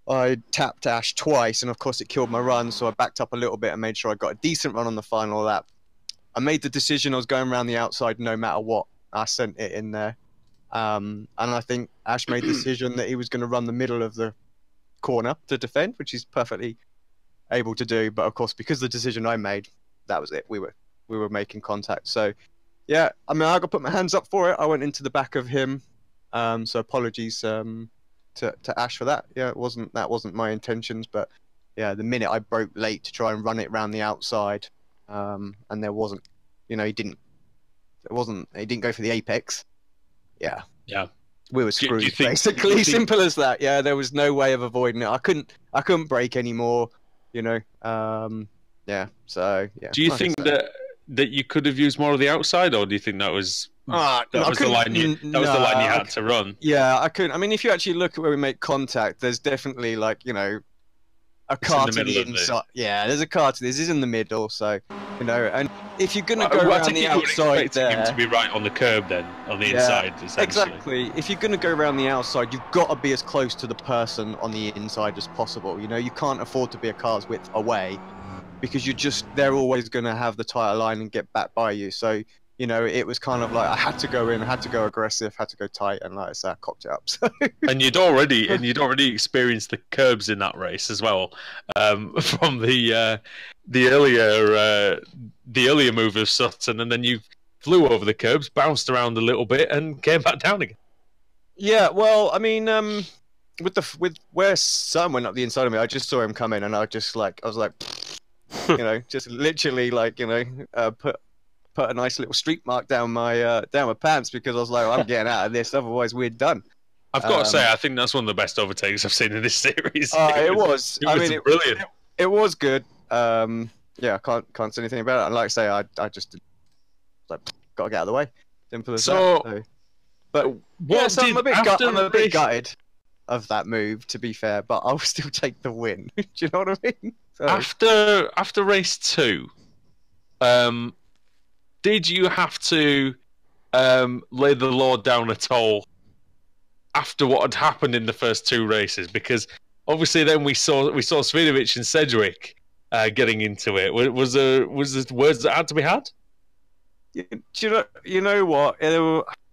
Speaker 4: I tapped Ash twice, and of course it killed my run, so I backed up a little bit and made sure I got a decent run on the final lap. I made the decision I was going around the outside no matter what. I sent it in there. And I think Ash made the decision that he was going to run the middle of the corner to defend, which he's perfectly able to do. But of course, because the decision I made, that was it. We were making contact. So yeah, I mean, I got to put my hands up for it. I went into the back of him. So apologies to Ash for that. Yeah, that wasn't my intentions. But yeah, the minute I broke late to try and run it around the outside, and there wasn't, he didn't go for the apex. Yeah. We were screwed, basically. Simple as that. Yeah, there was no way of avoiding it. I couldn't brake anymore. Yeah. So yeah.
Speaker 2: Do you think that you could have used more of the outside, or do you think that was the line you had to run?
Speaker 4: Yeah, I couldn't. I mean, if you actually look at where we make contact, there's definitely a car to the inside. Yeah, there's a car to this. Is in the middle, so and if you're gonna go around the outside, there
Speaker 2: him to be right on the curb, then on the inside.
Speaker 4: Exactly. If you're gonna go around the outside, you've got to be as close to the person on the inside as possible. You can't afford to be a car's width away, because they're always gonna have the tyre line and get back by you. So it was kind of like I had to go in, had to go aggressive, had to go tight, and like I said, I cocked it up. So.
Speaker 2: And you'd already experienced the curbs in that race as well, from the earlier move of Sutton, and then you flew over the curbs, bounced around a little bit, and came back down again.
Speaker 4: Yeah, well, I mean, with where Sam went up the inside of me, I just saw him come in, and I was like, just literally put a nice little streak mark down my pants, because I was like, I'm getting out of this, otherwise we're done.
Speaker 2: I've got to say, I think that's one of the best overtakes I've seen in this series.
Speaker 4: It was
Speaker 2: brilliant.
Speaker 4: It was good. Yeah, I can't say anything about it. And like I say, I just got to get out of the way. Simple as that. So, but I'm a bit gutted of that move, to be fair. But I'll still take the win. Do you know what I mean? So.
Speaker 2: After race 2, did you have to lay the law down at all after what had happened in the first 2 races? Because obviously then we saw Svinovic and Sedgwick getting into it. Was there words that had to be had?
Speaker 4: You know what?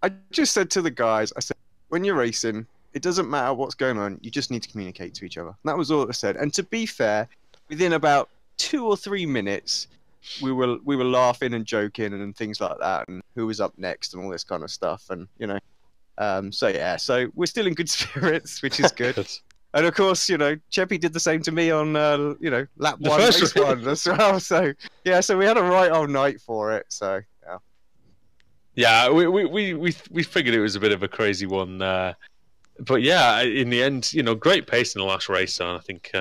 Speaker 4: I just said to the guys, I said, when you're racing, It doesn't matter what's going on. You just need to communicate to each other. And that was all I said. And to be fair, within about 2 or 3 minutes, we were laughing and joking and things like that, and who was up next and all this kind of stuff. And so we're still in good spirits, which is good. And of course, Cheppy did the same to me on lap one, race one as well. So yeah, so we had a right old night for it. So yeah.
Speaker 2: Yeah, we figured it was a bit of a crazy one, but yeah, in the end, great pace in the last race, and I think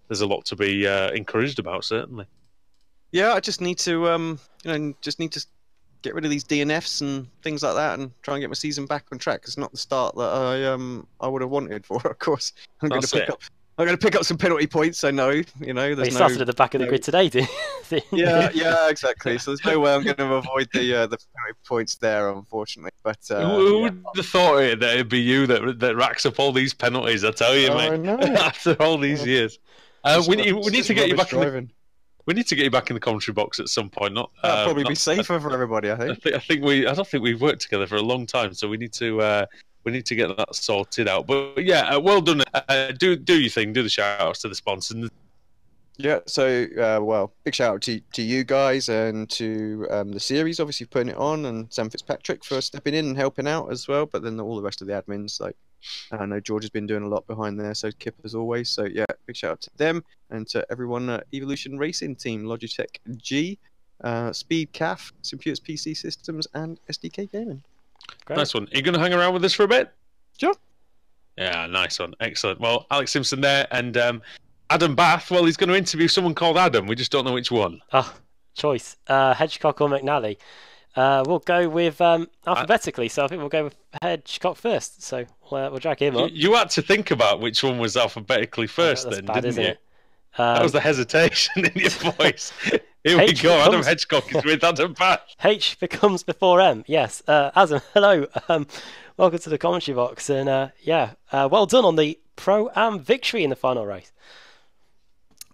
Speaker 2: there's a lot to be encouraged about, certainly.
Speaker 4: Yeah, I just need to get rid of these DNFs and things like that, and try and get my season back on track. It's not the start that I would have wanted for. Of course, I'm going to pick up some penalty points. I know, there's
Speaker 1: you started at the back of the grid today, didn't you?
Speaker 4: yeah, exactly. So there's no way I'm going to avoid the penalty points there, unfortunately. But
Speaker 2: who would have thought that it'd be you that racks up all these penalties? I tell you, mate. After all these years, we need to get you back driving. We need to get you back in the commentary box at some point.
Speaker 4: That'd probably be safer for everybody, I think.
Speaker 2: I don't think we've worked together for a long time, so we need to get that sorted out. But yeah, well done. Do your thing. Do the shout outs to the sponsors.
Speaker 4: Yeah. So big shout out to you guys and to the series, obviously putting it on, and Sam Fitzpatrick for stepping in and helping out as well. But then all the rest of the admins, like I know George has been doing a lot behind there, so Kip as always. So yeah, big shout out to them and to everyone at Evolution Racing Team, Logitech G, Speed CAF, Computers PC Systems, and SDK Gaming.
Speaker 2: Great. Nice one. Are you going to hang around with us for a bit?
Speaker 4: Sure.
Speaker 2: Yeah, nice one. Excellent. Well, Alex Simpson there, and Adam Bath. Well, he's going to interview someone called Adam. We just don't know which one.
Speaker 1: Choice. Hedgecock or McNally. We'll go with alphabetically, so I think we'll go with Hedgecock first. So we'll drag him up.
Speaker 2: You had to think about which one was alphabetically first, then, didn't you? That was the hesitation in your voice. Here we go. Adam Hedgecock is with Adam Bath.
Speaker 1: H becomes before M. Yes. Adam, hello. Welcome to the commentary box, and well done on the Pro-Am victory in the final race.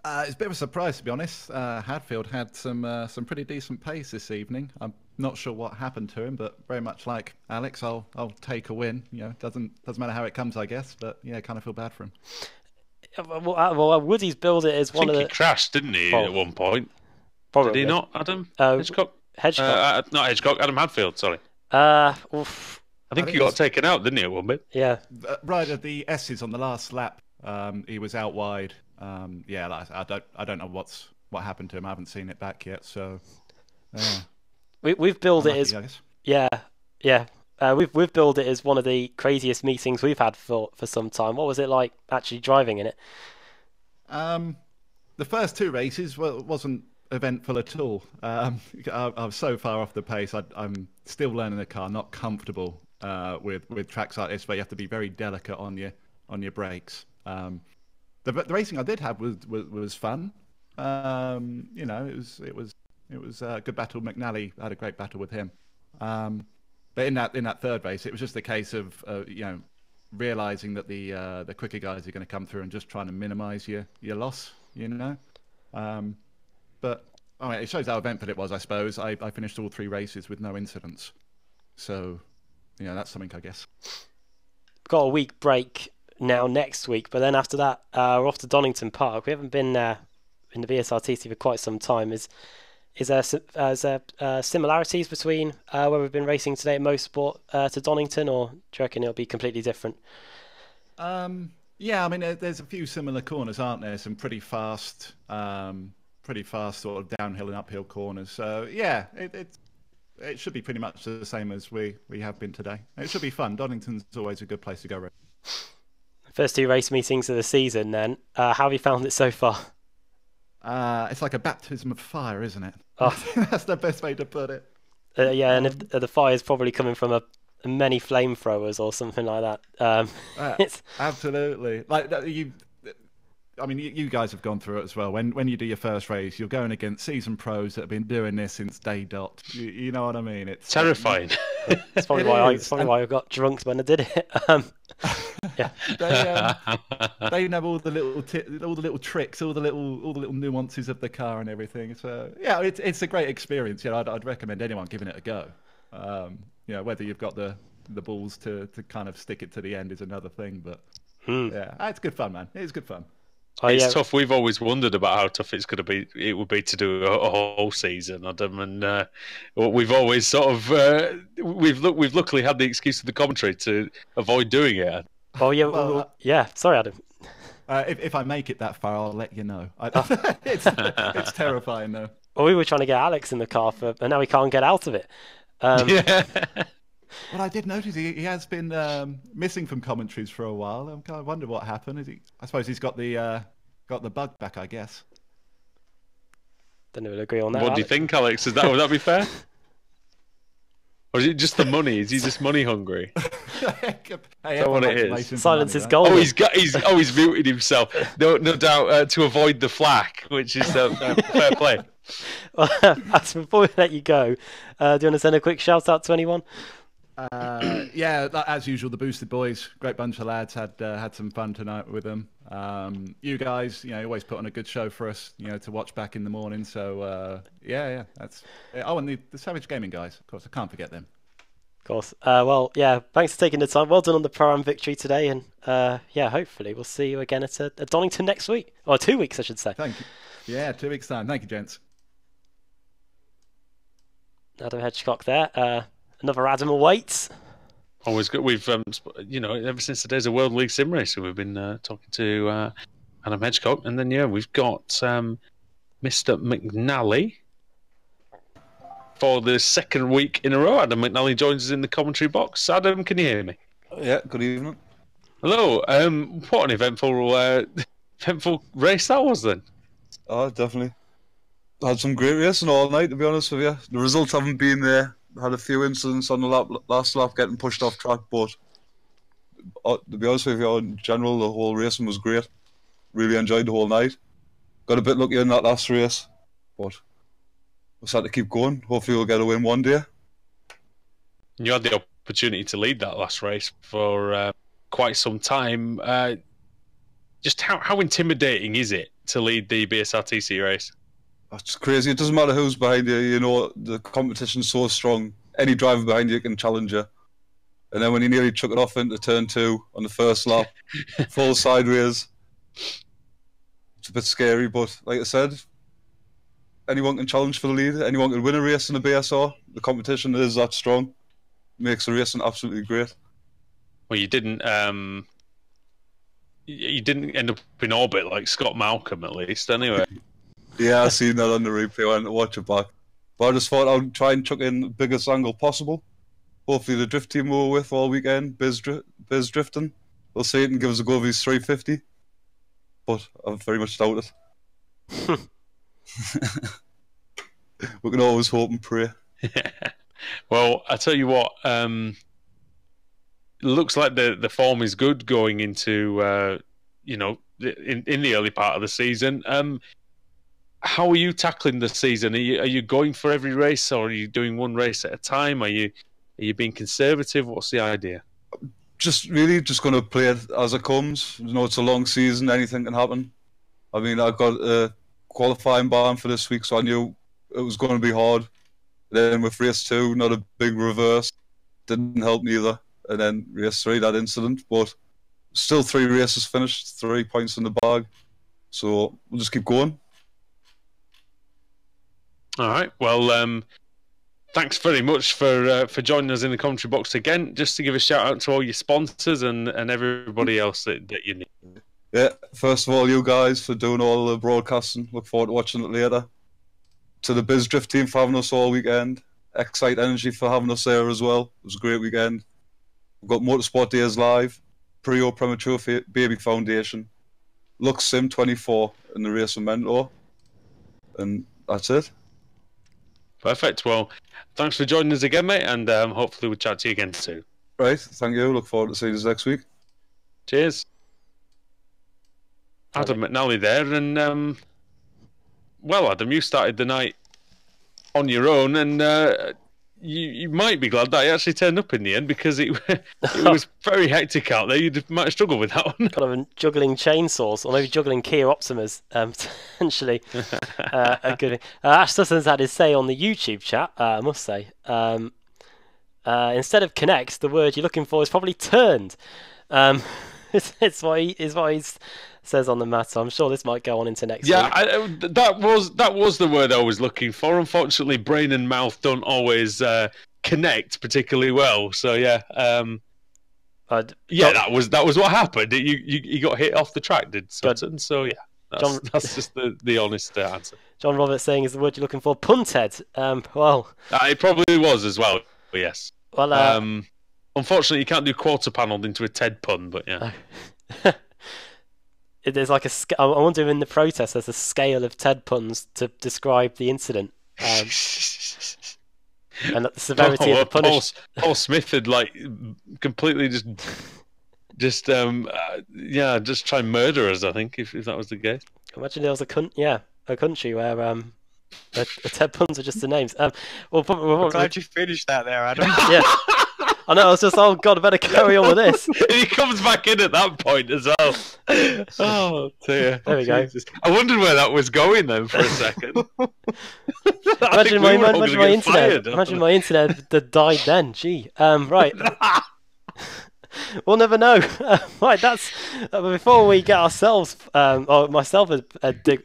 Speaker 5: It's a bit of a surprise, to be honest. Hadfield had some pretty decent pace this evening. I'm not sure what happened to him, but very much like Alex, I'll take a win. Doesn't matter how it comes, I guess. But yeah, kind of feel bad for him.
Speaker 1: Well, Woody's billed it as one of the.
Speaker 2: He crashed, didn't he, at one point?
Speaker 1: Probably.
Speaker 2: Did he not, Adam? Hedgecock?
Speaker 1: Hedgecock.
Speaker 2: Not Hedgecock, Adam Hadfield, sorry.
Speaker 1: I
Speaker 2: think he got taken out, didn't he, at one bit?
Speaker 1: Yeah.
Speaker 5: Right at the S's on the last lap, he was out wide. I don't know what happened to him. I haven't seen it back yet, so.
Speaker 1: We've billed it as. We've billed it as one of the craziest meetings we've had for some time. What was it like actually driving in it?
Speaker 5: The first 2 races wasn't eventful at all. I was so far off the pace. I'm still learning the car, not comfortable with tracks like this, where you have to be very delicate on your brakes. The racing I did have was fun. It was a good battle. McNally had a great battle with him. But in that third race, it was just a case of realizing that the quicker guys are going to come through and just trying to minimize your loss. But it shows how eventful it was. I suppose I finished all 3 races with no incidents. So that's something, I guess.
Speaker 1: Got a week break now next week, but then after that we're off to Donington Park. We haven't been in the BSRTC for quite some time. Is there similarities between where we've been racing today at MoSport to Donington, or do you reckon it'll be completely different?
Speaker 5: Yeah, I mean there's a few similar corners, aren't there? Some pretty fast sort of downhill and uphill corners. So yeah, it should be pretty much the same as we have been today. It should be fun. Donington's always a good place to go.
Speaker 1: First 2 race meetings of the season then. How have you found it so far?
Speaker 5: It's like a baptism of fire, isn't it?
Speaker 1: Oh.
Speaker 5: That's the best way to put it.
Speaker 1: And if the fire's probably coming from many flamethrowers or something like that.
Speaker 5: Absolutely. Like you guys have gone through it as well. When you do your first race, you're going against seasoned pros that have been doing this since day dot. You know what I mean? It's
Speaker 2: terrifying.
Speaker 1: That's probably why I got drunk when I did it. Yeah.
Speaker 5: They know all the little tricks, all the little nuances of the car and everything. So yeah, it's a great experience. I'd recommend anyone giving it a go. Whether you've got the the balls to kind of stick it to the end is another thing. But
Speaker 1: Hmm.
Speaker 5: yeah, it's good fun, man. It's good fun.
Speaker 1: Oh,
Speaker 2: It's
Speaker 1: yeah.
Speaker 2: tough. We've always wondered about how tough it's going to be. It would be to do a whole season, Adam, and we've always sort of we've luckily had the excuse of the commentary to avoid doing it.
Speaker 1: Oh, yeah.
Speaker 5: Well,
Speaker 1: yeah. Sorry, Adam.
Speaker 5: If I make it that far, I'll let you know. It's terrifying though.
Speaker 1: Well, we were trying to get Alex in the car, and now we can't get out of it.
Speaker 2: Yeah.
Speaker 5: Well, I did notice he has been missing from commentaries for a while. I'm kind of wonder what happened. I suppose he's got the bug back, I guess.
Speaker 1: Don't know if we'll agree on that.
Speaker 2: What do you think, Alex? Would that be fair? Or is it just the money? Is he just money hungry?
Speaker 5: Hey,
Speaker 2: that what it
Speaker 5: everyone likes
Speaker 2: is?
Speaker 5: inflation for
Speaker 1: Silence
Speaker 5: money,
Speaker 1: is
Speaker 5: right?
Speaker 1: gold.
Speaker 2: He's muted himself. No doubt to avoid the flack, which is fair play.
Speaker 1: As before we let you go, do you want to send a quick shout out to anyone?
Speaker 5: Yeah, as usual, the Boosted Boys, great bunch of lads. Had some fun tonight with them. You guys, you always put on a good show for us, to watch back in the morning. So yeah, that's. Oh, and the Savage Gaming guys, of course, I can't forget them.
Speaker 1: Of course. Well, yeah, thanks for taking the time. Well done on the Pro-Am victory today, and yeah, hopefully we'll see you again at Donington next week, or 2 weeks, I should say.
Speaker 5: Thank you. Yeah, 2 weeks time. Thank you, gents.
Speaker 1: Adam Hedgecock there. Another Adam awaits.
Speaker 2: Always good. We've ever since the days of World League Sim Racing, we've been talking to Adam Hedgecock, and then we've got Mr. McNally for the second week in a row. Adam McNally joins us in the commentary box. Adam, can you hear me?
Speaker 6: Yeah. Good evening.
Speaker 2: Hello. What an eventful race that was then.
Speaker 6: Oh, definitely. Had some great racing all night, to be honest with you. The results haven't been there. Had a few incidents on the last lap getting pushed off track, but to be honest with you, in general, the whole racing was great. Really enjoyed the whole night. Got a bit lucky in that last race, but we'll start to keep going. Hopefully we'll get a win one day.
Speaker 2: You had the opportunity to lead that last race for quite some time. Just how intimidating is it to lead the BSRTC race?
Speaker 6: It's crazy. It doesn't matter who's behind you. The competition's so strong. Any driver behind you can challenge you. And then when you nearly chuck it off into turn 2 on the first lap, full sideways, it's a bit scary. But like I said, anyone can challenge for the lead. Anyone can win a race in the BSR. The competition is that strong. Makes the racing absolutely great.
Speaker 2: Well, you didn't end up in orbit like Scott Malcolm, at least, anyway.
Speaker 6: Yeah, I seen that on the replay. I went to watch it back. But I just thought I'd try and chuck in the biggest angle possible. Hopefully the drift team we were with all weekend, Biz Drifting, will see it and give us a go of his 350. But I very much doubt it. We can always hope and pray.
Speaker 2: Well, I tell you what, it looks like the form is good going into, in the early part of the season. How are you tackling the season? Are you going for every race, or are you doing one race at a time? Are you being conservative? What's the idea?
Speaker 6: Just going to play it as it comes. It's a long season. Anything can happen. I mean, I got a qualifying ban for this week, so I knew it was going to be hard. Then with race 2, not a big reverse. Didn't help neither. And then race 3, that incident. But still 3 races finished, 3 points in the bag. So we'll just keep going.
Speaker 2: All right. Well, thanks very much for joining us in the commentary box again. Just to give a shout out to all your sponsors and everybody else that you need.
Speaker 6: Yeah, first of all, you guys for doing all the broadcasting. Look forward to watching it later. To the Biz Drift team for having us all weekend. Excite Energy for having us there as well. It was a great weekend. We've got Motorsport Days Live, Prio Premature Baby Foundation, Lux Sim 24 and the Race of Mentor. And that's it.
Speaker 2: Perfect. Well, thanks for joining us again, mate, and hopefully we'll chat to you again soon.
Speaker 6: Right, thank you. Look forward to seeing you next week.
Speaker 2: Cheers. Adam McNally there, and well, Adam, you started the night on your own, and you might be glad that he actually turned up in the end, because it was very hectic out there. You might struggle with that one.
Speaker 1: Kind of juggling chainsaws, or maybe juggling Kia Optimas, potentially. A good. Ash Susson's had his say on the YouTube chat, I must say. Instead of connect, the word you're looking for is probably turned. It's what he says on the mat. So I'm sure this might go on into next week.
Speaker 2: That was the word I was looking for. Unfortunately, brain and mouth don't always connect particularly well. So yeah, that was what happened. You got hit off the track, did Sutton? So yeah, that's just the honest answer.
Speaker 1: John Roberts saying is the word you're looking for punted. Well,
Speaker 2: it probably was as well. Yes.
Speaker 1: Well,
Speaker 2: unfortunately, you can't do quarter panelled into a TED pun, but yeah.
Speaker 1: There's like I wonder if in the protest there's a scale of TED puns to describe the incident. And the severity of the punishment.
Speaker 2: Paul Smith had completely just try and murder us. I think if that was the case.
Speaker 1: Imagine there was a country where the TED puns are just the names. I'm
Speaker 4: glad you finished that there, Adam.
Speaker 1: Yeah. I know, I was just, oh God, I better carry on with this.
Speaker 2: He comes back in at that point as well. Oh, dear.
Speaker 1: There we go.
Speaker 2: I wondered where that was going then for a second.
Speaker 1: Imagine my internet that died then. Gee. Right. We'll never know. Right, that's before we get ourselves, or myself,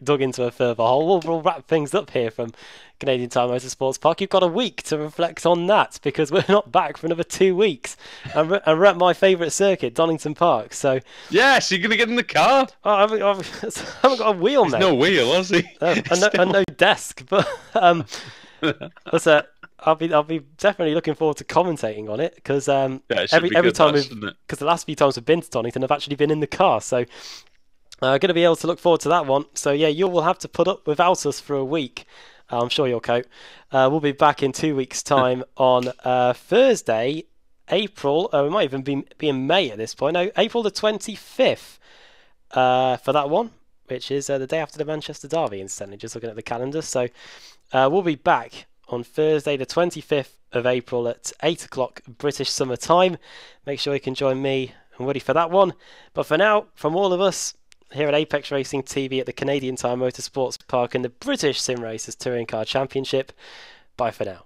Speaker 1: dug into a further hole. We'll wrap things up here from Canadian Tire Motorsports Park. You've got a week to reflect on that because we're not back for another 2 weeks, and we're at my favourite circuit, Donington Park. So
Speaker 2: yes, you're gonna get in the car.
Speaker 1: Oh, I haven't got a wheel, mate.
Speaker 2: No wheel, has he?
Speaker 1: And no desk, but I'll be definitely looking forward to commentating on it because every time because the last few times we've been to Donington, I've actually been in the car, so going to be able to look forward to that one. So yeah, you will have to put up without us for a week. I'm sure you'll cope. We'll be back in 2 weeks' time on Thursday, April. We might even be in May at this point. No, April the 25th for that one, which is the day after the Manchester Derby. Incidentally, just looking at the calendar. So we'll be back on Thursday the 25th of April at 8 o'clock British Summer Time. Make sure you can join me and Woody for that one. But for now, from all of us here at Apex Racing TV at the Canadian Tire Motorsports Park and the British Sim Racers Touring Car Championship, bye for now.